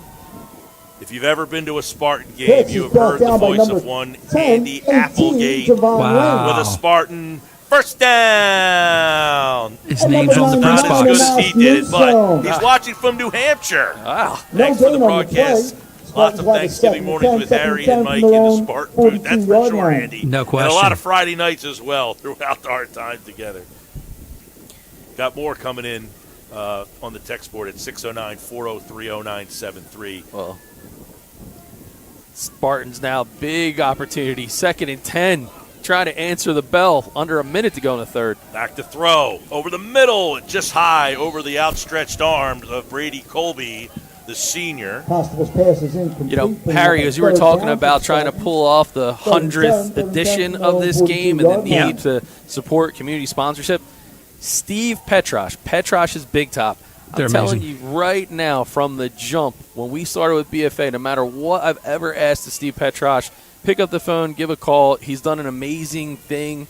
If you've ever been to a Spartan game, you have heard the voice of one Andy Applegate with a Spartan. First down. His name's on the Not press as good box. as he did it, but he's watching from New Hampshire. Wow. Thanks for the broadcast. Lots of Thanksgiving mornings with Harry and Mike in the Spartan booth. That's for sure, Andy. No question. And a lot of Friday nights as well throughout our time together. Got more coming in on the text board at 609-403-0973. Well, Spartans now, big opportunity. 2nd and 10. Trying to answer the bell. Under a minute to go in the third. Back to throw. Over the middle, just high over the outstretched arms of Brady Colby, the senior. Constable's pass is incomplete. You know, Harry, as you were talking about trying to pull off the 100th edition of this game and the need to support community sponsorship, Steve Petrosh. Petrosh is Big Top. I'm telling you right now from the jump, when we started with BFA, no matter what I've ever asked of Steve Petrosh, pick up the phone, give a call. He's done an amazing thing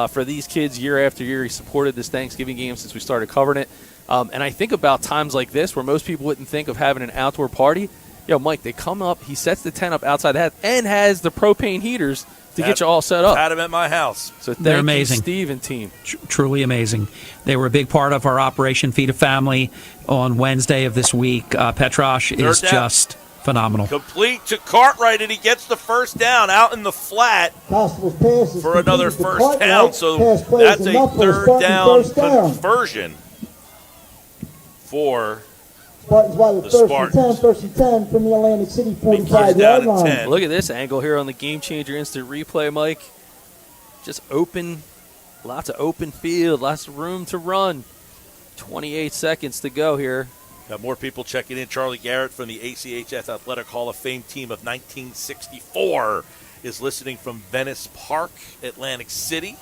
for these kids year after year. He supported this Thanksgiving game since we started covering it. And I think about times like this where most people wouldn't think of having an outdoor party. Yo, Mike, they come up, he sets the tent up outside the house and has the propane heaters to get you all set up. Had them at my house. So they're amazing. Steve and team. Truly amazing. They were a big part of our Operation Feed a Family on Wednesday of this week. Petrosh is just phenomenal. Complete to Cartwright, and he gets the first down out in the flat for another first down. So that's a third down conversion for the Spartans. First and 10 from the Atlantic City 45-yard line. Look at this angle here on the Game Changer Instant Replay, Mike. Just open, lots of open field, lots of room to run. 28 seconds to go here. Got more people checking in. Charlie Garrett from the ACHS Athletic Hall of Fame team of 1964 is listening from Venice Park, Atlantic City.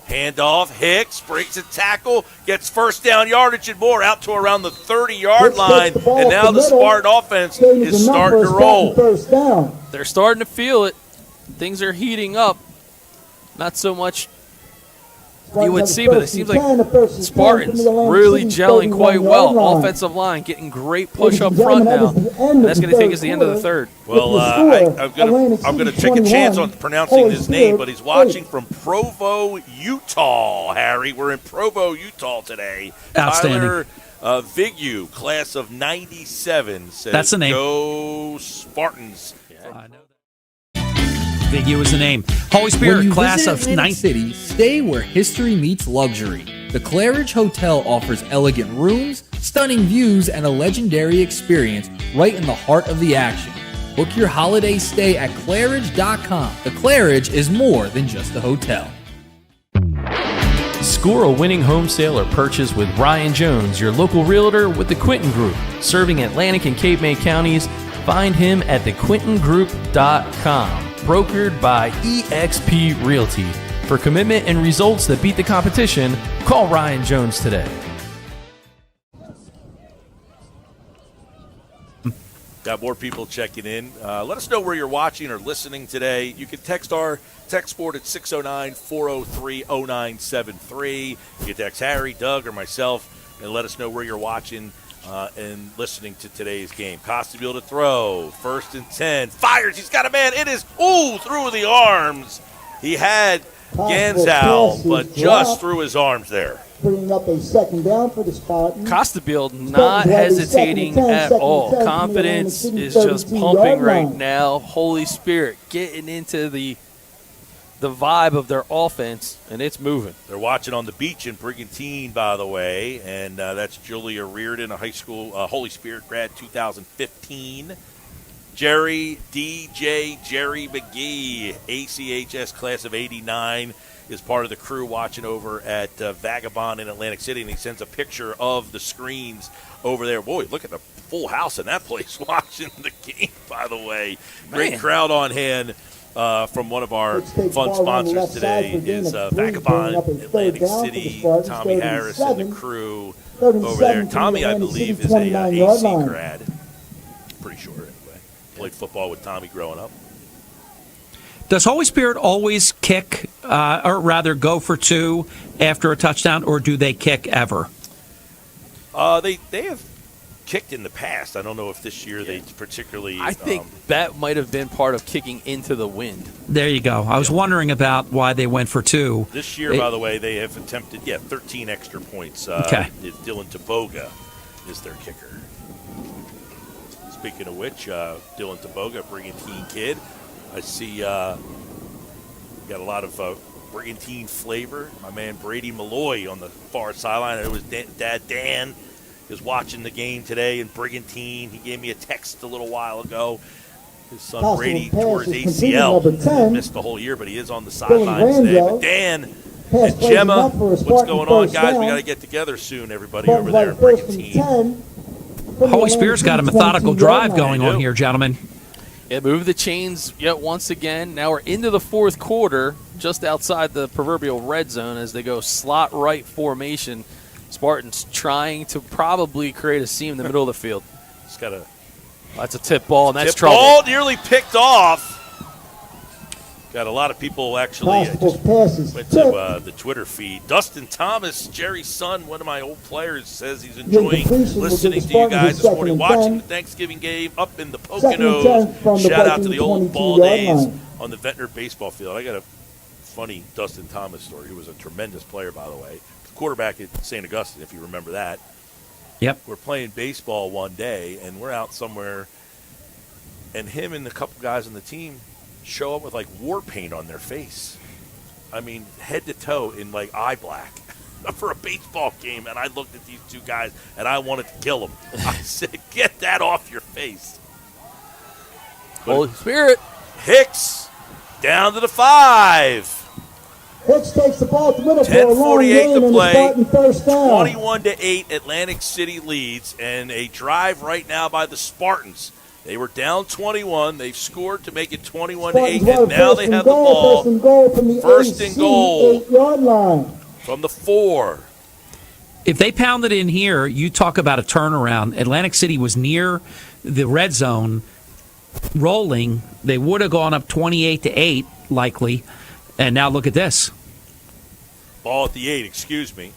Handoff, Hicks breaks a tackle, gets first down yardage and more out to around the 30-yard line, and now the Spartan offense is starting to roll. They're starting to feel it. Things are heating up. Not so much you would see, but it seems like Spartans really gelling quite well. Offensive line getting great push up front now, and that's going to take us to the end of the third. Well, I'm going to take a chance on pronouncing his name, but he's watching from Provo, Utah. Harry, we're in Provo, Utah today. Outstanding. Tyler Vigu, class of '97, says, that's the name. Go Spartans. I know. Vigu is the name. Holy Spirit, class of Atlantic City, stay where history meets luxury. The Claridge Hotel offers elegant rooms, stunning views, and a legendary experience right in the heart of the action. Book your holiday stay at Claridge.com. The Claridge is more than just a hotel. Score a winning home sale or purchase with Ryan Jones, your local realtor with the Quinton Group. Serving Atlantic and Cape May counties, find him at thequintongroup.com. Brokered by eXp Realty. For commitment and results that beat the competition, call Ryan Jones today. Got more people checking in. Let us know where you're watching or listening today. You can text our text board at 609-403-0973. You can text Harry, Doug, or myself and let us know where you're watching and listening to today's game. Costabile to throw. 1st and 10. Fires. He's got a man. It is, through the arms. He had Ganzow, but just through his arms there. Bringing up a 2nd down for the Spartans. Costabile not hesitating at all. Confidence is just pumping right now. Holy Spirit getting into the vibe of their offense, and it's moving. They're watching on the beach in Brigantine, by the way, and that's Julia Reardon, a high school Holy Spirit grad, 2015. Jerry McGee, ACHS class of 89, is part of the crew watching over at Vagabond in Atlantic City, and he sends a picture of the screens over there. Boy, look at the full house in that place watching the game, by the way. Great crowd on hand. From one of our fun sponsors today is Vagabond, Atlantic City, Tommy Harris and the crew over there. Tommy, I believe, is a AC grad. Pretty sure, anyway. Played football with Tommy growing up. Does Holy Spirit always kick, or rather go for 2 after a touchdown, or do they kick ever? They have kicked in the past. I don't know if this year they particularly. I think that might have been part of kicking into the wind. There you go. I was wondering about why they went for 2. This year, by the way, they have attempted 13 extra points. Okay. Dylan Taboga is their kicker. Speaking of which, Dylan Taboga, Brigantine kid. I see got a lot of Brigantine flavor. My man Brady Malloy on the far sideline. It was Dad Dan is watching the game today in Brigantine. He gave me a text a little while ago. His son Brady tore his ACL. Missed the whole year, but he is on the sidelines today. But Dan and Gemma, what's going on, guys? We got to get together soon, everybody over there in Brigantine. Holy Spirit's got a methodical drive going on here, gentlemen. Yeah, move the chains yet once again. Now we're into the 4th quarter, just outside the proverbial red zone as they go slot right formation. Spartans trying to probably create a seam in the middle of the field. It's got that's a tip ball, and that's tip trouble. Ball nearly picked off. Got a lot of people actually just went to the Twitter feed. Dustin Thomas, Jerry's son, one of my old players, says he's enjoying listening to you guys this morning, watching the Thanksgiving game up in the Poconos. Shout out to the old ball days on the Ventnor baseball field. I got a funny Dustin Thomas story. He was a tremendous player, by the way. Quarterback at St. Augustine, if you remember that. Yep. We're playing baseball one day, and we're out somewhere, and him and a couple guys on the team show up with, like, war paint on their face. I mean, head to toe in, like, eye black for a baseball game, and I looked at these 2 guys, and I wanted to kill them. I said, get that off your face. Holy Spirit. Hicks down to the 5. Hicks takes the ball to middle for a long 10:48 gain to and play. Spartan first down. 21-8, Atlantic City leads, and a drive right now by the Spartans. They were down 21. They've scored to make it 21-8, and now they have the ball. First and goal 8-yard line. From the 4. If they pounded in here, you talk about a turnaround. Atlantic City was near the red zone, rolling. They would have gone up 28-8, likely. And now look at this. Ball at the 8, excuse me.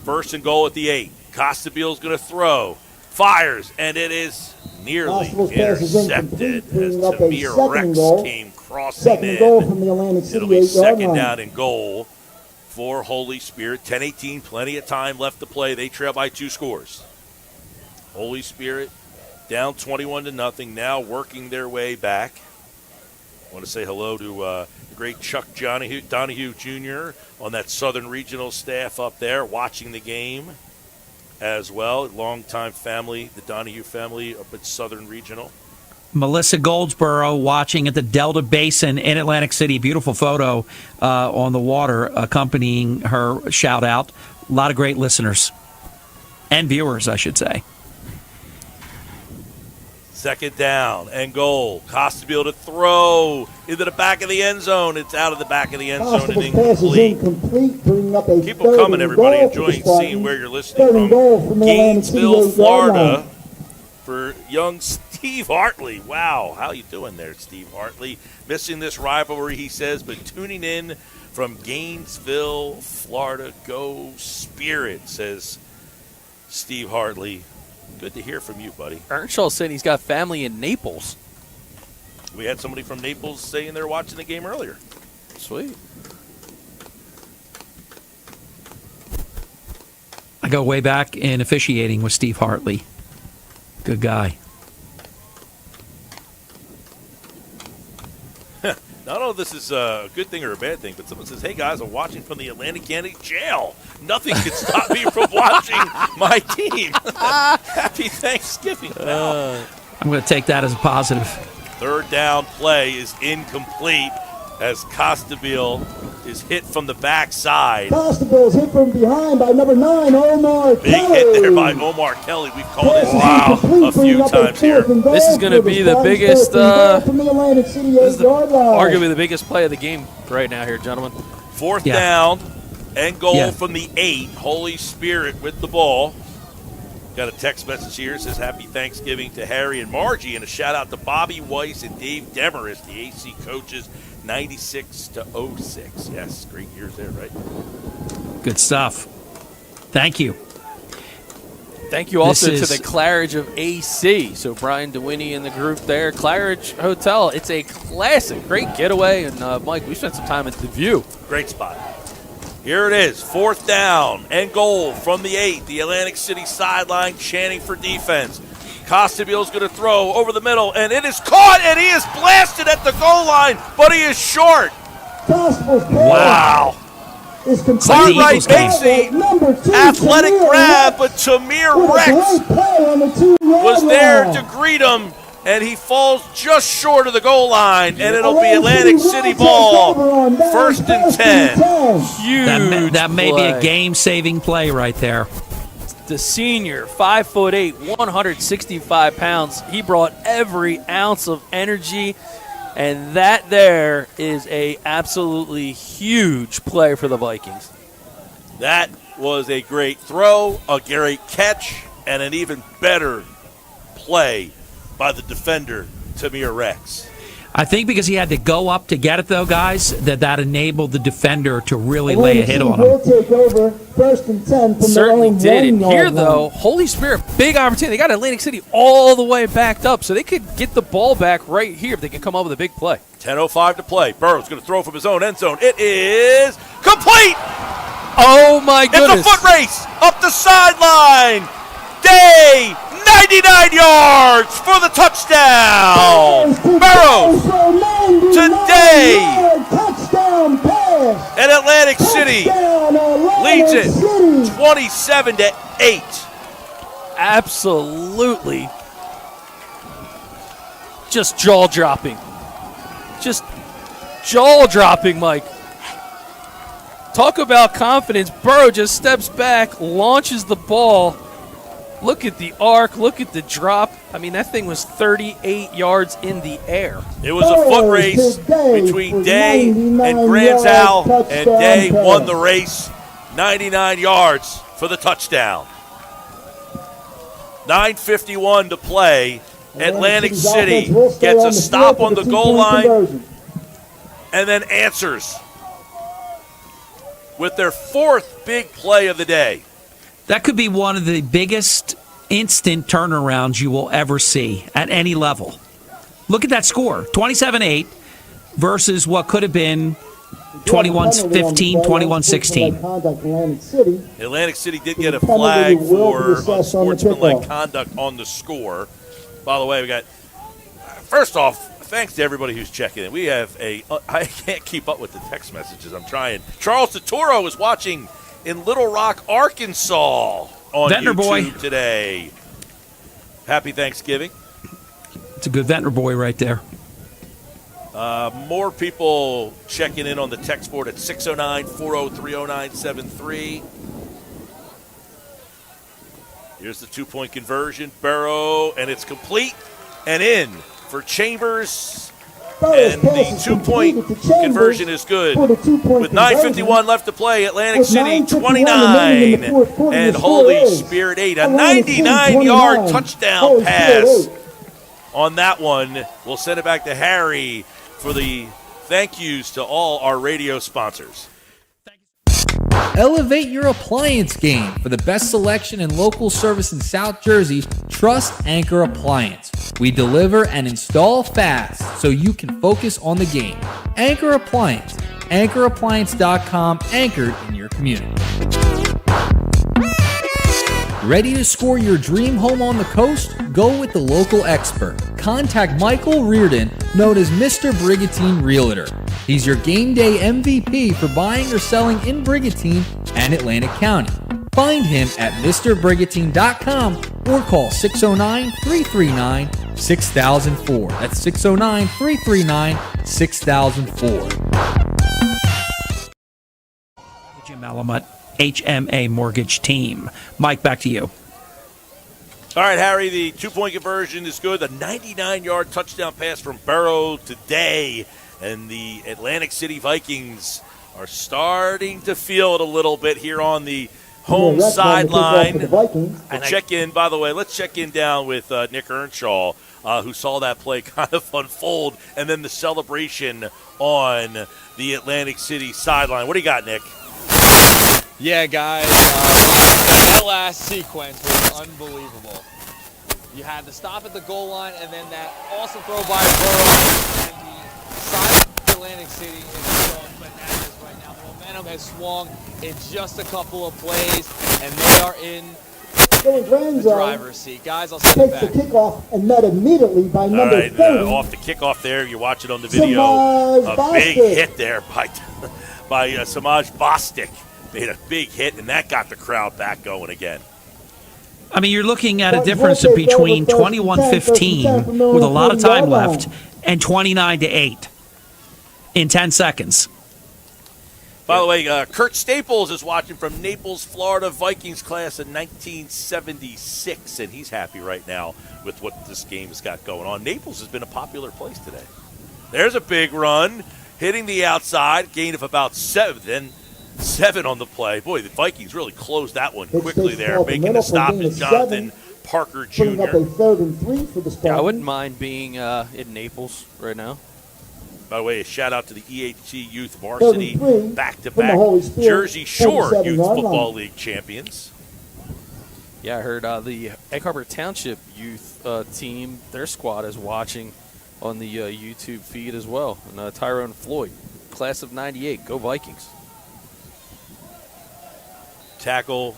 First and goal at the 8. Costabile's going to throw. Fires, and it is nearly intercepted as Tamir Rex came crossing in. From the Atlantic City It'll be 2nd line. down and goal for Holy Spirit. 10-18, plenty of time left to play. They trail by 2 scores. Holy Spirit down 21-0, now working their way back. I want to say hello to the great Chuck Donahue Jr. on that Southern Regional staff up there watching the game as well. Longtime family, the Donahue family up at Southern Regional. Melissa Goldsboro watching at the Delta Basin in Atlantic City. Beautiful photo on the water accompanying her shout out. A lot of great listeners and viewers, I should say. 2nd down and goal. Costabile to throw into the back of the end zone. It's out of the back of the end zone and incomplete. Keep them coming, everybody. Enjoying seeing where you're listening from. Gainesville, Florida, for young Steve Hartley. Wow, how you doing there, Steve Hartley? Missing this rivalry, he says, but tuning in from Gainesville, Florida. Go Spirit, says Steve Hartley. Good to hear from you, buddy. Earnshaw saying he's got family in Naples. We had somebody from Naples saying they're watching the game earlier. Sweet. I go way back in officiating with Steve Hartley. Good guy. I don't know if this is a good thing or a bad thing, but someone says, hey, guys, I'm watching from the Atlantic City jail. Nothing can stop me from watching my team. Happy Thanksgiving, pal. I'm going to take that as a positive. Third down play is incomplete as Costabile is hit from the backside. Costabile is hit from behind by number 9, Omar Big Kelly. hit there by Omar Kelly. We've called this a few times here. This is going to be the biggest, from the Atlantic City 8-yard line. arguably the biggest play of the game right now here, gentlemen. Fourth down and goal from the 8. Holy Spirit with the ball. Got a text message here. It says, happy Thanksgiving to Harry and Margie, and a shout-out to Bobby Weiss and Dave Demarest, the AC coaches, 96 to 06. Yes, great years there, right? Good stuff. Thank you. Thank you also to the Claridge of AC. So Brian DeWinney in the group there. Claridge Hotel, it's a classic. Great getaway. And, Mike, we spent some time at the View. Great spot. Here it is, fourth down and goal from the 8. The Atlantic City sideline chanting for defense. Costabile's going to throw over the middle, and it is caught, and he is blasted at the goal line, but he is short. Wow. Cartwright makes the athletic grab, but Tamir Rex was there to greet him, and he falls just short of the goal line, and it'll be Atlantic City ball, first and 10. Huge That may be a play. game-saving play right there. The senior, 5'8", 165 pounds. He brought every ounce of energy, and that there is a absolutely huge play for the Vikings. That was a great throw, a great catch, and an even better play by the defender, Tamir Rex. I think because he had to go up to get it, though, guys, that enabled the defender to really lay a hit on him. Take over, first and 10 from Certainly their own did. And 1-yard here, line. though, Holy Spirit, big opportunity. They got Atlantic City all the way backed up, so they could get the ball back right here if they can come up with a big play. 10:05 to play. Burrow's going to throw from his own end zone. It is complete! Oh, my goodness. It's a foot race up the sideline. Day, 99 yards for the touchdown. Burrow today. Touchdown pass. And Atlantic City leads it 27 to 8. Absolutely just jaw-dropping. Just jaw-dropping, Mike. Talk about confidence. Burrow just steps back, launches the ball. Look at the arc. Look at the drop. I mean, that thing was 38 yards in the air. It was a foot race between Day and Granzow, and Day won the race, 99 yards for the touchdown. 9:51 to play. Atlantic City gets a stop on the goal line and then answers with their fourth big play of the day. That could be one of the biggest instant turnarounds you will ever see at any level. Look at that score, 27-8 versus what could have been 21-15, 21-16. Atlantic City did get a flag for unsportsmanlike conduct on the score. By the way, we got, first off, thanks to everybody who's checking in. We have I can't keep up with the text messages. I'm trying. Charles Totoro is watching in Little Rock, Arkansas on Ventnor YouTube boy today. Happy Thanksgiving. It's a good Ventnor boy right there. More people checking in on the text board at 609-403-0973. Here's the two-point conversion. Burrow, and it's complete and in for Chambers. And the two-point conversion is good. With 9:51 left to play, Atlantic City 29 and Holy Spirit 8. A 99-yard touchdown pass on that one. We'll send it back to Harry for the thank yous to all our radio sponsors. Elevate your appliance game. For the best selection and local service in South Jersey, trust Anchor Appliance. We deliver and install fast so you can focus on the game. Anchor Appliance. AnchorAppliance.com, anchored in your community. Ready to score your dream home on the coast? Go with the local expert. Contact Michael Reardon, known as Mr. Brigantine Realtor. He's your game day MVP for buying or selling in Brigantine and Atlantic County. Find him at MrBrigantine.com or call 609-339-6004. That's 609-339-6004. Jim Alamut, HMA Mortgage Team. Mike, back to you. All right, Harry, the two-point conversion is good. The 99-yard touchdown pass from Burrow today. And the Atlantic City Vikings are starting to feel it a little bit here on the home sideline. And check in, by the way, let's check in down with Nick Earnshaw, who saw that play kind of unfold, and then the celebration on the Atlantic City sideline. What do you got, Nick? Yeah, guys, that last sequence was unbelievable. You had the stop at the goal line, and then that awesome throw by Burrow, and the side of Atlantic City is going bananas right now. The momentum has swung in just a couple of plays, and they are in the driver's seat. Guys, I'll send it back. Takes the kickoff and met immediately by number 30. Off the kickoff there, you watch it on the video. A big hit there by Samaj Bostic. Made a big hit, and that got the crowd back going again. I mean, you're looking at a difference of between 21-15 with a lot of time left and 29-8 in 10 seconds. By the way, Kurt Staples is watching from Naples, Florida, Vikings class of 1976, and he's happy right now with what this game has got going on. Naples has been a popular place today. There's a big run, hitting the outside, gain of about 7 on the play. Boy, the Vikings really closed that one quickly there, making the stop is Jonathan Parker Jr. Yeah, I wouldn't mind being in Naples right now. By the way, a shout-out to the EHC Youth Varsity back-to-back Jersey Shore Youth Football League champions. Yeah, I heard the Egg Harbor Township Youth team, their squad is watching on the YouTube feed as well. And Tyrone Floyd, class of 98, go Vikings. Tackle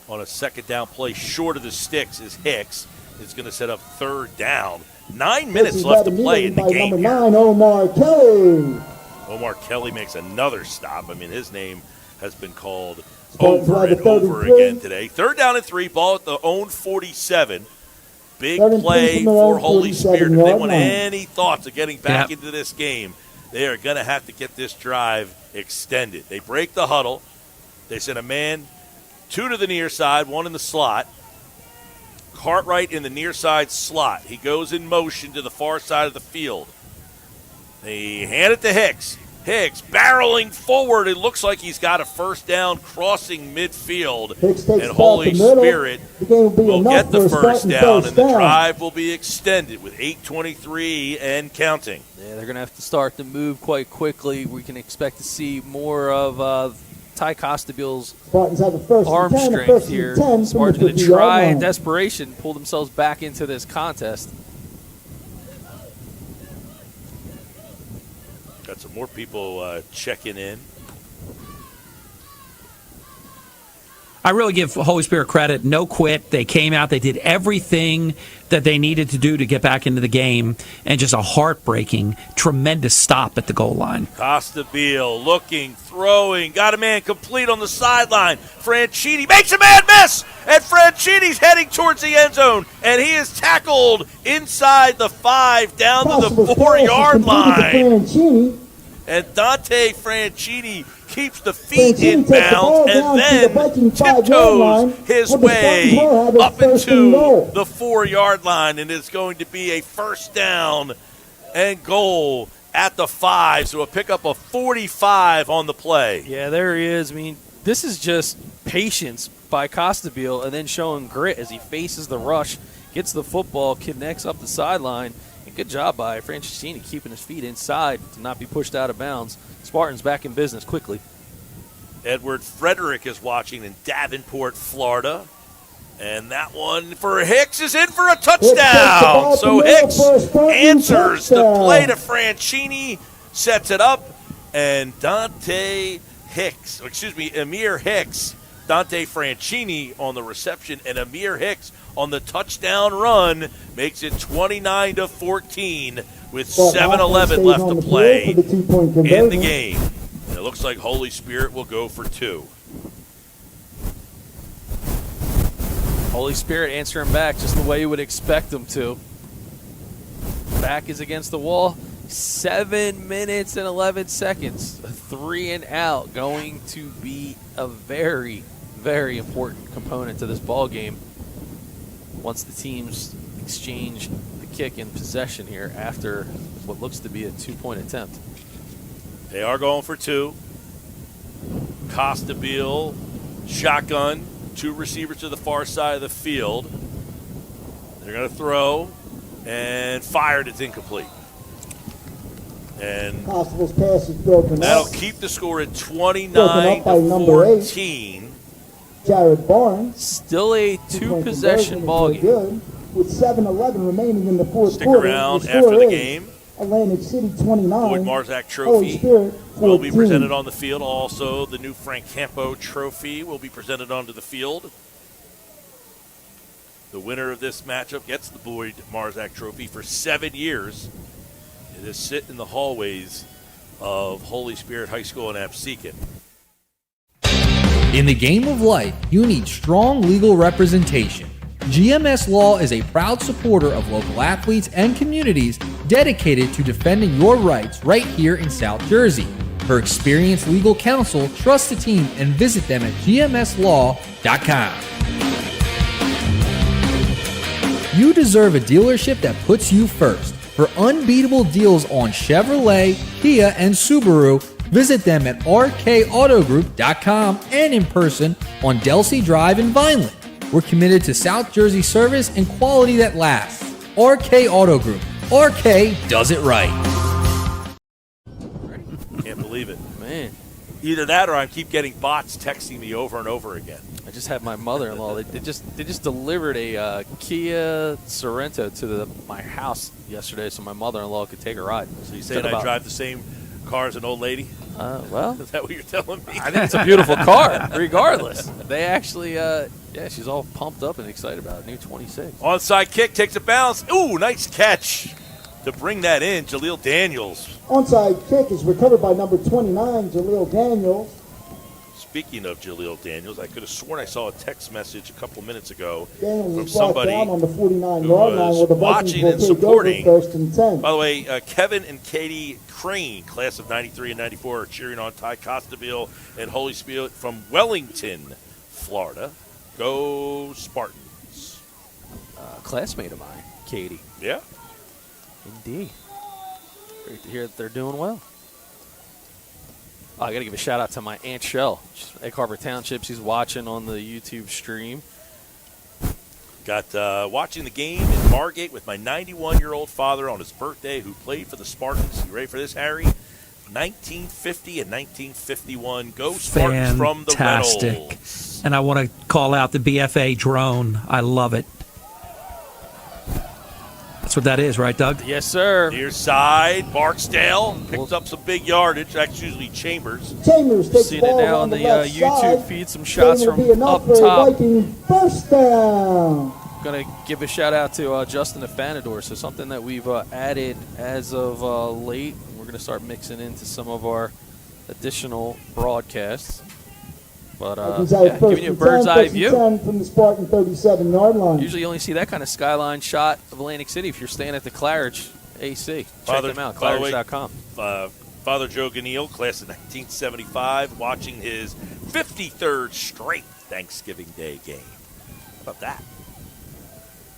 on a second down play short of the sticks is Hicks. It's going to set up third down. 9 minutes left to play in the game. Number 9, Omar Kelly. Omar Kelly makes another stop. I mean, his name has been called over and over again today. Third down and 3, ball at the own 47. Big play for Holy Spirit. If they want any thoughts of getting back into this game, they are going to have to get this drive extended. They break the huddle. They send a man, 2 to the near side, 1 in the slot. Cartwright in the near side slot. He goes in motion to the far side of the field. They hand it to Hicks. Hicks barreling forward. It looks like he's got a first down crossing midfield. And Holy Spirit will get the first down, and the drive will be extended with 8:23 and counting. Yeah, they're going to have to start to move quite quickly. We can expect to see more of Ty Costabile's arm strength here. Spartans going to try in desperation, pull themselves back into this contest. Got some more people checking in. I really give Holy Spirit credit. No quit. They came out. They did everything that they needed to do to get back into the game, and just a heartbreaking, tremendous stop at the goal line. Costabile looking, throwing, got a man complete on the sideline. Franchini makes a man miss, and Franchini's heading towards the end zone, and he is tackled inside the 5 down to the 4-yard line. And Dante Franchini keeps the feet in bounds and then tiptoes his way up into the 4-yard line, and it's going to be a first down and goal at the 5, so a pickup of 45 on the play. Yeah, there he is. I mean, this is just patience by Costabile and then showing grit as he faces the rush, gets the football, connects up the sideline. And good job by Franceschini keeping his feet inside to not be pushed out of bounds. Spartans back in business quickly. Edward Frederick is watching in Davenport, Florida. And that one for Hicks is in for a touchdown. So Hicks answers the play to Franchini, sets it up, and Amir Hicks, Dante Franchini on the reception, and Amir Hicks on the touchdown run makes it 29-14 with 7:11 left to play in the game. And it looks like Holy Spirit will go for 2. Holy Spirit answering back just the way you would expect them to. Back is against the wall. 7 minutes and 11 seconds. A 3 and out going to be a very, very important component to this ball game once the teams exchange the kick in possession here after what looks to be a 2-point attempt. They are going for 2. Costabile, shotgun. 2 receivers to the far side of the field. They're going to throw and fired. It's incomplete. And Constable's pass is broken that'll up. keep the score at 29-14. Jared Barnes. Still a 2-possession ball game. Good, with 7:11 remaining in the fourth Stick quarter. around after the game. Atlantic City 29. Boyd Marzak Holy Trophy Spirit 14. will be presented on the field. Also, the new Frank Campo Trophy will be presented onto the field. The winner of this matchup gets the Boyd Marzak Trophy for 7 years. It is sit in the hallways of Holy Spirit High School in Absecon. In the game of life, you need strong legal representation. GMS Law is a proud supporter of local athletes and communities dedicated to defending your rights right here in South Jersey. For experienced legal counsel, trust the team and visit them at gmslaw.com. You deserve a dealership that puts you first. For unbeatable deals on Chevrolet, Kia, and Subaru, visit them at rkautogroup.com and in person on Delsey Drive in Vineland. We're committed to South Jersey service and quality that lasts. RK Auto Group. RK does it right. Can't believe it. Man, Either that or I keep getting bots texting me over and over again. I just had my mother-in-law. They just delivered a Kia Sorento to my house yesterday, so my mother-in-law could take a ride. So you saying I drive the same car as an old lady? Well, Is that what you're telling me? I think it's a beautiful car, regardless. They actually, she's all pumped up and excited about it. New 26. Onside kick, takes a bounce. Ooh, nice catch to bring that in, Jaleel Daniels. Onside kick is recovered by number 29, Jaleel Daniels. Speaking of Jaleel Daniels, I could have sworn I saw a text message a couple minutes ago Daniels from is brought somebody down on the 49-yard who line where was the Vikings watching will and take supporting. over 1st and 10. By the way, Kevin and Katie Crane, class of 93 and 94, are cheering on Ty Costabile and Holy Spirit from Wellington, Florida. Go Spartans. Classmate of mine, Katie. Yeah. Indeed. Great to hear that they're doing well. I got to give a shout out to my Aunt Shell. She's from Egg Harbor Township. She's watching on the YouTube stream. Got watching the game in Margate with my 91-year-old father on his birthday who played for the Spartans. You ready for this, Harry? 1950 and 1951. Go Spartans from the Reynolds. And I want to call out the BFA drone. I love it. That's what that is, right, Doug? Yes, sir. Near side, Barksdale picks up some big yardage. That's usually Chambers. Chambers takes Seeing the ball it now on on the left YouTube side. feed, some shots It'll from be enough up for a top. Viking first down. Going to give a shout out to Justin Afanador. So something that we've added as of late. We're going to start mixing into some of our additional broadcasts. But giving you a bird's eye view. From the Spartan 37-yard line. Usually you only see that kind of skyline shot of Atlantic City if you're staying at the Claridge AC. Check them out, claridge.com. Father Joe Ganil, class of 1975, watching his 53rd straight Thanksgiving Day game. How about that?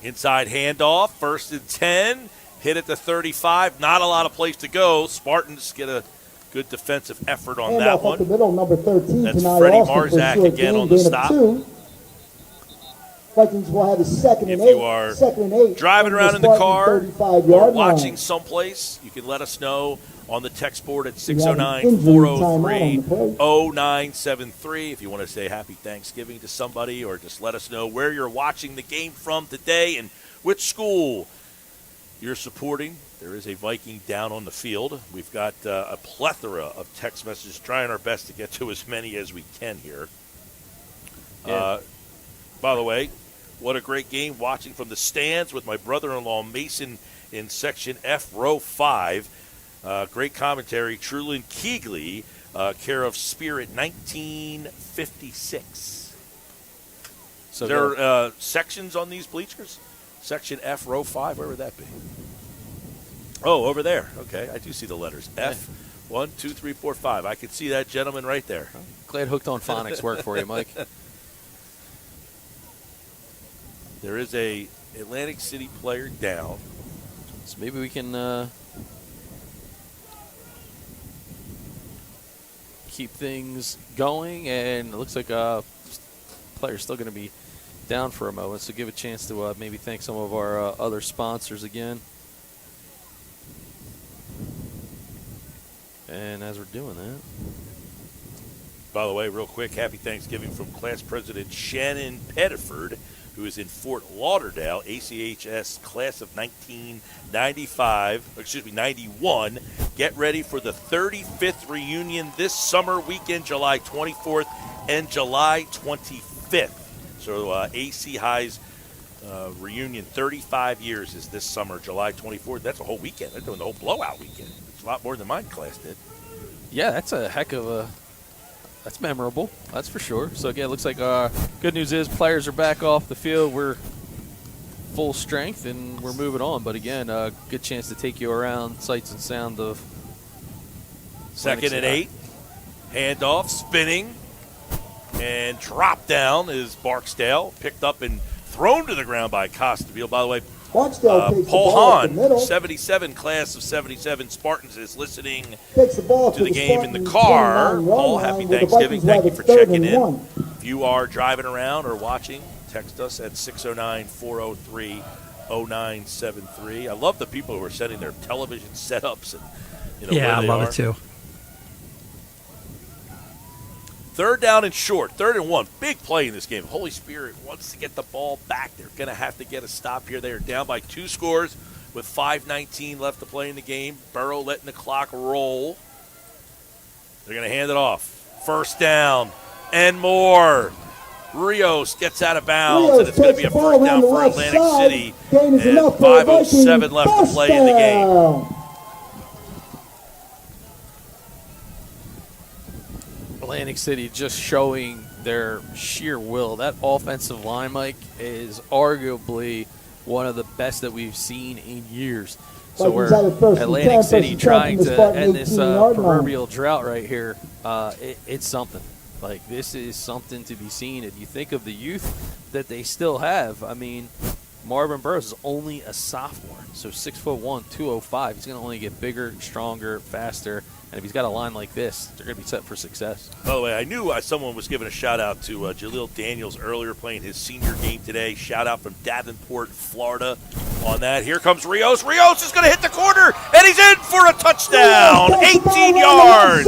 Inside handoff, 1st and 10, hit at the 35. Not a lot of place to go. Spartans get a good defensive effort on that one. Up the middle, number 13, That's tonight Freddie Austin Marzak for a again gain on the of stop. 2. Vikings will have a second and If eight. you are Second and 8. driving from around in the Spartan car 35 or yard watching line. someplace, you can let us know on the text board at We have an injury timeout on the play. 609-403-0973 if you want to say happy Thanksgiving to somebody, or just let us know where you're watching the game from today and which school you're supporting. There is a Viking down on the field. We've got a plethora of text messages, trying our best to get to as many as we can here. Yeah. By the way, what a great game watching from the stands with my brother-in-law Mason in Section F, Row 5. Great commentary, Trulin Keegley, care of Spirit 1956. So there are sections on these bleachers? Section F, Row 5, where would that be? Oh, over there. Okay, I do see the letters. F, 1, 2, 3, 4, 5. I can see that gentleman right there. Glad Hooked on Phonics worked for you, Mike. There is a Atlantic City player down. So maybe we can keep things going, and it looks like player's still going to be down for a moment, so give a chance to maybe thank some of our other sponsors again. And as we're doing that, by the way, real quick, happy Thanksgiving from Class President Shannon Pettiford, who is in Fort Lauderdale, ACHS Class of 91. Get ready for the 35th reunion this summer weekend, July 24th and July 25th. So AC High's reunion, 35 years is this summer, July 24th. That's a whole weekend. They're doing the whole blowout weekend. It's a lot more than my class did. yeah, that's a heck of a. That's memorable. That's for sure. So again, it looks like good news is players are back off the field. We're full strength and we're moving on. But again, good chance to take you around sights and sound of. Second and 8. Handoff, spinning, and drop down is Barksdale. Picked up and thrown to the ground by Costabile. By the way, Barksdale takes the Paul ball up the Hahn, middle. 77, class of 77 Spartans, is listening Takes the ball to the game in the Spartan car. 29-yard Paul, line, happy where the Thanksgiving. Vikings Thank you have for a third checking and in. 1. If you are driving around or watching, text us at 609-403-0973. I love the people who are sending their television setups and Yeah, where I they love are. it too. Third down and short, 3rd and 1. Big play in this game. Holy Spirit wants to get the ball back. They're going to have to get a stop here. They are down by 2 scores with 5:19 left to play in the game. Burrow letting the clock roll. They're going to hand it off. First down and more. Rios gets out of bounds, Rios and it's going to be a takes the ball first down around the for left Atlantic side. City. Gain is And enough for a 5:07 left to play in the game. touchdown. Atlantic City just showing their sheer will. That offensive line, Mike, is arguably one of the best that we've seen in years. So Vikings have it we're first and Atlantic 10, City first and 10 trying from the to Spartan end this 18-yard line. proverbial drought right here. It's something. Like, this is something to be seen. And you think of the youth that they still have. I mean, Marvin Burrows is only a sophomore, so 6'1", 205. He's going to only get bigger, stronger, faster. And if he's got a line like this, they're going to be set for success. By the way, I knew someone was giving a shout-out to Jaleel Daniels earlier, playing his senior game today. Shout-out from Davenport, Florida on that. Here comes Rios. Rios is going to hit the corner, and he's in for a touchdown. 18 yards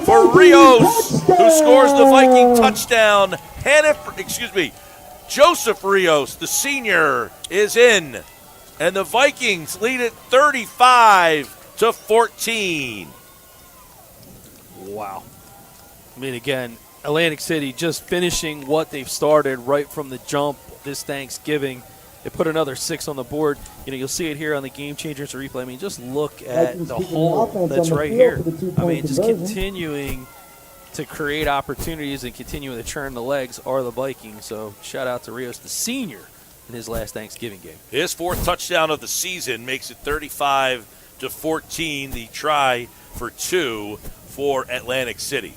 for Rios, who scores the Viking touchdown. Joseph Rios, the senior, is in, and the Vikings lead it 35-14. Wow. I mean, again, Atlantic City just finishing what they've started right from the jump this Thanksgiving. They put another 6 on the board. You'll see it here on the Game Changers replay. I mean, just look at Vikings the keeping hole the offense that's on the right field here. for the I two-point mean, just conversion. continuing to create opportunities and continuing to turn the legs are the Vikings. So shout out to Rios, the senior, in his last Thanksgiving game. His 4th touchdown of the season makes it 35-14. The try for 2 for Atlantic City.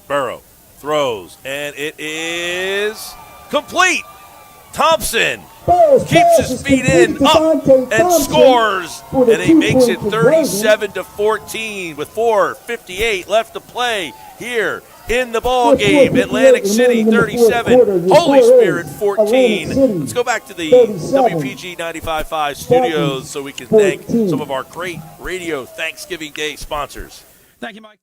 Burrow throws, and it is complete. Thompson keeps his feet in, up, and scores, and he makes it 37-14 with 4:58 left to play here in the ball game. Atlantic City 37, Holy Spirit 14. Let's go back to the WPG 95.5 studios so we can thank some of our great radio Thanksgiving Day sponsors. Thank you, Mike.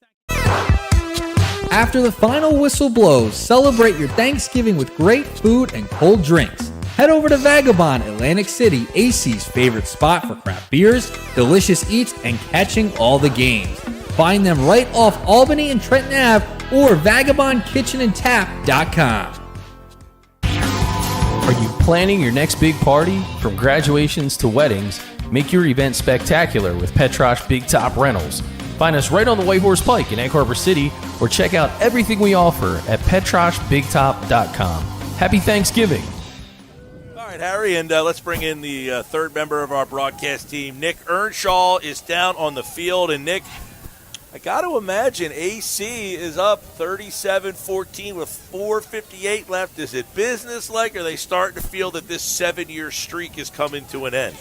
After the final whistle blows, celebrate your Thanksgiving with great food and cold drinks. Head over to Vagabond, Atlantic City, AC's favorite spot for craft beers, delicious eats, and catching all the games. Find them right off Albany and Trenton Ave or vagabondkitchenandtap.com. Are you planning your next big party? From graduations to weddings, make your event spectacular with Petrosh Big Top Rentals. Find us right on the White Horse Pike in Egg Harbor City or check out everything we offer at petroshbigtop.com. Happy Thanksgiving. All right, Harry, and let's bring in the third member of our broadcast team. Nick Earnshaw is down on the field. And, Nick, I got to imagine AC is up 37-14 with 4:58 left. Is it business-like, or are they starting to feel that this 7-year streak is coming to an end?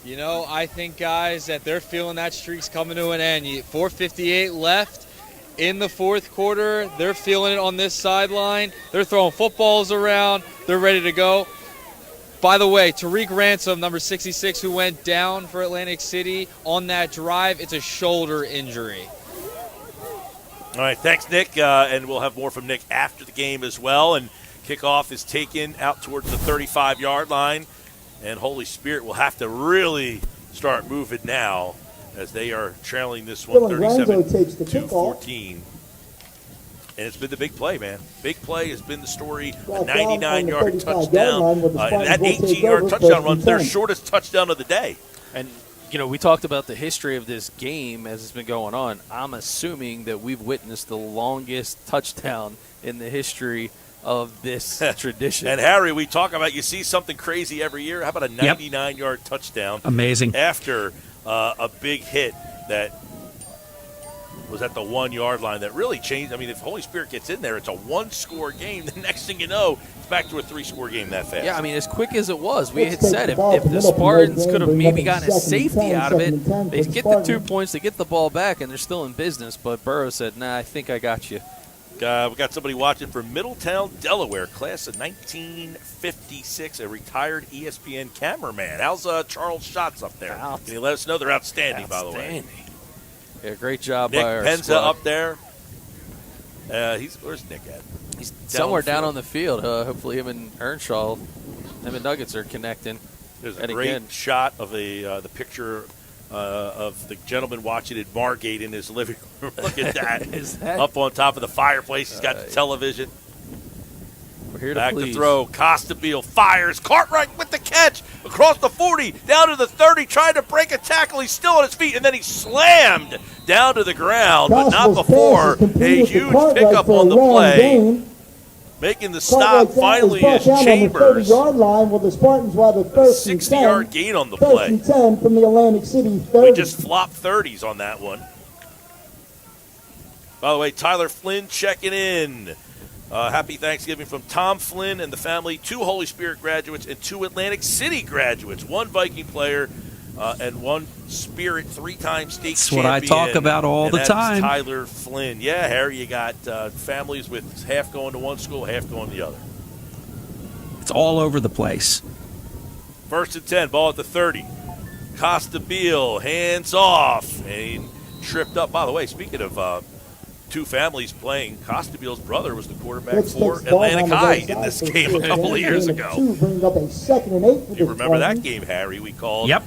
You know, I think, guys, that they're feeling that streak's coming to an end. 4:58 left in the fourth quarter. They're feeling it on this sideline. They're throwing footballs around. They're ready to go. By the way, Tariq Ransom, number 66, who went down for Atlantic City on that drive, it's a shoulder injury. All right, thanks, Nick, and we'll have more from Nick after the game as well. And kickoff is taken out towards the 35-yard line, and Holy Spirit will have to really start moving now as they are trailing this one 37-14. And it's been the big play, man. Big play has been the story. A 99-yard touchdown. And that 18-yard touchdown run, their shortest touchdown of the day. And, you know, we talked about the history of this game as it's been going on. I'm assuming that we've witnessed the longest touchdown in the history of this tradition. And, Harry, we talk about you see something crazy every year. How about a 99-yard touchdown? Amazing. After a big hit that was at the 1-yard line that really changed. I mean, if Holy Spirit gets in there, it's a one-score game. The next thing you know, it's back to a 3-score game that fast. Yeah, I mean, as quick as it was, we had said if the Spartans could have maybe gotten a safety out of it, they get the 2 points, they get the ball back, and they're still in business. But Burrow said, nah, I think I got you. We got somebody watching from Middletown, Delaware, class of 1956, a retired ESPN cameraman. How's Charles Schatz up there? Can you let us know? They're outstanding, by the way. Yeah, great job Nick by our Penza squad. up there. Where's Nick at? He's somewhere down on the field. Hopefully him and Earnshaw, him and Nuggets are connecting. There's a great shot of the picture of the gentleman watching at Margate in his living room. Look at that. Is that up on top of the fireplace. He's got the television. We're here to Back please. to throw. Costabile fires. Cartwright with the catch. Across the 40. Down to the 30. Trying to break a tackle. He's still on his feet. And then he slammed down to the ground. But not before a huge pickup on the play. Making the stop finally is Chambers. 60-yard gain on the play. From the Atlantic City 30. We just flopped 30s on that one. By the way, Tyler Flynn checking in. Happy Thanksgiving from Tom Flynn and the family. 2 Holy Spirit graduates and 2 Atlantic City graduates. 1 Viking player and 1 Spirit 3-time state That's champion. what I talk about all the time. Tyler Flynn. Yeah, Harry, you got families with half going to one school, half going to the other. It's all over the place. 1st and 10, ball at the 30. Costabile, hands off, and he tripped up. By the way, speaking of 2 families playing, Costabile's brother was the quarterback for Atlantic High in this game a couple of years ago. You remember that game, Harry? We called. Yep.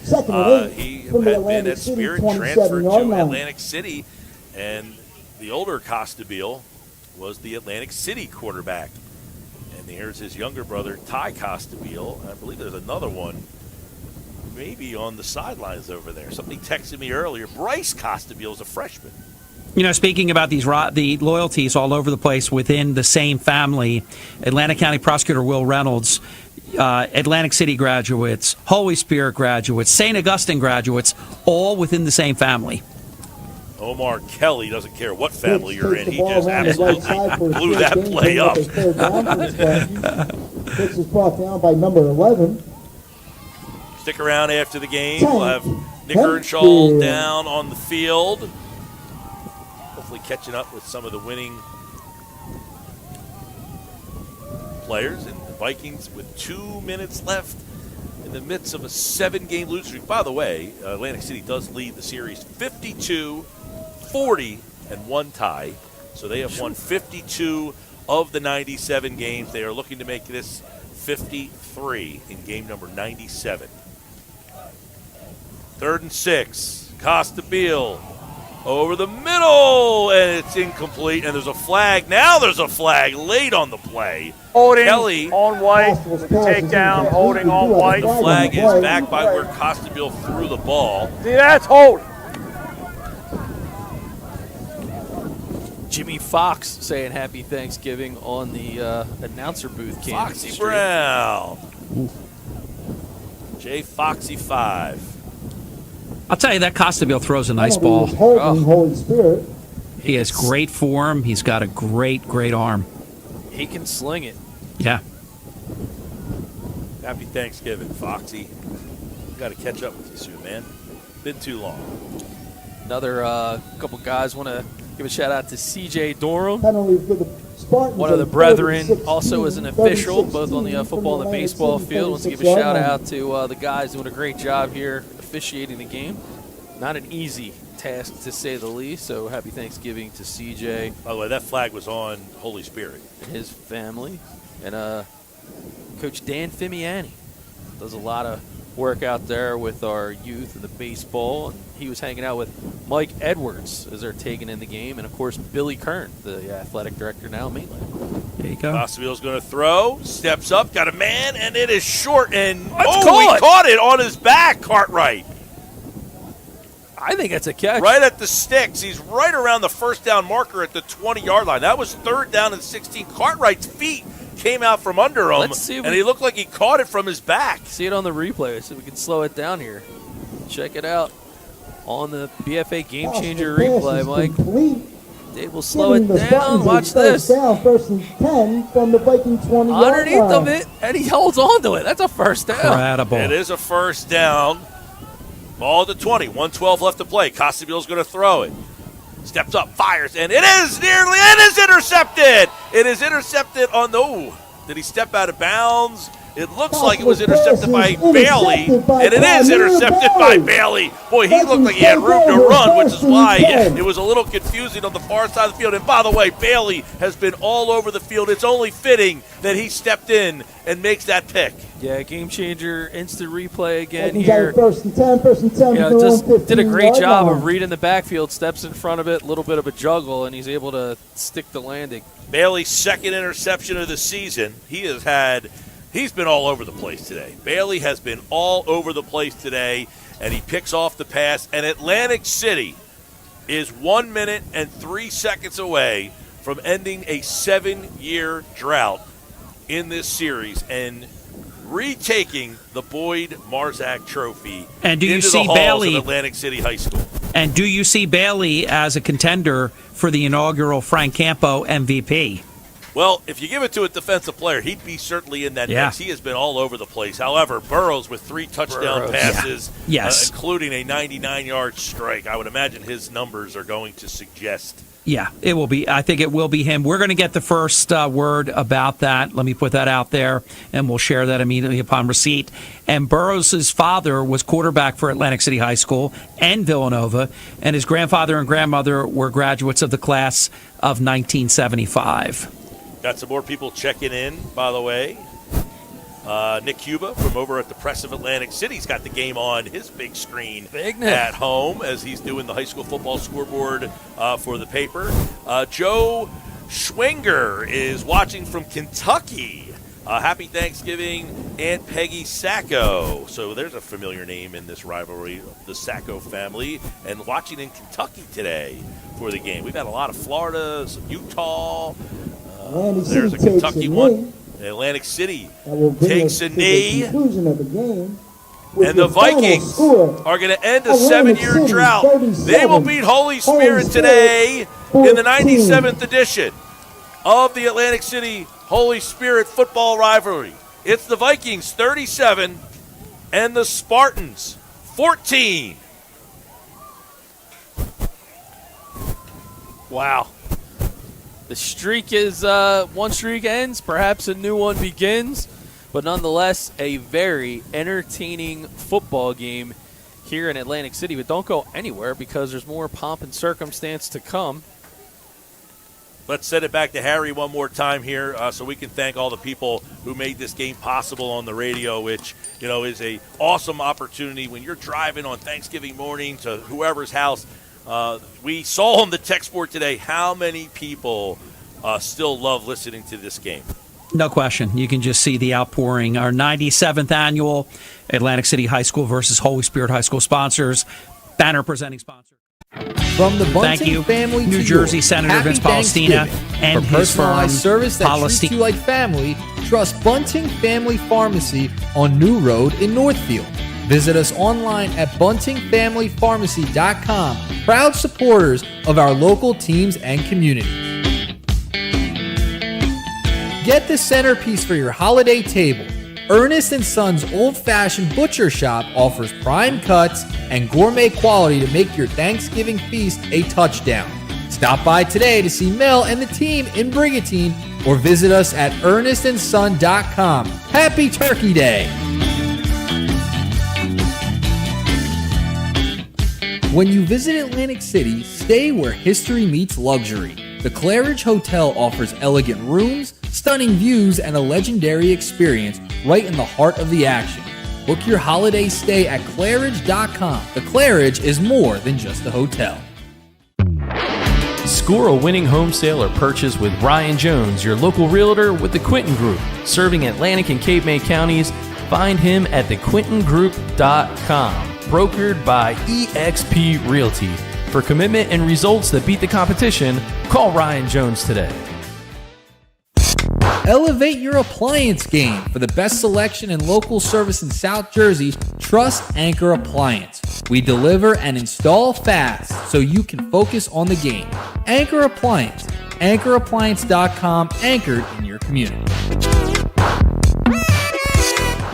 He had been at Spirit, transferred to Atlantic City, and the older Costabile was the Atlantic City quarterback. And here's his younger brother, Ty Costabile. I believe there's another one maybe on the sidelines over there. Somebody texted me earlier. Bryce Costabile is a freshman. You know, speaking about the loyalties all over the place within the same family, Atlantic County Prosecutor Will Reynolds, Atlantic City graduates, Holy Spirit graduates, St. Augustine graduates, all within the same family. Omar Kelly doesn't care what family you're in. He just absolutely blew that play up. Pitch is brought down by number 11. Stick around after the game. We'll have Nick Earnshaw down on the field. Hopefully catching up with some of the winning players, and the Vikings with 2 minutes left in the midst of a 7-game losing streak. By the way, Atlantic City does lead the series 52-40 and 1 tie. So they have won 52 of the 97 games. They are looking to make this 53 in game number 97. 3rd and 6. Costa Beal over the middle, and it's incomplete. And there's a flag. Now there's a flag late on the play. Holding Kelly on White. Takedown. Holding on White. The flag is back by where Costa Beal threw the ball. See, that's holding. Jimmy Fox saying Happy Thanksgiving on the announcer booth. Foxy Brown. J. Foxy 5. I'll tell you, that Costabile throws a nice ball. Holy Spirit. He has great form. He's got a great arm. He can sling it. Yeah. Happy Thanksgiving, Foxy. Got to catch up with you soon, man. Been too long. Another couple guys want to give a shout out to CJ Durham. Spartans, one of the brethren, also as an official, both on the football and the baseball field. Wants to give a shout out to the guys doing a great job here officiating the game. Not an easy task, to say the least, so happy Thanksgiving to CJ. By the way, that flag was on Holy Spirit. And his family. And Coach Dan Fimiani does a lot of work out there with our youth and the baseball. And he was hanging out with Mike Edwards as they're taking in the game. And, of course, Billy Kern, the athletic director now at Mainland. There you go. Costabile's going to throw. Steps up. Got a man, and it is short. And, he caught it on his back, Cartwright. I think that's a catch. Right at the sticks. He's right around the first down marker at the 20-yard line. That was 3rd down and 16. Cartwright's feet came out from under him, and he looked like he caught it from his back. See it on the replay, so we can slow it down here. Check it out on the BFA Game Changer replay, Mike. Dave will slow it down. Watch this. Down, 1st and 10 from the Viking 20 underneath of it, and he holds on to it. That's a first down. Incredible. It is a first down. Ball at the 20. 1:12 left to play. Costabile's going to throw it. Steps up, fires, and it is intercepted. It is intercepted on the, did he step out of bounds? It looks like it was intercepted by Bailey, and it is intercepted by Bailey. Boy, he looked like he had room to run, which is why it was a little confusing on the far side of the field. And by the way, Bailey has been all over the field. It's only fitting that he stepped in and makes that pick. Yeah, Game Changer, instant replay again here. 1st and 10. Just did a great job of reading the backfield, steps in front of it, a little bit of a juggle, and he's able to stick the landing. Bailey's 2nd interception of the season. He's been all over the place today. Bailey has been all over the place today, and he picks off the pass. And Atlantic City is 1 minute and 3 seconds away from ending a 7-year drought in this series and retaking the Boyd Marzak Trophy and do you into see the halls Bailey of Atlantic City High School. And do you see Bailey as a contender for the inaugural Frank Campo MVP? Well, if you give it to a defensive player, he'd be certainly in that mix. He has been all over the place. However, Burrows with 3 touchdown passes, including a 99-yard strike. I would imagine his numbers are going to suggest. Yeah, it will be. I think it will be him. We're going to get the first word about that. Let me put that out there, and we'll share that immediately upon receipt. And Burrows' father was quarterback for Atlantic City High School and Villanova, and his grandfather and grandmother were graduates of the class of 1975. Got some more people checking in, by the way. Nick Cuba from over at the Press of Atlantic City's got the game on his big screen at home as he's doing the high school football scoreboard for the paper. Joe Schwinger is watching from Kentucky. Happy Thanksgiving, Aunt Peggy Sacco. So there's a familiar name in this rivalry, the Sacco family, and watching in Kentucky today for the game. We've had a lot of Florida, some Utah. There's a Kentucky one. Atlantic City takes a knee. And the Vikings are going to end a 7-year drought. They will beat Holy Spirit today in the 97th edition of the Atlantic City Holy Spirit football rivalry. It's the Vikings 37 and the Spartans 14. Wow. The streak is one streak ends, perhaps a new one begins, but nonetheless a very entertaining football game here in Atlantic City. But don't go anywhere because there's more pomp and circumstance to come. Let's send it back to Harry one more time here so we can thank all the people who made this game possible on the radio, which, is a awesome opportunity when you're driving on Thanksgiving morning to whoever's house. We saw on the text board today how many people still love listening to this game. No question. You can just see the outpouring. Our 97th annual Atlantic City High School versus Holy Spirit High School sponsors, banner presenting sponsor. From the Bunting Thank you, family to New Jersey yours, Senator Happy Vince Palestina Thanksgiving. and For his firm, personalized service that treats you like family, trust Bunting Family Pharmacy on New Road in Northfield. Visit us online at buntingfamilypharmacy.com. Proud supporters of our local teams and community. Get the centerpiece for your holiday table. Ernest & Sons Old-Fashioned Butcher Shop offers prime cuts and gourmet quality to make your Thanksgiving feast a touchdown. Stop by today to see Mel and the team in Brigantine or visit us at ernestandson.com. Happy Turkey Day! When you visit Atlantic City, stay where history meets luxury. The Claridge Hotel offers elegant rooms, stunning views, and a legendary experience right in the heart of the action. Book your holiday stay at Claridge.com. The Claridge is more than just a hotel. Score a winning home sale or purchase with Ryan Jones, your local realtor with the Quinton Group. Serving Atlantic and Cape May counties, find him at thequintongroup.com. Brokered by eXp Realty. For commitment and results that beat the competition, call Ryan Jones today. Elevate your appliance game. For the best selection and local service in South Jersey, trust Anchor Appliance. We deliver and install fast so you can focus on the game. Anchor Appliance. AnchorAppliance.com, anchored in your community.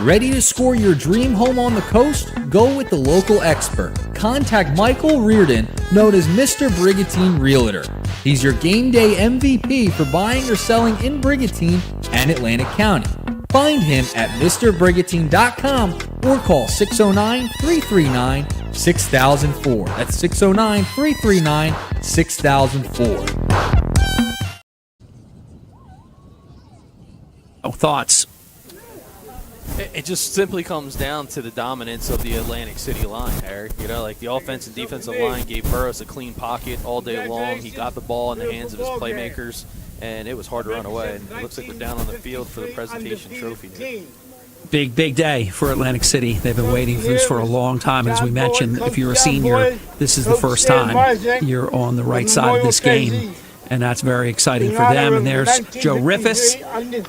Ready to score your dream home on the coast? Go with the local expert. Contact Michael Reardon, known as Mr. Brigantine Realtor. He's your game day MVP for buying or selling in Brigantine and Atlantic County. Find him at MrBrigantine.com or call 609-339-6004. That's 609-339-6004. Thoughts? It just simply comes down to the dominance of the Atlantic City line, Harry. Like the offense and defensive line gave Burris a clean pocket all day long. He got the ball in the hands of his playmakers, and it was hard to run away. And it looks like we're down on the field for the presentation trophy. Big day for Atlantic City. They've been waiting for this for a long time. And as we mentioned, if you're a senior, this is the first time you're on the right side of this game. And that's very exciting for them. And there's Joe Riffis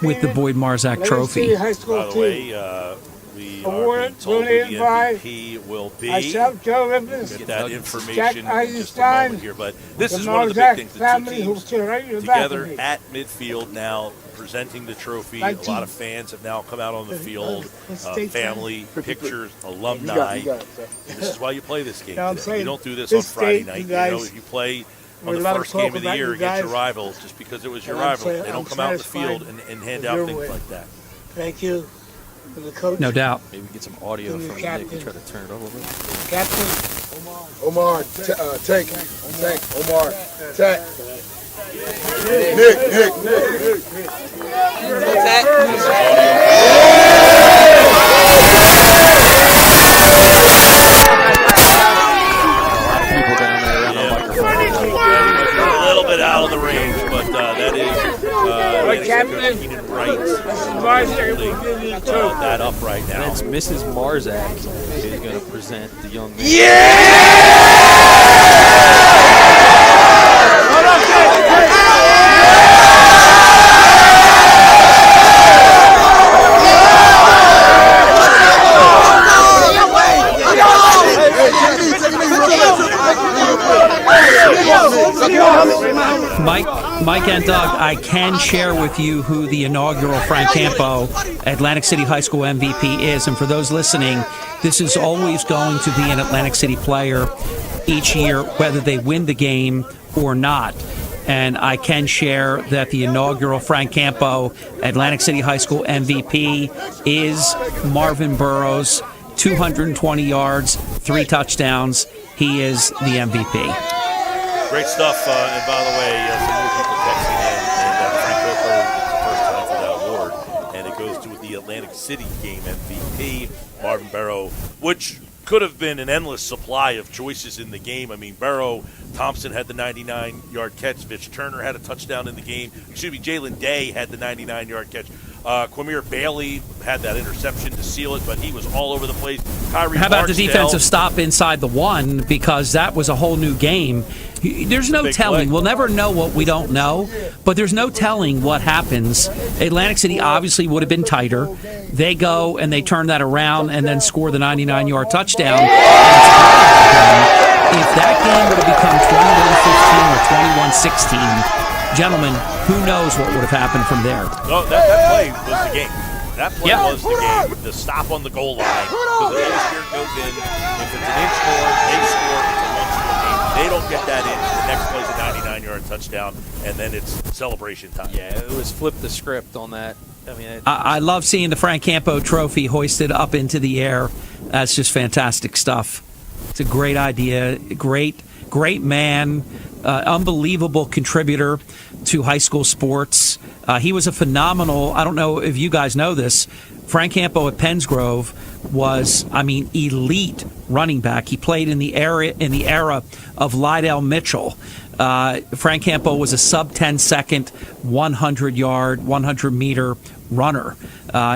with the Boyd Marzak Trophy. By the way, we are being told who the MVP will be. Get that information in just a moment here. But this is one of the big things. The two teams together at midfield now, presenting the trophy. A lot of fans have now come out on the field. Family, pictures, alumni. This is why you play this game today. You don't do this on Friday night. If you play on the first game of the year against your rival, just because it was your rival, they don't come out in the field and hand out things like that. Thank you for the coach. No doubt. Maybe get some audio from Nick and try to turn it over a little bit. Captain. Omar, take. Omar, take. Nick. A little bit out of the range, but that is Keenan Bright. That up right now. And it's Mrs. Marzak who's going to present the young man. Mike and Doug, I can share with you who the inaugural Frank Campo Atlantic City High School MVP is. And for those listening, this is always going to be an Atlantic City player each year, whether they win the game or not. And I can share that the inaugural Frank Campo Atlantic City High School MVP is Marvin Burrows, 220 yards, 3 touchdowns. He is the MVP. Great stuff. And by the way, some more people texting in, and Frank Campo is the first time for that award, and it goes to the Atlantic City game MVP, Marvin Burrow, which could have been an endless supply of choices in the game. I mean, Burrow, Thompson had the 99-yard catch. Vitch Turner had a touchdown in the game. Jalen Day had the 99-yard catch. Quamir Bailey had that interception to seal it, but he was all over the place. How about the defensive stop inside the 1, because that was a whole new game. There's no telling. Play. We'll never know what we don't know, but there's no telling what happens. Atlantic City obviously would have been tighter. They go and they turn that around and then score the 99-yard touchdown. If that game would have become 21-15 or 21-16, gentlemen, who knows what would have happened from there? No, that play was the game. That play was the game. The stop on the goal line. Because the Holy Spirit goes in. If it's an inch more, they score. It's a one-score game. They don't get that inch. The next play's a 99-yard touchdown, and then it's celebration time. Yeah, it was flip the script on that. I mean, I love seeing the Frank Campo trophy hoisted up into the air. That's just fantastic stuff. It's a great idea. Great man. Unbelievable contributor to high school sports. He was a phenomenal, I don't know if you guys know this, Frank Campo at Pennsgrove was, elite running back. He played in the era of Lydell Mitchell. Frank Campo was a sub-10 second, 100-yard, 100-meter runner.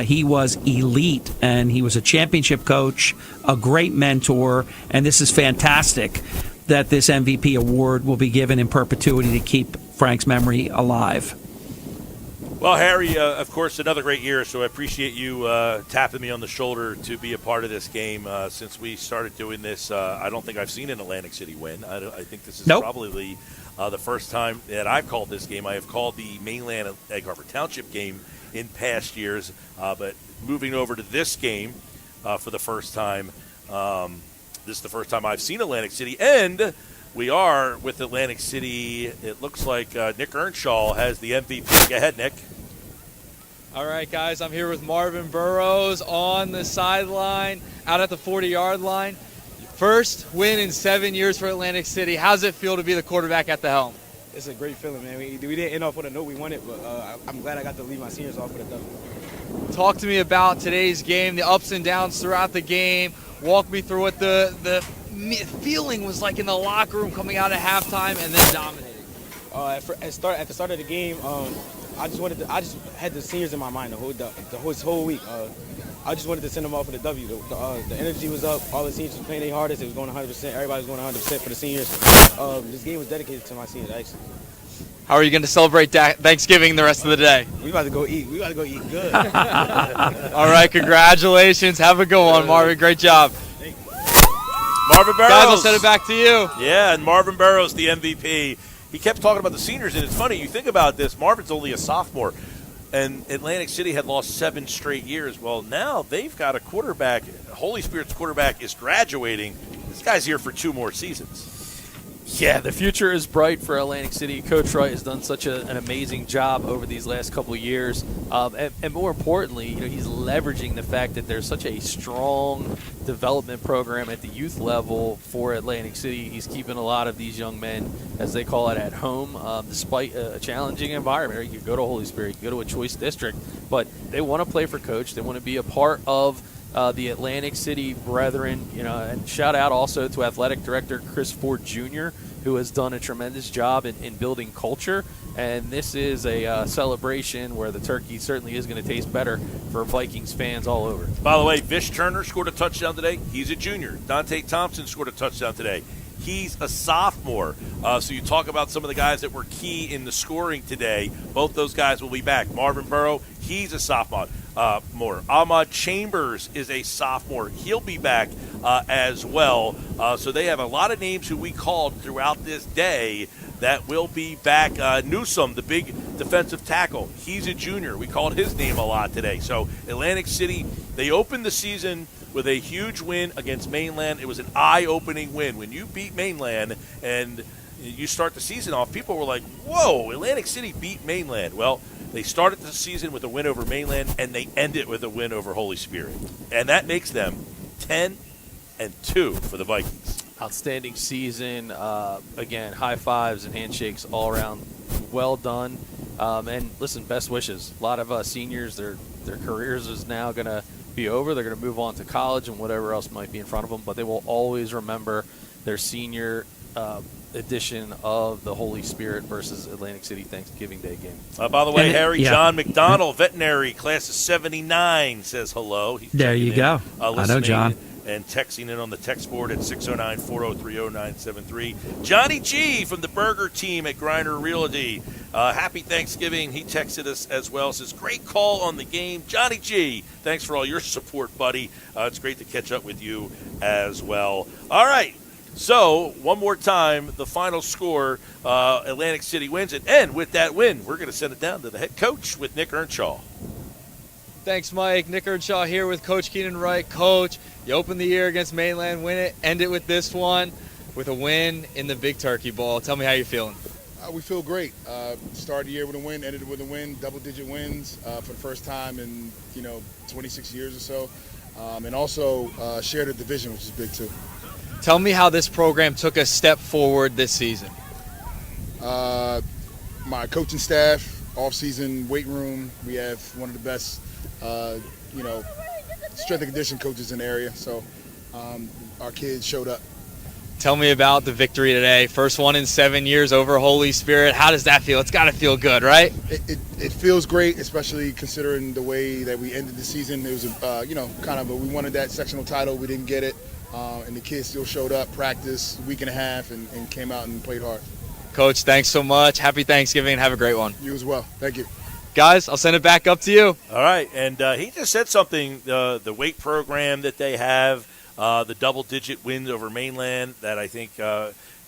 He was elite, and he was a championship coach, a great mentor, and this is fantastic that this MVP award will be given in perpetuity to keep Frank's memory alive. Well, Harry, of course, another great year, so I appreciate you tapping me on the shoulder to be a part of this game. Since we started doing this, I don't think I've seen an Atlantic City win. I think this is probably the first time that I've called this game. I have called the Mainland Egg Harbor Township game in past years, but moving over to this game for the first time, this is the first time I've seen Atlantic City, and we are with Atlantic City. It looks like Nick Earnshaw has the MVP. Go ahead, Nick. All right, guys, I'm here with Marvin Burrows on the sideline, out at the 40-yard line. First win in 7 years for Atlantic City. How's it feel to be the quarterback at the helm? It's a great feeling, man. We didn't end off with a note we wanted, but I'm glad I got to leave my seniors off with a W. Talk to me about today's game, the ups and downs throughout the game. Walk me through what the feeling was like in the locker room coming out at halftime and then dominating. At the start of the game, I just had the seniors in my mind the whole week. I just wanted to send them off with a W. The energy was up. All the seniors were playing their hardest. It was going 100%. Everybody was going 100% for the seniors. This game was dedicated to my seniors, actually. How are you going to celebrate Thanksgiving the rest of the day? We about to go eat. We about to go eat good. All right, congratulations. Have a good one, Marvin. Great job. Marvin Burrows. Guys, I'll send it back to you. Yeah, and Marvin Burrows, the MVP. He kept talking about the seniors, and it's funny. You think about this. Marvin's only a sophomore, and Atlantic City had lost 7 straight years. Well, now they've got a quarterback. Holy Spirit's quarterback is graduating. This guy's here for 2 more seasons. Yeah, the future is bright for Atlantic City. Coach Wright has done such an amazing job over these last couple of years. And more importantly, he's leveraging the fact that there's such a strong development program at the youth level for Atlantic City. He's keeping a lot of these young men, as they call it, at home, despite a challenging environment. You could go to Holy Spirit, you could go to a choice district, but they want to play for Coach. They want to be a part of the Atlantic City Brethren, and shout out also to Athletic Director Chris Ford Jr., who has done a tremendous job in building culture. And this is a celebration where the turkey certainly is going to taste better for Vikings fans all over. By the way, Vitch Turner scored a touchdown today. He's a junior. Dante Thompson scored a touchdown today. He's a sophomore. So you talk about some of the guys that were key in the scoring today. Both those guys will be back. Marvin Burrow, he's a sophomore. Ahmad Chambers is a sophomore. He'll be back as well. So they have a lot of names who we called throughout this day that will be back. Newsom, the big defensive tackle, he's a junior. We called his name a lot today. So Atlantic City, they opened the season with a huge win against Mainland. It was an eye-opening win. When you beat Mainland and you start the season off, people were like, whoa, Atlantic City beat Mainland. Well, they started the season with a win over Mainland, and they end it with a win over Holy Spirit. And that makes them 10-2 for the Vikings. Outstanding season. Again, high fives and handshakes all around. Well done. And listen, best wishes. A lot of seniors, their careers is now going to be over. They're going to move on to college and whatever else might be in front of them, but they will always remember their senior edition of the Holy Spirit versus Atlantic City Thanksgiving Day game. By the way, Harry, John McDonald, veterinary, class of 79, says hello. He's there you go. I know John. And texting in on the text board at 609-403-0973. Johnny G from the Burger team at Griner Realty. Happy Thanksgiving. He texted us as well. Says, great call on the game. Johnny G, thanks for all your support, buddy. It's great to catch up with you as well. All right. So, one more time, the final score, Atlantic City wins it. And with that win, we're going to send it down to the head coach with Nick Earnshaw. Thanks, Mike. Nick Earnshaw here with Coach Keenan Wright. Coach, you open the year against Mainland, win it, end it with this one, with a win in the Big Turkey Bowl. Tell me how you're feeling. We feel great. Started the year with a win, ended it with a win, double-digit wins for the first time in 26 years or so, and also shared a division, which is big too. Tell me how this program took a step forward this season. My coaching staff, off-season weight room. We have one of the best, strength and conditioning coaches in the area. So our kids showed up. Tell me about the victory today. First one in 7 years over Holy Spirit. How does that feel? It's got to feel good, right? It feels great, especially considering the way that we ended the season. It was, we wanted that sectional title. We didn't get it. And the kids still showed up, practiced a week and a half, and came out and played hard. Coach, thanks so much. Happy Thanksgiving and have a great one. You as well. Thank you. Guys, I'll send it back up to you. All right. And he just said something, the weight program that they have, the double-digit wins over Mainland that I think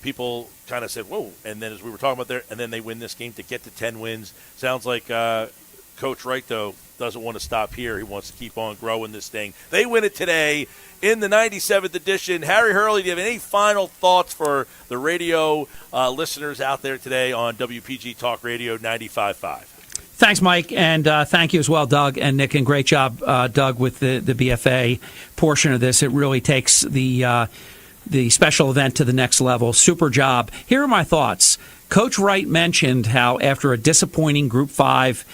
people kind of said, whoa. And then as we were talking about there, and then they win this game to get to 10 wins. Sounds like Coach Wright, though, doesn't want to stop here. He wants to keep on growing this thing. They win it today in the 97th edition. Harry Hurley, do you have any final thoughts for the radio listeners out there today on WPG Talk Radio 95.5? Thanks, Mike, and thank you as well, Doug and Nick, and great job, Doug, with the BFA portion of this. It really takes the special event to the next level. Super job. Here are my thoughts. Coach Wright mentioned how after a disappointing Group 5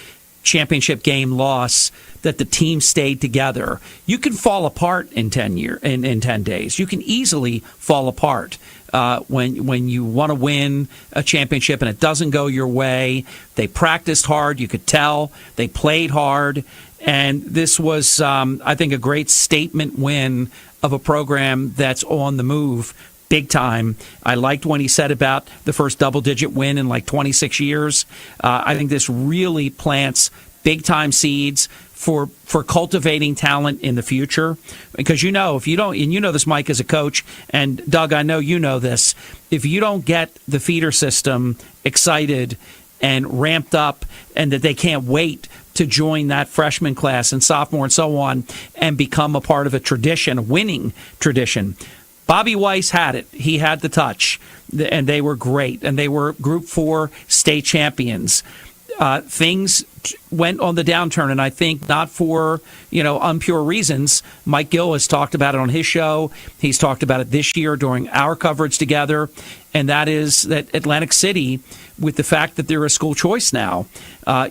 championship game loss that the team stayed together. You can fall apart in 10 days. You can easily fall apart when you want to win a championship and it doesn't go your way. They practiced hard. You could tell. They played hard. And this was, I think, a great statement win of a program that's on the move big time. I liked when he said about the first double-digit win in like 26 years. I think this really plants big-time seeds for cultivating talent in the future. Because if you don't, and you know this, Mike, as a coach, and Doug, I know you know this, if you don't get the feeder system excited and ramped up and that they can't wait to join that freshman class and sophomore and so on and become a part of a tradition, a winning tradition. Bobby Weiss had it. He had the touch, and they were great, and they were Group 4 state champions. Things went on the downturn, and I think not for unpure reasons. Mike Gill has talked about it on his show. He's talked about it this year during our coverage together, and that is that Atlantic City, with the fact that they're a school choice now,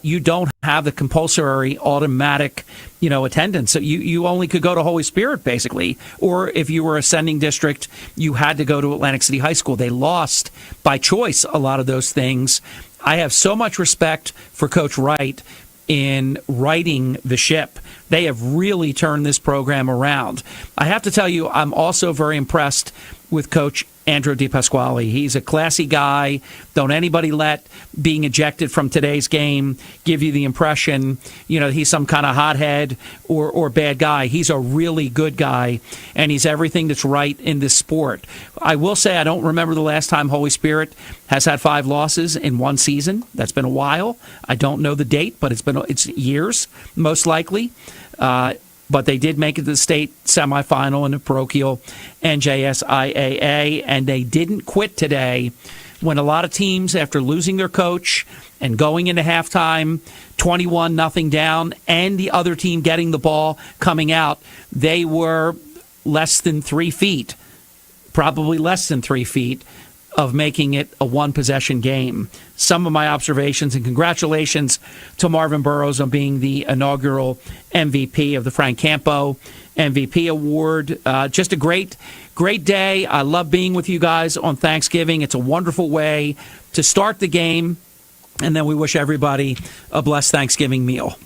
you don't have the compulsory automatic attendance. So you only could go to Holy Spirit, basically, or if you were a sending district, you had to go to Atlantic City High School. They lost by choice a lot of those things. I have so much respect for Coach Wright in righting the ship. They have really turned this program around. I have to tell you, I'm also very impressed with Coach Andrew DePasquale. He's a classy guy. Don't anybody let being ejected from today's game give you the impression, he's some kind of hothead or bad guy. He's a really good guy, and he's everything that's right in this sport. I will say I don't remember the last time Holy Spirit has had 5 losses in one season. That's been a while. I don't know the date, but it's years, most likely. But they did make it to the state semifinal in the parochial NJSIAA, and they didn't quit today when a lot of teams, after losing their coach and going into halftime 21-0 down, and the other team getting the ball coming out, they were less than 3 feet, probably less than 3 feet, of making it a one-possession game. Some of my observations, and congratulations to Marvin Burrows on being the inaugural MVP of the Frank Campo MVP Award. Just a great day. I love being with you guys on Thanksgiving. It's a wonderful way to start the game, and then we wish everybody a blessed Thanksgiving meal.